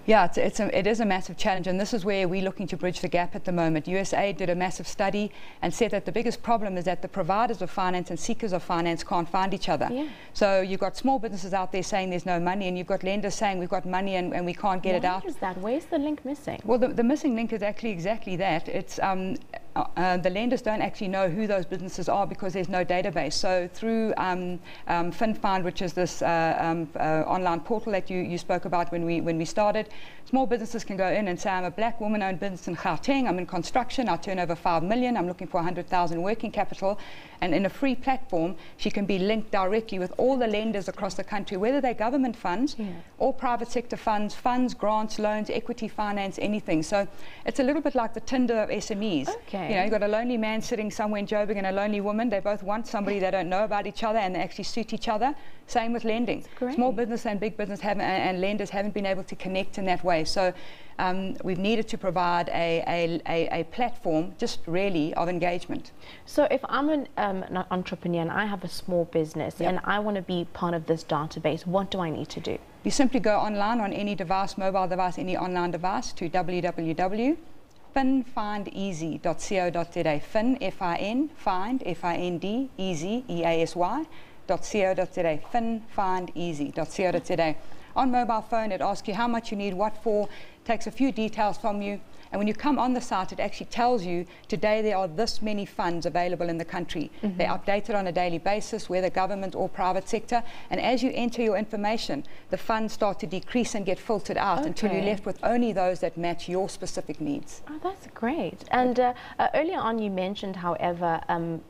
Yeah, it is a massive challenge, and this is where we're looking to bridge the gap at the moment. USAID did a massive study and said that the biggest problem is that the providers of finance and seekers of finance can't find each other. Yeah. So you've got small businesses out there saying there's no money, and you've got lenders saying we've got money and we can't get it out. Why is that? Where's the link missing? Well, the missing link is actually exactly that. It's the lenders don't actually know who those businesses are because there's no database. So through FinFind, which is this online portal that you spoke about when we started, small businesses can go in and say, I'm a black woman-owned business in Gauteng, I'm in construction, I turn over 5 million, I'm looking for 100,000 working capital, and in a free platform, she can be linked directly with all the lenders across the country, whether they're government funds or private sector funds, grants, loans, equity finance, anything. So it's a little bit like the Tinder of SMEs. Okay. You've got a lonely man sitting somewhere in Joburg and a lonely woman. They both want somebody they don't know about each other, and they actually suit each other. Same with lending. Small business and big business and lenders haven't been able to connect in that way. So we've needed to provide a platform just really of engagement. So if I'm an entrepreneur and I have a small business and I want to be part of this database, what do I need to do? You simply go online on any device, mobile device, any online device, to www.finfindeasy.co.za. Fin, F-I-N, find, F-I-N-D, easy, E-A-S-Y.co.za. finfindeasy.co.za. On mobile phone, it asks you how much you need, what for, takes a few details from you, and when you come on the site, it actually tells you today there are this many funds available in the country. They're updated on a daily basis, whether government or private sector, and as you enter your information, the funds start to decrease and get filtered out until you're left with only those that match your specific needs. Oh, that's great. And earlier on you mentioned, however,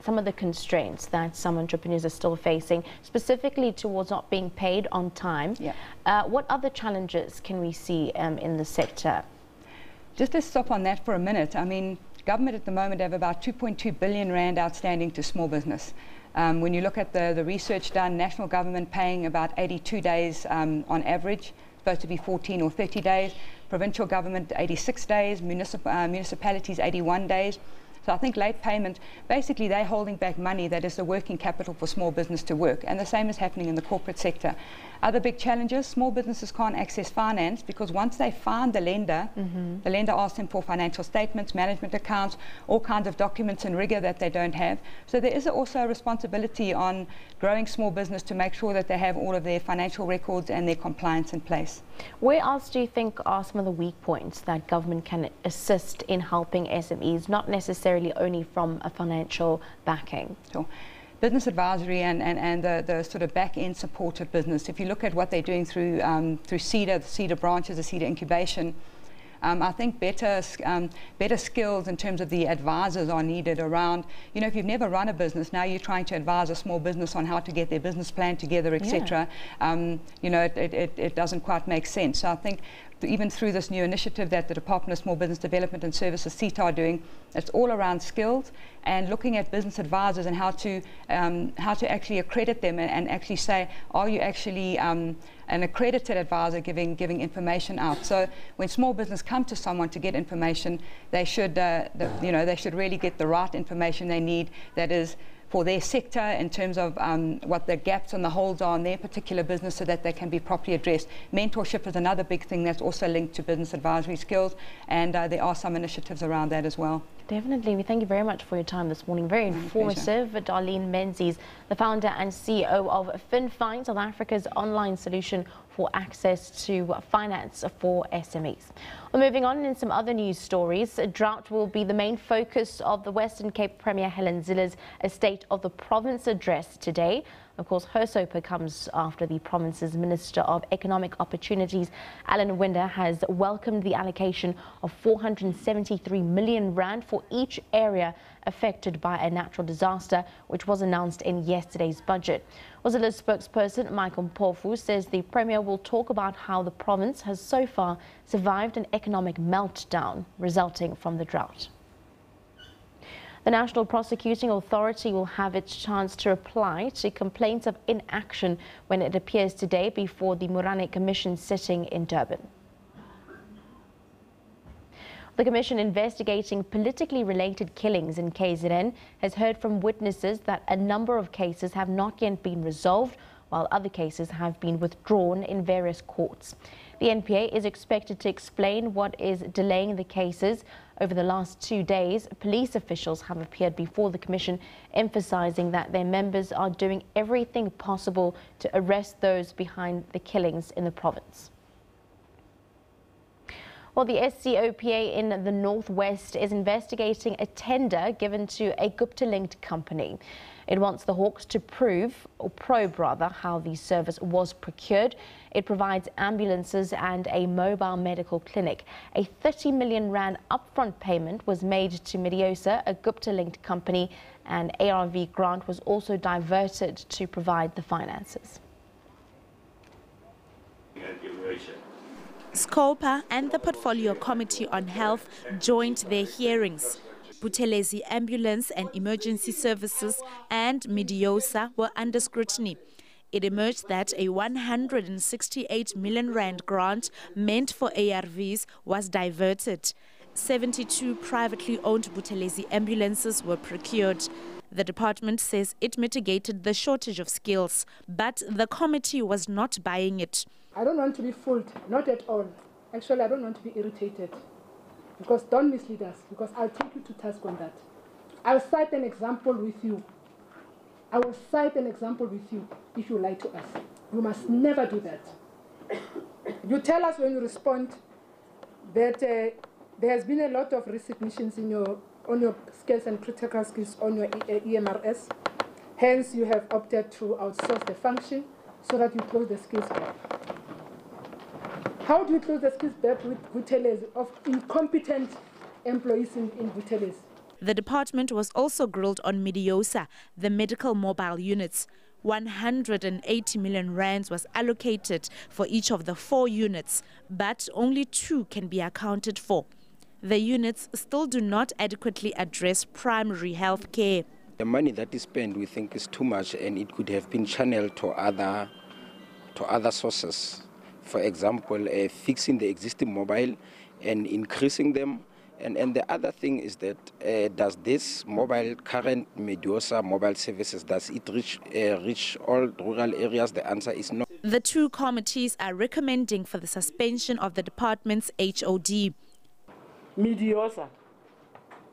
some of the constraints that some entrepreneurs are still facing, specifically towards not being paid on time. What other challenges can we see in the sector? Just to stop on that for a minute, I mean, government at the moment have about 2.2 billion rand outstanding to small business. When you look at the research done, national government paying about 82 days on average, supposed to be 14 or 30 days, provincial government 86 days, municipalities 81 days. So I think late payment, basically they're holding back money that is the working capital for small business to work, and the same is happening in the corporate sector. Other big challenges, small businesses can't access finance because once they find the lender asks them for financial statements, management accounts, all kinds of documents and rigor that they don't have. So there is also a responsibility on growing small business to make sure that they have all of their financial records and their compliance in place. Where else do you think are some of the weak points that government can assist in helping SMEs, not necessarily only from a financial backing? Sure. Business advisory and the sort of back-end support of business. If you look at what they're doing through SEDA, the SEDA branches, the SEDA incubation, I think better skills in terms of the advisors are needed around, if you've never run a business, now you're trying to advise a small business on how to get their business plan together, etc. It doesn't quite make sense. So I think even through this new initiative that the Department of Small Business Development and Services, CETA, are doing, it's all around skills and looking at business advisors and how to actually accredit them and actually say, are you actually an accredited advisor giving information out? So when small business come to someone to get information, they should they should really get the right information they need, that is their sector in terms of what the gaps and the holes are in their particular business so that they can be properly addressed. Mentorship is another big thing that's also linked to business advisory skills, and there are some initiatives around that as well. Definitely. We thank you very much for your time this morning. Very informative. Darlene Menzies, the founder and CEO of FinFine, South Africa's online solution for access to finance for SMEs. Well, moving on in some other news stories, drought will be the main focus of the Western Cape Premier Helen Zilla's State of the Province address today. Of course, her SOPA comes after the province's Minister of Economic Opportunities, Alan Winder, has welcomed the allocation of 473 million rand for each area affected by a natural disaster, which was announced in yesterday's budget. Zilla's spokesperson, Michael Mpofu, says the Premier will talk about how the province has so far survived an economic meltdown resulting from the drought. The National Prosecuting Authority will have its chance to reply to complaints of inaction when it appears today before the Morane Commission sitting in Durban. The commission investigating politically related killings in KZN has heard from witnesses that a number of cases have not yet been resolved, while other cases have been withdrawn in various courts. The NPA is expected to explain what is delaying the cases. Over the last 2 days, police officials have appeared before the commission, emphasizing that their members are doing everything possible to arrest those behind the killings in the province. Well, the Scopa in the northwest is investigating a tender given to a Gupta-linked company. It wants the Hawks to probe how the service was procured. It provides ambulances and a mobile medical clinic. A 30 million rand upfront payment was made to Mediosa, a Gupta-linked company. An ARV grant was also diverted to provide the finances. Scopa and the Portfolio Committee on Health joined their hearings. Buthelezi Ambulance and Emergency Services and Mediosa were under scrutiny. It emerged that a 168 million rand grant meant for ARVs was diverted. 72 privately owned Buthelezi ambulances were procured. The department says it mitigated the shortage of skills, but the committee was not buying it. I don't want to be fooled, not at all. Actually, I don't want to be irritated. Because don't mislead us, because I'll take you to task on that. I'll cite an example with you. I will cite an example with you if you lie to us. You must never do that. You tell us when you respond that there has been a lot of resignations on your skills and critical skills on your EMRS. Hence, you have opted to outsource the function so that you close the skills gap. How do you close the skills gap with Buthelezi of incompetent employees in Buthelezi? The department was also grilled on Mediosa, the medical mobile units. 180 million rands was allocated for each of the 4 units, but only 2 can be accounted for. The units still do not adequately address primary health care. The money that is spent, we think, is too much, and it could have been channeled to other sources. For example, fixing the existing mobile and increasing them. And the other thing is that does this current Mediosa mobile services, does it reach all rural areas? The answer is no. The 2 committees are recommending for the suspension of the department's HOD. Mediosa,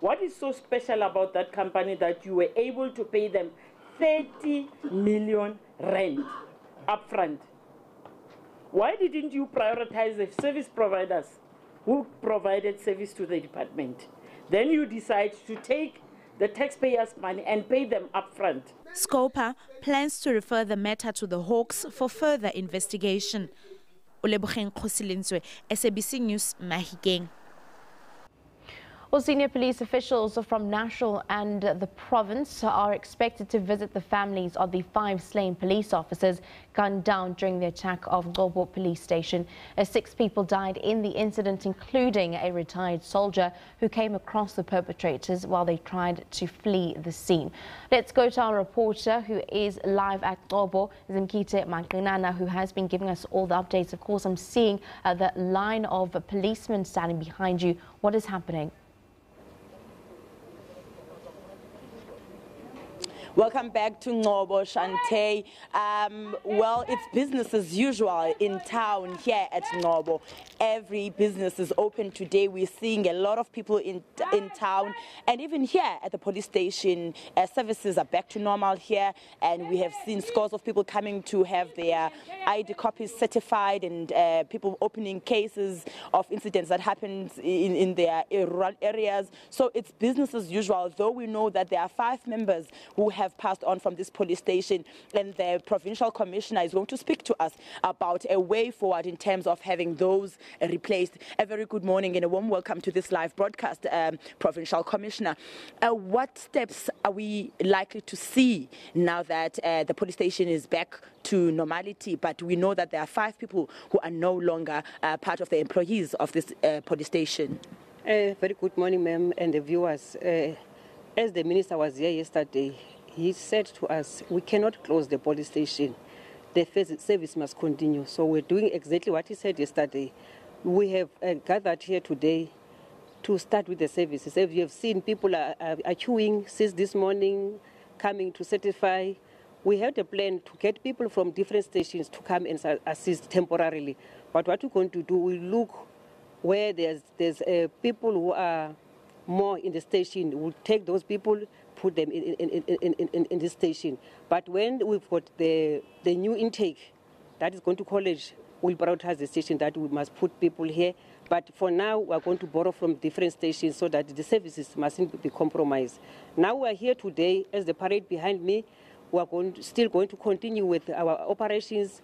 what is so special about that company that you were able to pay them 30 million rand upfront? Why didn't you prioritize the service providers who provided service to the department? Then you decide to take the taxpayers' money and pay them upfront. Scopa plans to refer the matter to the Hawks for further investigation. Uleboheng Khosilinswe, SABC News, Mahikeng. Well, senior police officials from National and the province are expected to visit the families of the 5 slain police officers gunned down during the attack of Scopa police station. 6 people died in the incident, including a retired soldier who came across the perpetrators while they tried to flee the scene. Let's go to our reporter who is live at Scopa, Zimkite Mankinana, who has been giving us all the updates. Of course, I'm seeing the line of policemen standing behind you. What is happening? Welcome back to Ngobo, Shante. Well, it's business as usual in town here at Ngobo. Every business is open today. We're seeing a lot of people in town, and even here at the police station, services are back to normal here, and we have seen scores of people coming to have their ID copies certified, and people opening cases of incidents that happened in their rural areas. So it's business as usual, though we know that there are 5 members who have passed on from this police station, and the provincial commissioner is going to speak to us about a way forward in terms of having those replaced. A very good morning and a warm welcome to this live broadcast, provincial commissioner. What steps are we likely to see now that the police station is back to normality, but we know that there are 5 people who are no longer part of the employees of this police station? Very good morning, ma'am, and the viewers. As the minister was here yesterday, he said to us, we cannot close the police station. The service must continue. So we're doing exactly what he said yesterday. We have gathered here today to start with the services. As you have seen, people are queuing since this morning, coming to certify. We had a plan to get people from different stations to come and assist temporarily. But what we're going to do, we look where there's people who are more in the station. We'll take those people, put them in the station. But when we've got the new intake that is going to college, we'll prioritize the station that we must put people here. But for now, we're going to borrow from different stations so that the services mustn't be compromised. Now we're here today, as the parade behind me, we're still going to continue with our operations.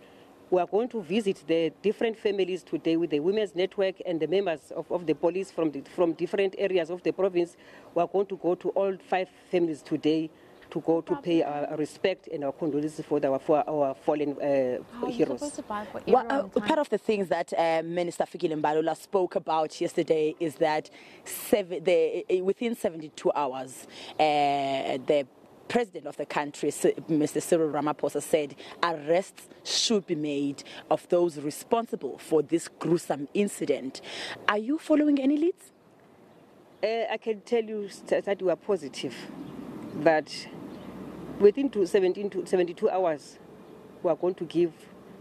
We are going to visit the different families today with the Women's Network and the members of the police from different areas of the province. We are going to go to all 5 families today to go to pay our respect and our condolences for our fallen heroes. Well, part of the things that Minister Fikile Mbalula spoke about yesterday is that within 72 hours, the President of the country, Mr. Cyril Ramaphosa, said arrests should be made of those responsible for this gruesome incident. Are you following any leads? I can tell you that we are positive that within 72 hours, we are going to give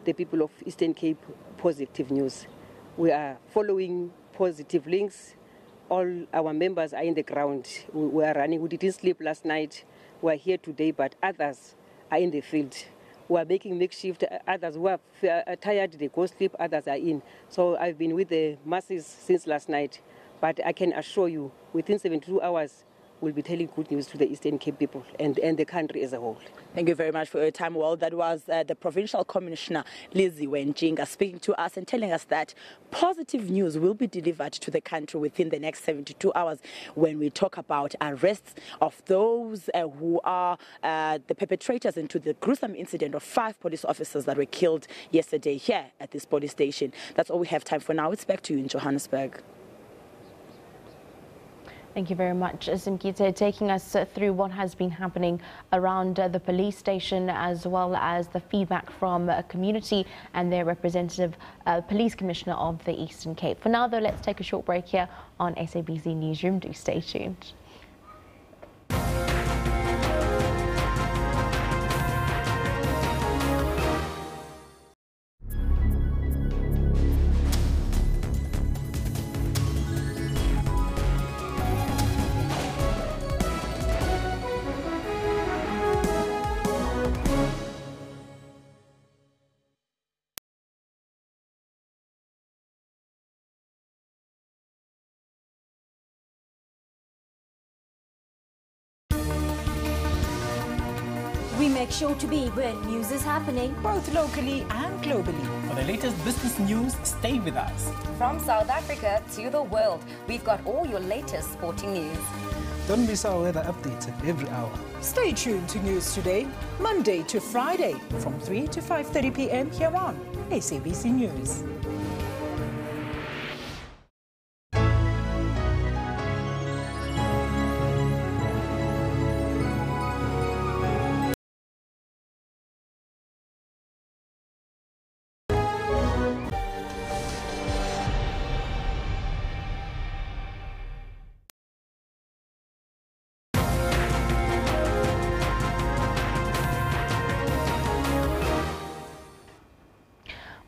the people of Eastern Cape positive news. We are following positive links. All our members are in the ground. We are running. We didn't sleep last night. We are here today, but others are in the field. We are making makeshift. Others who are tired, they go sleep. Others are in. So I've been with the masses since last night. But I can assure you, within 72 hours, we'll be telling good news to the Eastern Cape people and the country as a whole. Thank you very much for your time. Well, that was the Provincial Commissioner, Lizzie Wenjinga, speaking to us and telling us that positive news will be delivered to the country within the next 72 hours when we talk about arrests of those who are the perpetrators into the gruesome incident of 5 police officers that were killed yesterday here at this police station. That's all we have time for now. It's back to you in Johannesburg. Thank you very much, Zimkite, taking us through what has been happening around the police station, as well as the feedback from a community and their representative, Police Commissioner of the Eastern Cape. For now, though, let's take a short break here on SABC Newsroom. Do stay tuned. We make sure to be where news is happening, both locally and globally. For the latest business news, stay with us. From South Africa to the world, we've got all your latest sporting news. Don't miss our weather updates every hour. Stay tuned to News Today, Monday to Friday, from 3 to 5:30 p.m. here on SABC News.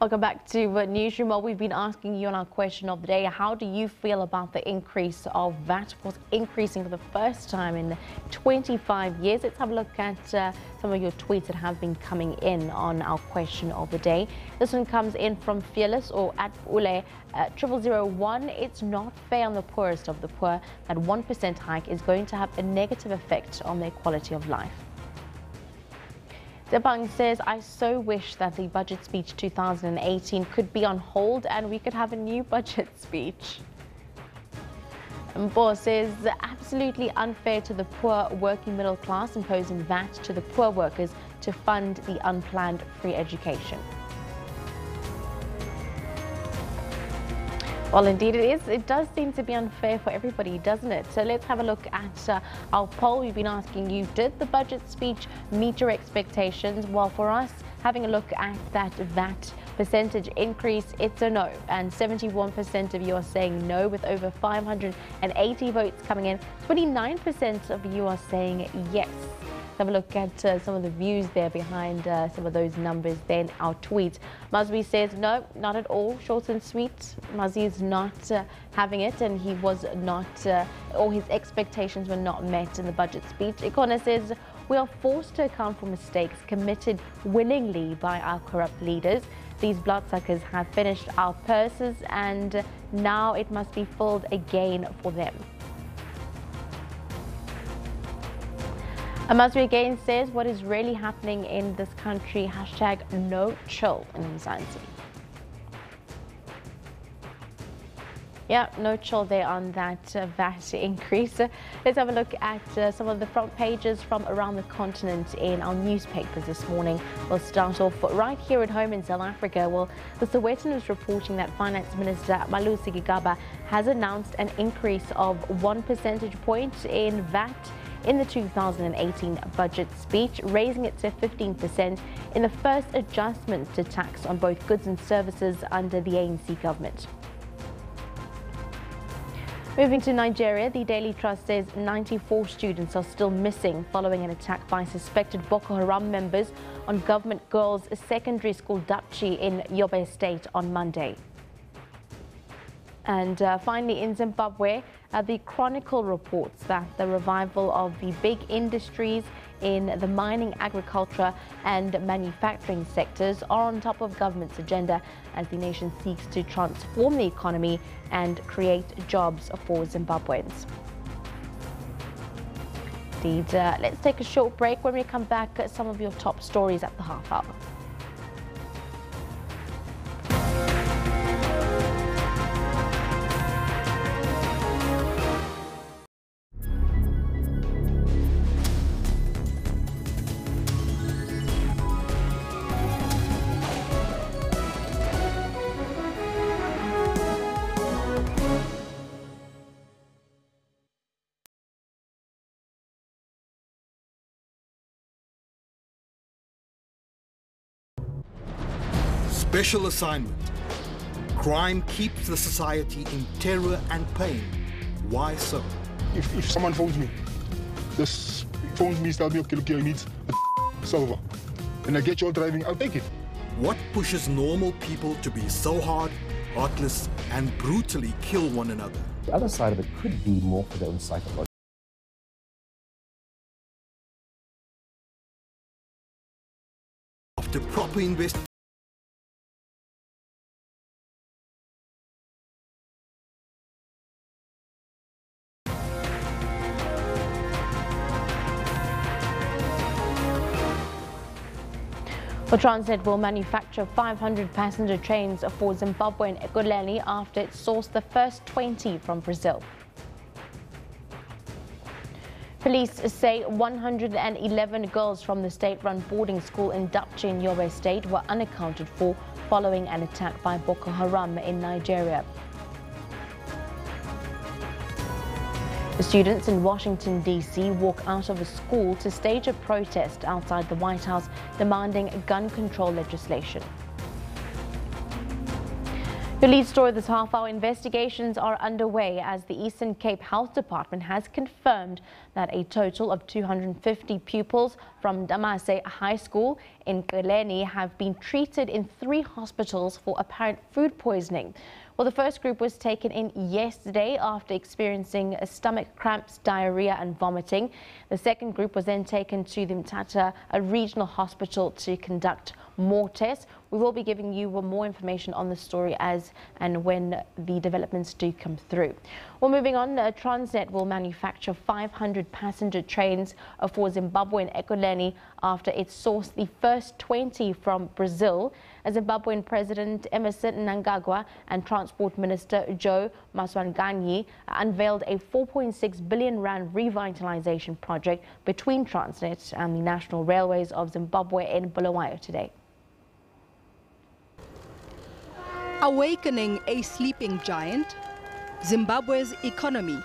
Welcome back to Newsroom. Well, we've been asking you on our question of the day, how do you feel about the increase of VAT? Of course, increasing for the first time in 25 years. Let's have a look at some of your tweets that have been coming in on our question of the day. This one comes in from Fearless or at Ule 0001. It's not fair on the poorest of the poor. That 1% hike is going to have a negative effect on their quality of life. Zimbabwe says, I so wish that the budget speech 2018 could be on hold and we could have a new budget speech. Mbo says, absolutely unfair to the poor working middle class, imposing VAT to the poor workers to fund the unplanned free education. Well, indeed it is. It does seem to be unfair for everybody, doesn't it? So let's have a look at our poll. We've been asking you, did the budget speech meet your expectations? Well, for us, having a look at that VAT percentage increase, it's a no. And 71% of you are saying no, with over 580 votes coming in. 29% of you are saying yes. Have a look at some of the views there behind some of those numbers. Then our tweet. Mazwi says no, not at all. Short and sweet. Mazwi is not having it, and he was not, or his expectations were not met in the budget speech. Ikona says we are forced to account for mistakes committed willingly by our corrupt leaders. These bloodsuckers have finished our purses, and now it must be filled again for them. Amazwi again says, what is really happening in this country? Hashtag no chill in Mzansi. Yeah, no chill there on that VAT increase. Let's have a look at some of the front pages from around the continent in our newspapers this morning. We'll start off right here at home in South Africa. Well, the Sowetan is reporting that Finance Minister Malusi Gigaba has announced an increase of 1 percentage point in VAT in the 2018 budget speech, raising it to 15% in the first adjustment to tax on both goods and services under the ANC government. Moving to Nigeria, the Daily Trust says 94 students are still missing following an attack by suspected Boko Haram members on government girls' secondary school Dapchi in Yobe State on Monday. And finally, in Zimbabwe, the Chronicle reports that the revival of the big industries in the mining, agriculture and manufacturing sectors are on top of government's agenda as the nation seeks to transform the economy and create jobs for Zimbabweans. Indeed, let's take a short break. When we come back, some of your top stories at the half hour. Special assignment. Crime keeps the society in terror and pain. Why so? If someone phones me, tells me, okay, look, he needs a server, and I get you all driving, I'll take it. What pushes normal people to be so hard, heartless, and brutally kill one another? The other side of it could be more for their own psychology. After proper investigation, Well, Transnet will manufacture 500 passenger trains for Zimbabwe and Ekurhuleni after it sourced the first 20 from Brazil. Police say 111 girls from the state-run boarding school in Dapchi in Yobe State were unaccounted for following an attack by Boko Haram in Nigeria. The students in Washington, D.C. walk out of a school to stage a protest outside the White House demanding gun control legislation. The lead story this half hour: investigations are underway as the Eastern Cape Health Department has confirmed that a total of 250 pupils from Damase High School in Keleni have been treated in 3 hospitals for apparent food poisoning. Well, the first group was taken in yesterday after experiencing stomach cramps, diarrhea and vomiting. The second group was then taken to the Mthatha Regional Hospital to conduct more tests. We will be giving you more information on the story as and when the developments do come through. Well, moving on, Transnet will manufacture 500 passenger trains for Zimbabwe and Ekurhuleni after it sourced the first 20 from Brazil. Zimbabwean President Emmerson Mnangagwa and Transport Minister Joe Maswanganyi unveiled a 4.6 billion rand revitalization project between Transnet and the National Railways of Zimbabwe in Bulawayo today. Awakening a sleeping giant, Zimbabwe's economy,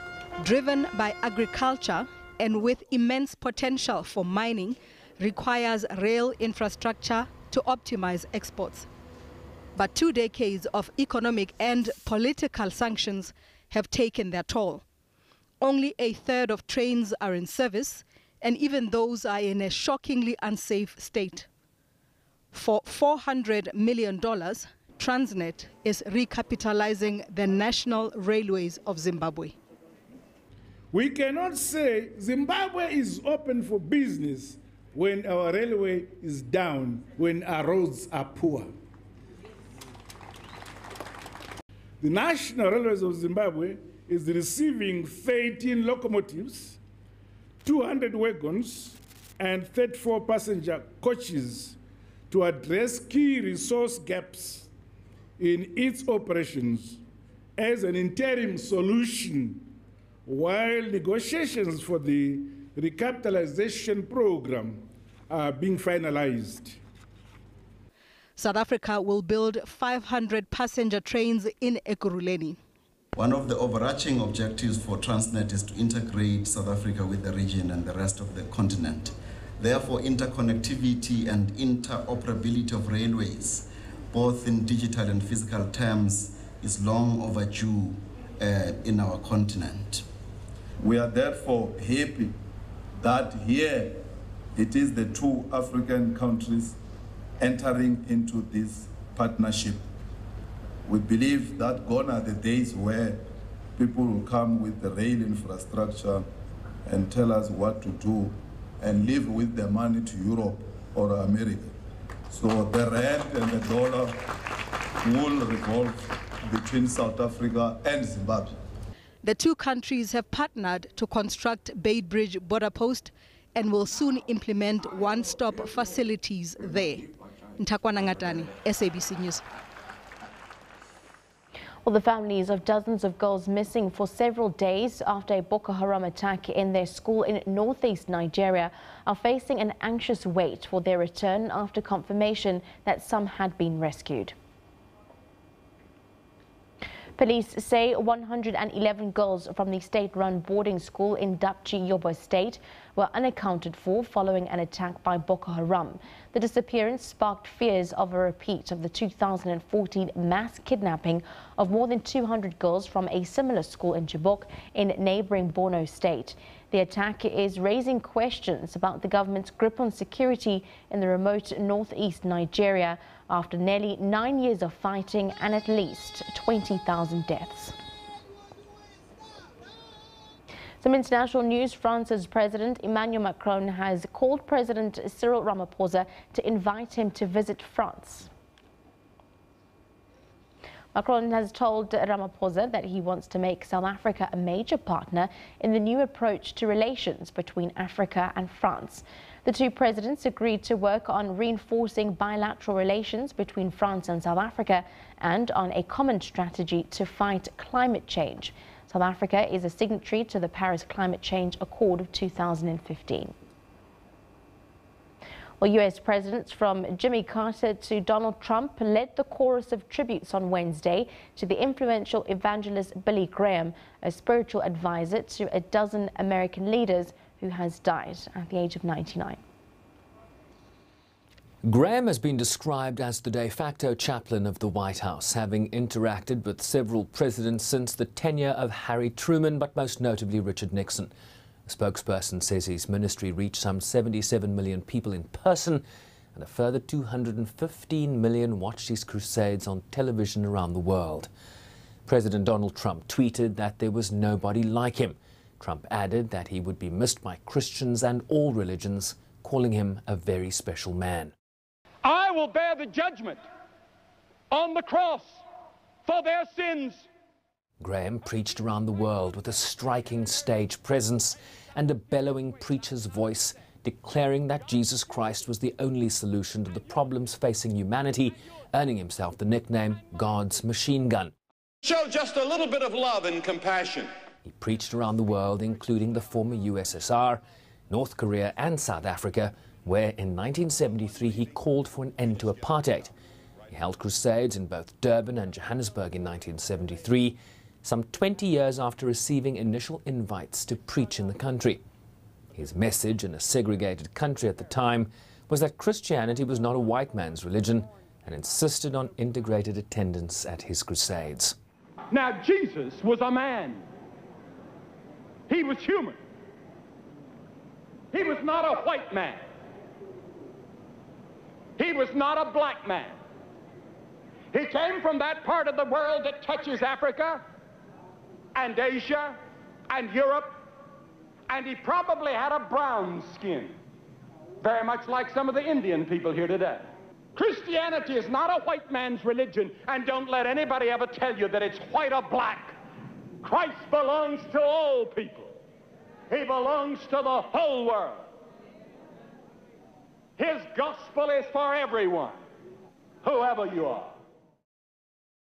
driven by agriculture and with immense potential for mining, requires rail infrastructure to optimize exports. But 2 decades of economic and political sanctions have taken their toll. Only a third of trains are in service, and even those are in a shockingly unsafe state. For $400 million, Transnet is recapitalizing the National Railways of Zimbabwe. We cannot say Zimbabwe is open for business when our railway is down, when our roads are poor. The National Railways of Zimbabwe is receiving 13 locomotives, 200 wagons, and 34 passenger coaches to address key resource gaps in its operations as an interim solution while negotiations for the recapitalization program are being finalized. South Africa will build 500 passenger trains in Ekurhuleni. One of the overarching objectives for Transnet is to integrate South Africa with the region and the rest of the continent. Therefore, interconnectivity and interoperability of railways, both in digital and physical terms, is long overdue in our continent. We are therefore happy that here it is the 2 African countries entering into this partnership. We believe that gone are the days where people will come with the rail infrastructure and tell us what to do and leave with their money to Europe or America. So the rand and the dollar will revolve between South Africa and Zimbabwe. The 2 countries have partnered to construct Beitbridge border post and will soon implement one-stop facilities there. Ntakwana Ngatani, SABC News. Well, the families of dozens of girls missing for several days after a Boko Haram attack in their school in northeast Nigeria are facing an anxious wait for their return after confirmation that some had been rescued. Police say 111 girls from the state-run boarding school in Dapchi, Yobe State were unaccounted for following an attack by Boko Haram. The disappearance sparked fears of a repeat of the 2014 mass kidnapping of more than 200 girls from a similar school in Chibok in neighboring Borno State. The attack is raising questions about the government's grip on security in the remote northeast Nigeria after nearly 9 years of fighting and at least 20,000 deaths. Some international news. France's President Emmanuel Macron has called President Cyril Ramaphosa to invite him to visit France. Macron has told Ramaphosa that he wants to make South Africa a major partner in the new approach to relations between Africa and France. The 2 presidents agreed to work on reinforcing bilateral relations between France and South Africa and on a common strategy to fight climate change. South Africa is a signatory to the Paris Climate Change Accord of 2015. Well, U.S. presidents from Jimmy Carter to Donald Trump led the chorus of tributes on Wednesday to the influential evangelist Billy Graham, a spiritual advisor to a dozen American leaders, who has died at the age of 99. Graham has been described as the de facto chaplain of the White House, having interacted with several presidents since the tenure of Harry Truman, but most notably Richard Nixon. A spokesperson says his ministry reached some 77 million people in person, and a further 215 million watched his crusades on television around the world. President Donald Trump tweeted that there was nobody like him. Trump added that he would be missed by Christians and all religions, calling him a very special man. I will bear the judgment on the cross for their sins. Graham preached around the world with a striking stage presence and a bellowing preacher's voice, declaring that Jesus Christ was the only solution to the problems facing humanity, earning himself the nickname God's machine gun. Show just a little bit of love and compassion. He preached around the world, including the former USSR, North Korea and South Africa, where in 1973 he called for an end to apartheid. He held crusades in both Durban and Johannesburg in 1973, some 20 years after receiving initial invites to preach in the country. His message in a segregated country at the time was that Christianity was not a white man's religion, and insisted on integrated attendance at his crusades. Now, Jesus was a man. He was human. He was not a white man. He was not a black man. He came from that part of the world that touches Africa and Asia and Europe, and he probably had a brown skin, very much like some of the Indian people here today. Christianity is not a white man's religion, and don't let anybody ever tell you that it's white or black. Christ belongs to all people. He belongs to the whole world. His gospel is for everyone, whoever you are.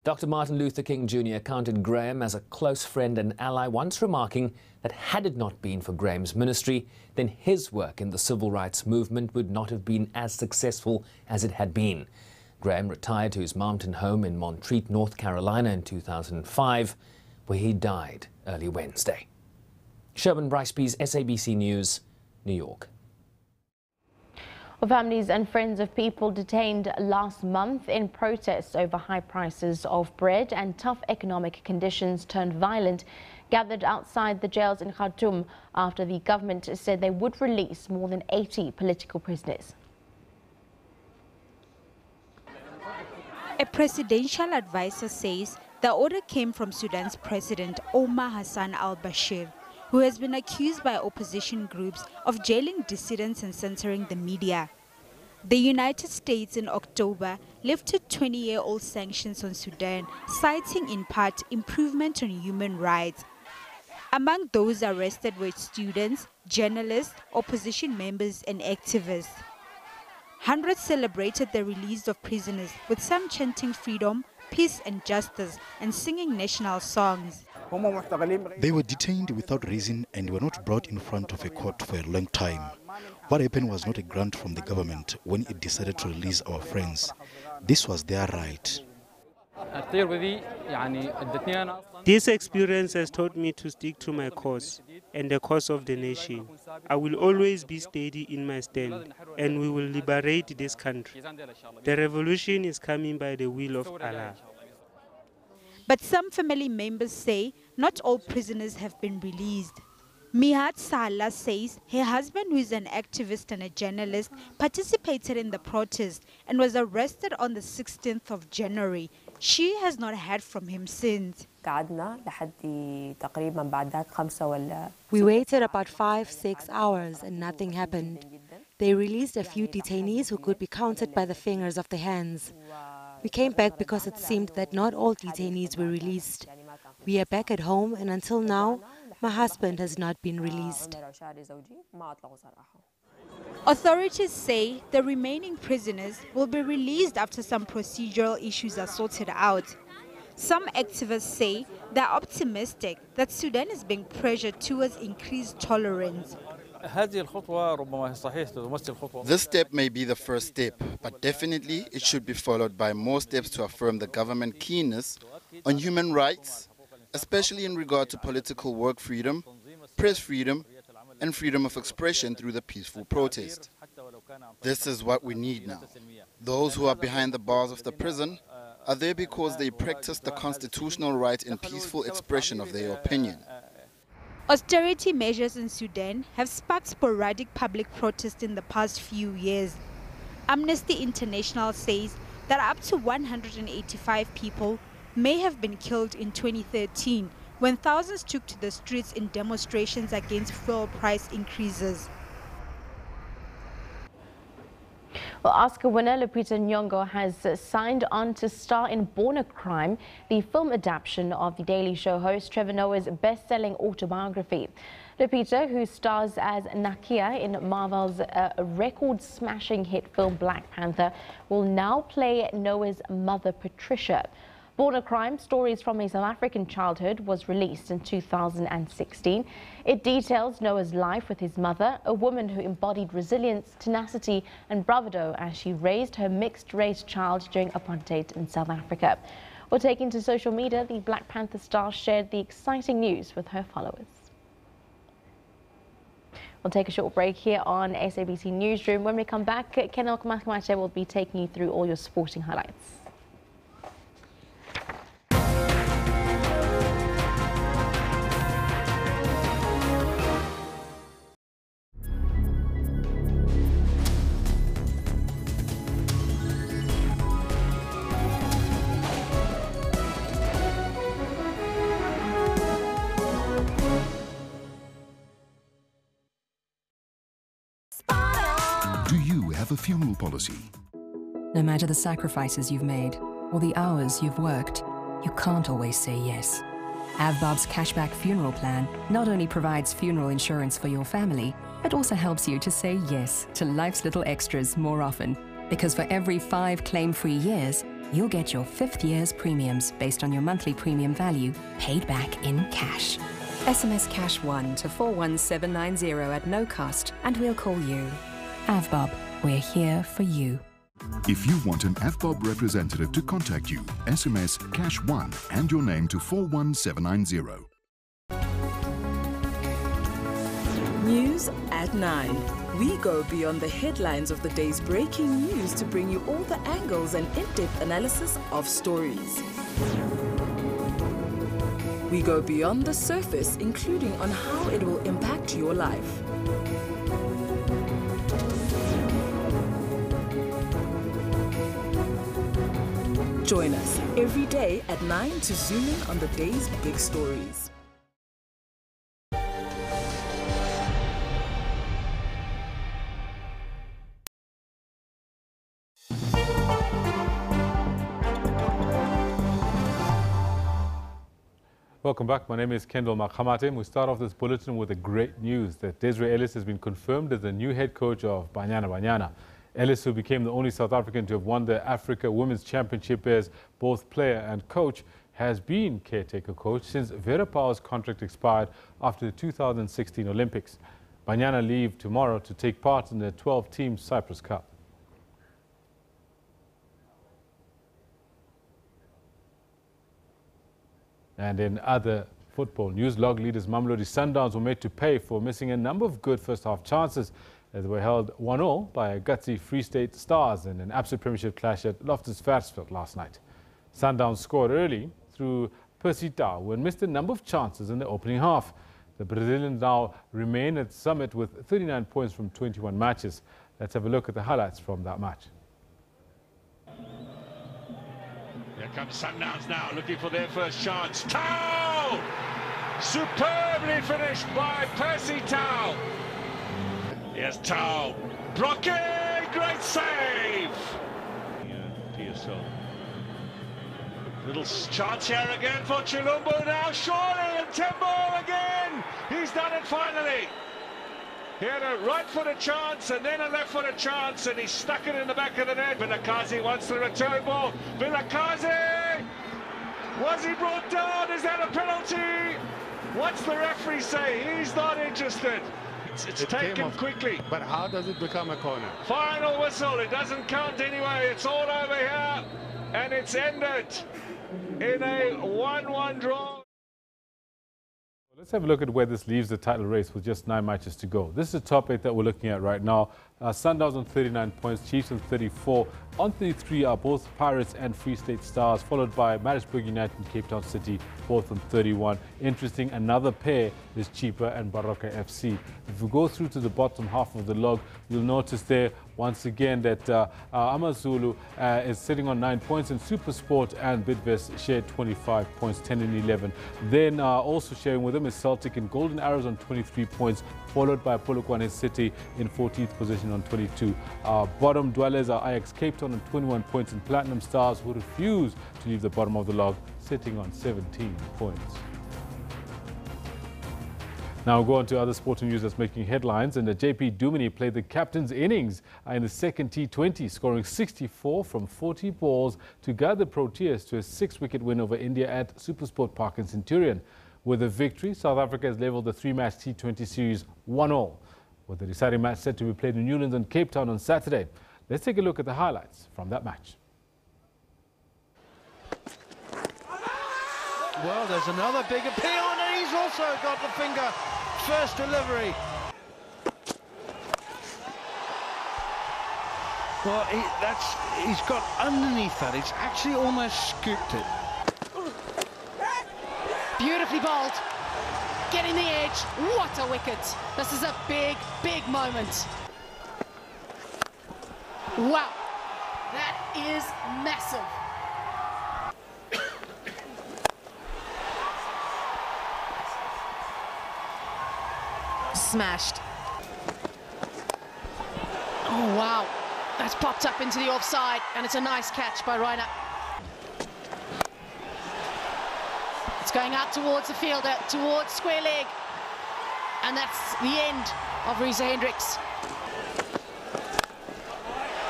Dr. Martin Luther King Jr. counted Graham as a close friend and ally, once remarking that had it not been for Graham's ministry, then his work in the civil rights movement would not have been as successful as it had been. Graham retired to his mountain home in Montreat, North Carolina in 2005, where he died early Wednesday. Sherman Brycepease, SABC News, New York. Well, families and friends of people detained last month in protests over high prices of bread and tough economic conditions turned violent gathered outside the jails in Khartoum after the government said they would release more than 80 political prisoners. A presidential advisor says the order came from Sudan's President Omar Hassan al-Bashir, who has been accused by opposition groups of jailing dissidents and censoring the media. The United States in October lifted 20-year-old sanctions on Sudan, citing in part improvement on human rights. Among those arrested were students, journalists, opposition members and activists. Hundreds celebrated the release of prisoners, with some chanting freedom, peace and justice and singing national songs. They were detained without reason and were not brought in front of a court for a long time. What happened was not a grant from the government when it decided to release our friends. This was their right. This experience has taught me to stick to my cause and the cause of the nation. I will always be steady in my stand, and we will liberate this country. The revolution is coming by the will of Allah. But some family members say not all prisoners have been released. Mihat Salah says her husband, who is an activist and a journalist, participated in the protest and was arrested on the 16th of January. She has not heard from him since. We waited about 5-6 hours and nothing happened. They released a few detainees who could be counted by the fingers of the hands. We came back because it seemed that not all detainees were released. We are back at home, and until now, my husband has not been released. Authorities say the remaining prisoners will be released after some procedural issues are sorted out. Some activists say they're optimistic that Sudan is being pressured towards increased tolerance. This step may be the first step, but definitely it should be followed by more steps to affirm the government's keenness on human rights, especially in regard to political work freedom, press freedom, and freedom of expression through the peaceful protest. This is what we need now. Those who are behind the bars of the prison are there because they practice the constitutional right in peaceful expression of their opinion. Austerity measures in Sudan have sparked sporadic public protests in the past few years. Amnesty International says that up to 185 people may have been killed in 2013 when thousands took to the streets in demonstrations against fuel price increases. Well, Oscar winner Lupita Nyong'o has signed on to star in Born a Crime, the film adaptation of The Daily Show host Trevor Noah's best-selling autobiography. Lupita, who stars as Nakia in Marvel's record-smashing hit film Black Panther, will now play Noah's mother, Patricia. Born a Crime, Stories from a South African Childhood, was released in 2016. It details Noah's life with his mother, a woman who embodied resilience, tenacity and bravado as she raised her mixed-race child during apartheid in South Africa. While taking to social media, the Black Panther star shared the exciting news with her followers. We'll take a short break here on SABC Newsroom. When we come back, Kenel Kmakmache will be taking you through all your sporting highlights. Do you have a funeral policy? No matter the sacrifices you've made or the hours you've worked, you can't always say yes. Avbob's Cashback Funeral Plan not only provides funeral insurance for your family, but also helps you to say yes to life's little extras more often. Because for every 5 claim-free years, you'll get your 5th year's premiums based on your monthly premium value paid back in cash. SMS Cash 1 to 41790 at no cost, and we'll call you. Avbob, we're here for you. If you want an AFBOB representative to contact you, SMS Cash 1 and your name to 41790. News at 9. We go beyond the headlines of the day's breaking news to bring you all the angles and in-depth analysis of stories. We go beyond the surface, including on how it will impact your life. Join us every day at 9 to zoom in on the day's big stories. Welcome back. My name is Kendall Makhamate. We start off this bulletin with the great news that Desiree Ellis has been confirmed as the new head coach of Banyana Banyana. Ellis, who became the only South African to have won the Africa Women's Championship as both player and coach, has been caretaker coach since Vera Pauw's contract expired after the 2016 Olympics. Banyana leave tomorrow to take part in the 12-team Cyprus Cup. And in other football news, log leaders Mamelodi Sundowns were made to pay for missing a number of good first-half chances as they were held 1-0 by gutsy Free State Stars in an absolute premiership clash at Loftus Versfeld last night. Sundowns scored early through Percy Tau and missed a number of chances in the opening half. The Brazilians now remain at summit with 39 points from 21 matches. Let's have a look at the highlights from that match. Here comes Sundowns now, looking for their first chance. Tau! Superbly finished by Percy Tau. Here's Tau. Blocking! Great save! PSL. Little chance here again for Chilumbu now, surely, and Tembo again! He's done it finally! He had a right-footed chance and then a left-footed chance, and he stuck it in the back of the net. Vilakazi wants the return ball. Vilakazi! Was he brought down? Is that a penalty? What's the referee say? He's not interested. It's taken quickly. But how does it become a corner? Final whistle. It doesn't count anyway. It's all over here. And it's ended in a 1-1 draw. Let's have a look at where this leaves the title race with just 9 matches to go. This is the top 8 that we're looking at right now. Sundowns on 39 points, Chiefs on 34. On 33 are both Pirates and Free State Stars, followed by Maritzburg United and Cape Town City, both on 31. Interesting, another pair is Cheaper and Baroka FC. If we go through to the bottom half of the log, you'll notice there once again that Amazulu is sitting on 9 points, and Supersport and Bidvest share 25 points, 10 and 11. Then also sharing with them is Celtic and Golden Arrows on 23 points, followed by Polokwane City in 14th position on 22. Bottom dwellers are Ajax Cape Town on 21 points, and Platinum Stars, who refuse to leave the bottom of the log, sitting on 17 points. Now we'll go on to other sporting news that's making headlines. And JP Dumini played the captain's innings in the second T20, scoring 64 from 40 balls to guide the Proteas to a 6-wicket win over India at Supersport Park in Centurion. With a victory, South Africa has levelled the 3-match T20 series 1-1, with the deciding match set to be played in Newlands and Cape Town on Saturday. Let's take a look at the highlights from that match. Well, there's another big appeal, and he's also got the finger. First delivery. Well, he's got underneath that. It's actually almost scooped it. Beautifully bowled. Getting the edge. What a wicket. This is a big, big moment. Wow. That is massive. Smashed. Oh, wow. That's popped up into the offside, and it's a nice catch by Reiner. It's going out towards the fielder, towards square leg. And that's the end of Reza Hendricks.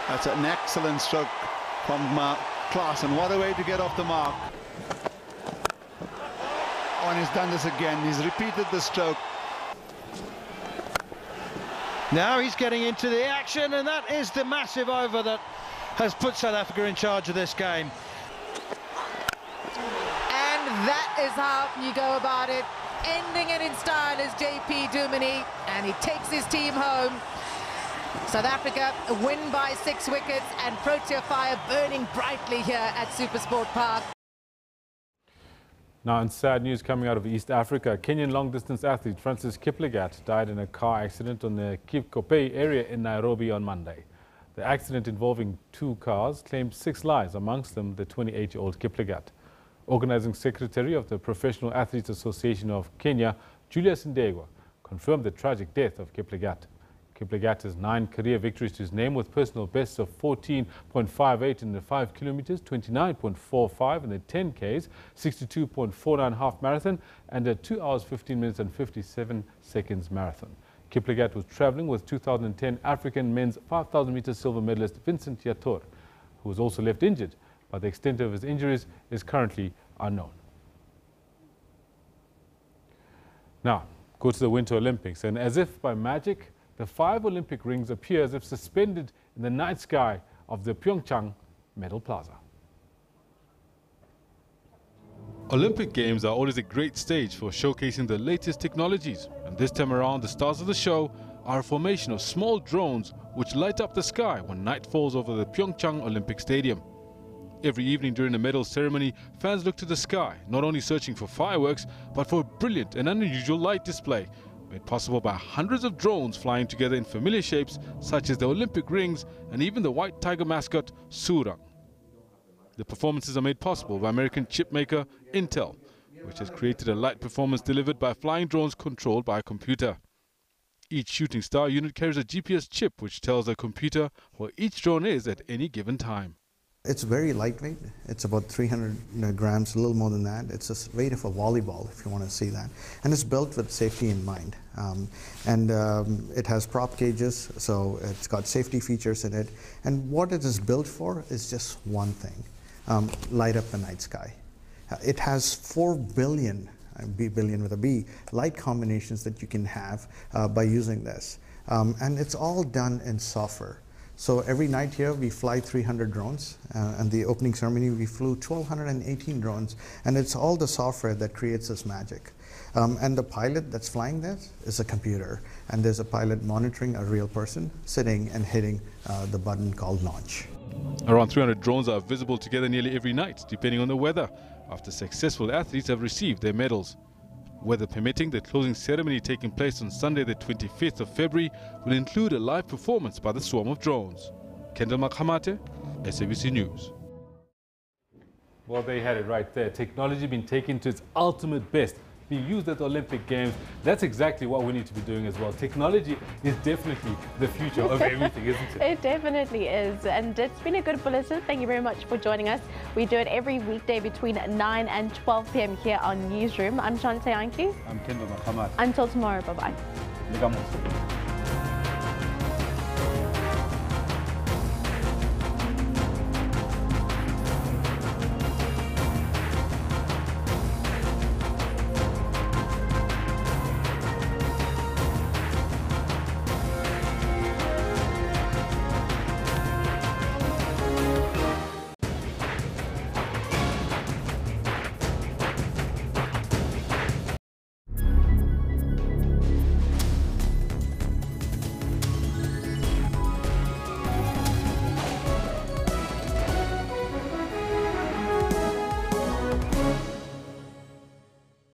That's an excellent stroke from Klaassen. What a way to get off the mark. Oh, and he's done this again. He's repeated the stroke. Now he's getting into the action, and that is the massive over that has put South Africa in charge of this game. And that is how you go about it. Ending it in style is JP Dumini, and he takes his team home. South Africa win by 6 wickets, and Protea fire burning brightly here at Supersport Park. Now, in sad news coming out of East Africa, Kenyan long-distance athlete Francis Kiplagat died in a car accident on the Kipkopei area in Nairobi on Monday. The accident, involving 2 cars, claimed 6 lives, amongst them the 28-year-old Kiplagat. Organizing Secretary of the Professional Athletes Association of Kenya, Julius Ndegwa, confirmed the tragic death of Kiplagat. Kiplagat has 9 career victories to his name, with personal bests of 14.58 in the 5 kilometers, 29.45 in the 10 Ks, 62.49 half marathon, and a 2 hours 15 minutes and 57 seconds marathon. Kiplagat was traveling with 2010 African men's 5,000 meter silver medalist Vincent Yator, who was also left injured, but the extent of his injuries is currently unknown. Now, go to the Winter Olympics, and as if by magic, the 5 Olympic rings appear as if suspended in the night sky of the Pyeongchang Medal Plaza. Olympic Games are always a great stage for showcasing the latest technologies, and this time around the stars of the show are a formation of small drones which light up the sky when night falls over the Pyeongchang Olympic Stadium. Every evening during the medal ceremony, fans look to the sky, not only searching for fireworks, but for a brilliant and unusual light display, made possible by hundreds of drones flying together in familiar shapes such as the Olympic rings and even the white tiger mascot, Surang. The performances are made possible by American chipmaker Intel, which has created a light performance delivered by flying drones controlled by a computer. Each shooting star unit carries a GPS chip which tells the computer where each drone is at any given time. It's very lightweight. It's about 300 grams, a little more than that. It's the weight of a volleyball, if you want to see that. And it's built with safety in mind. It has prop cages, so it's got safety features in it. And what it is built for is just one thing, light up the night sky. It has 4 billion, billion with a B, light combinations that you can have by using this. And it's all done in software. So every night here we fly 300 drones, and the opening ceremony we flew 1,218 drones, and it's all the software that creates this magic. And the pilot that's flying that is a computer. And there's a pilot monitoring a real person sitting and hitting the button called launch. Around 300 drones are visible together nearly every night, depending on the weather, after successful athletes have received their medals. Weather permitting, the closing ceremony taking place on Sunday the 25th of February will include a live performance by the swarm of drones. Kendall Makhamate, SABC News. Well, they had it right there. Technology being taken to its ultimate best, being used at the Olympic Games. That's exactly what we need to be doing as well. Technology is definitely the future of everything, isn't it? It definitely is. And it's been a good bulletin. Thank you very much for joining us. We do it every weekday between 9 and 12 p.m. here on Newsroom. I'm Shante Yankees. I'm Kendall Makhamate. Until tomorrow, bye-bye.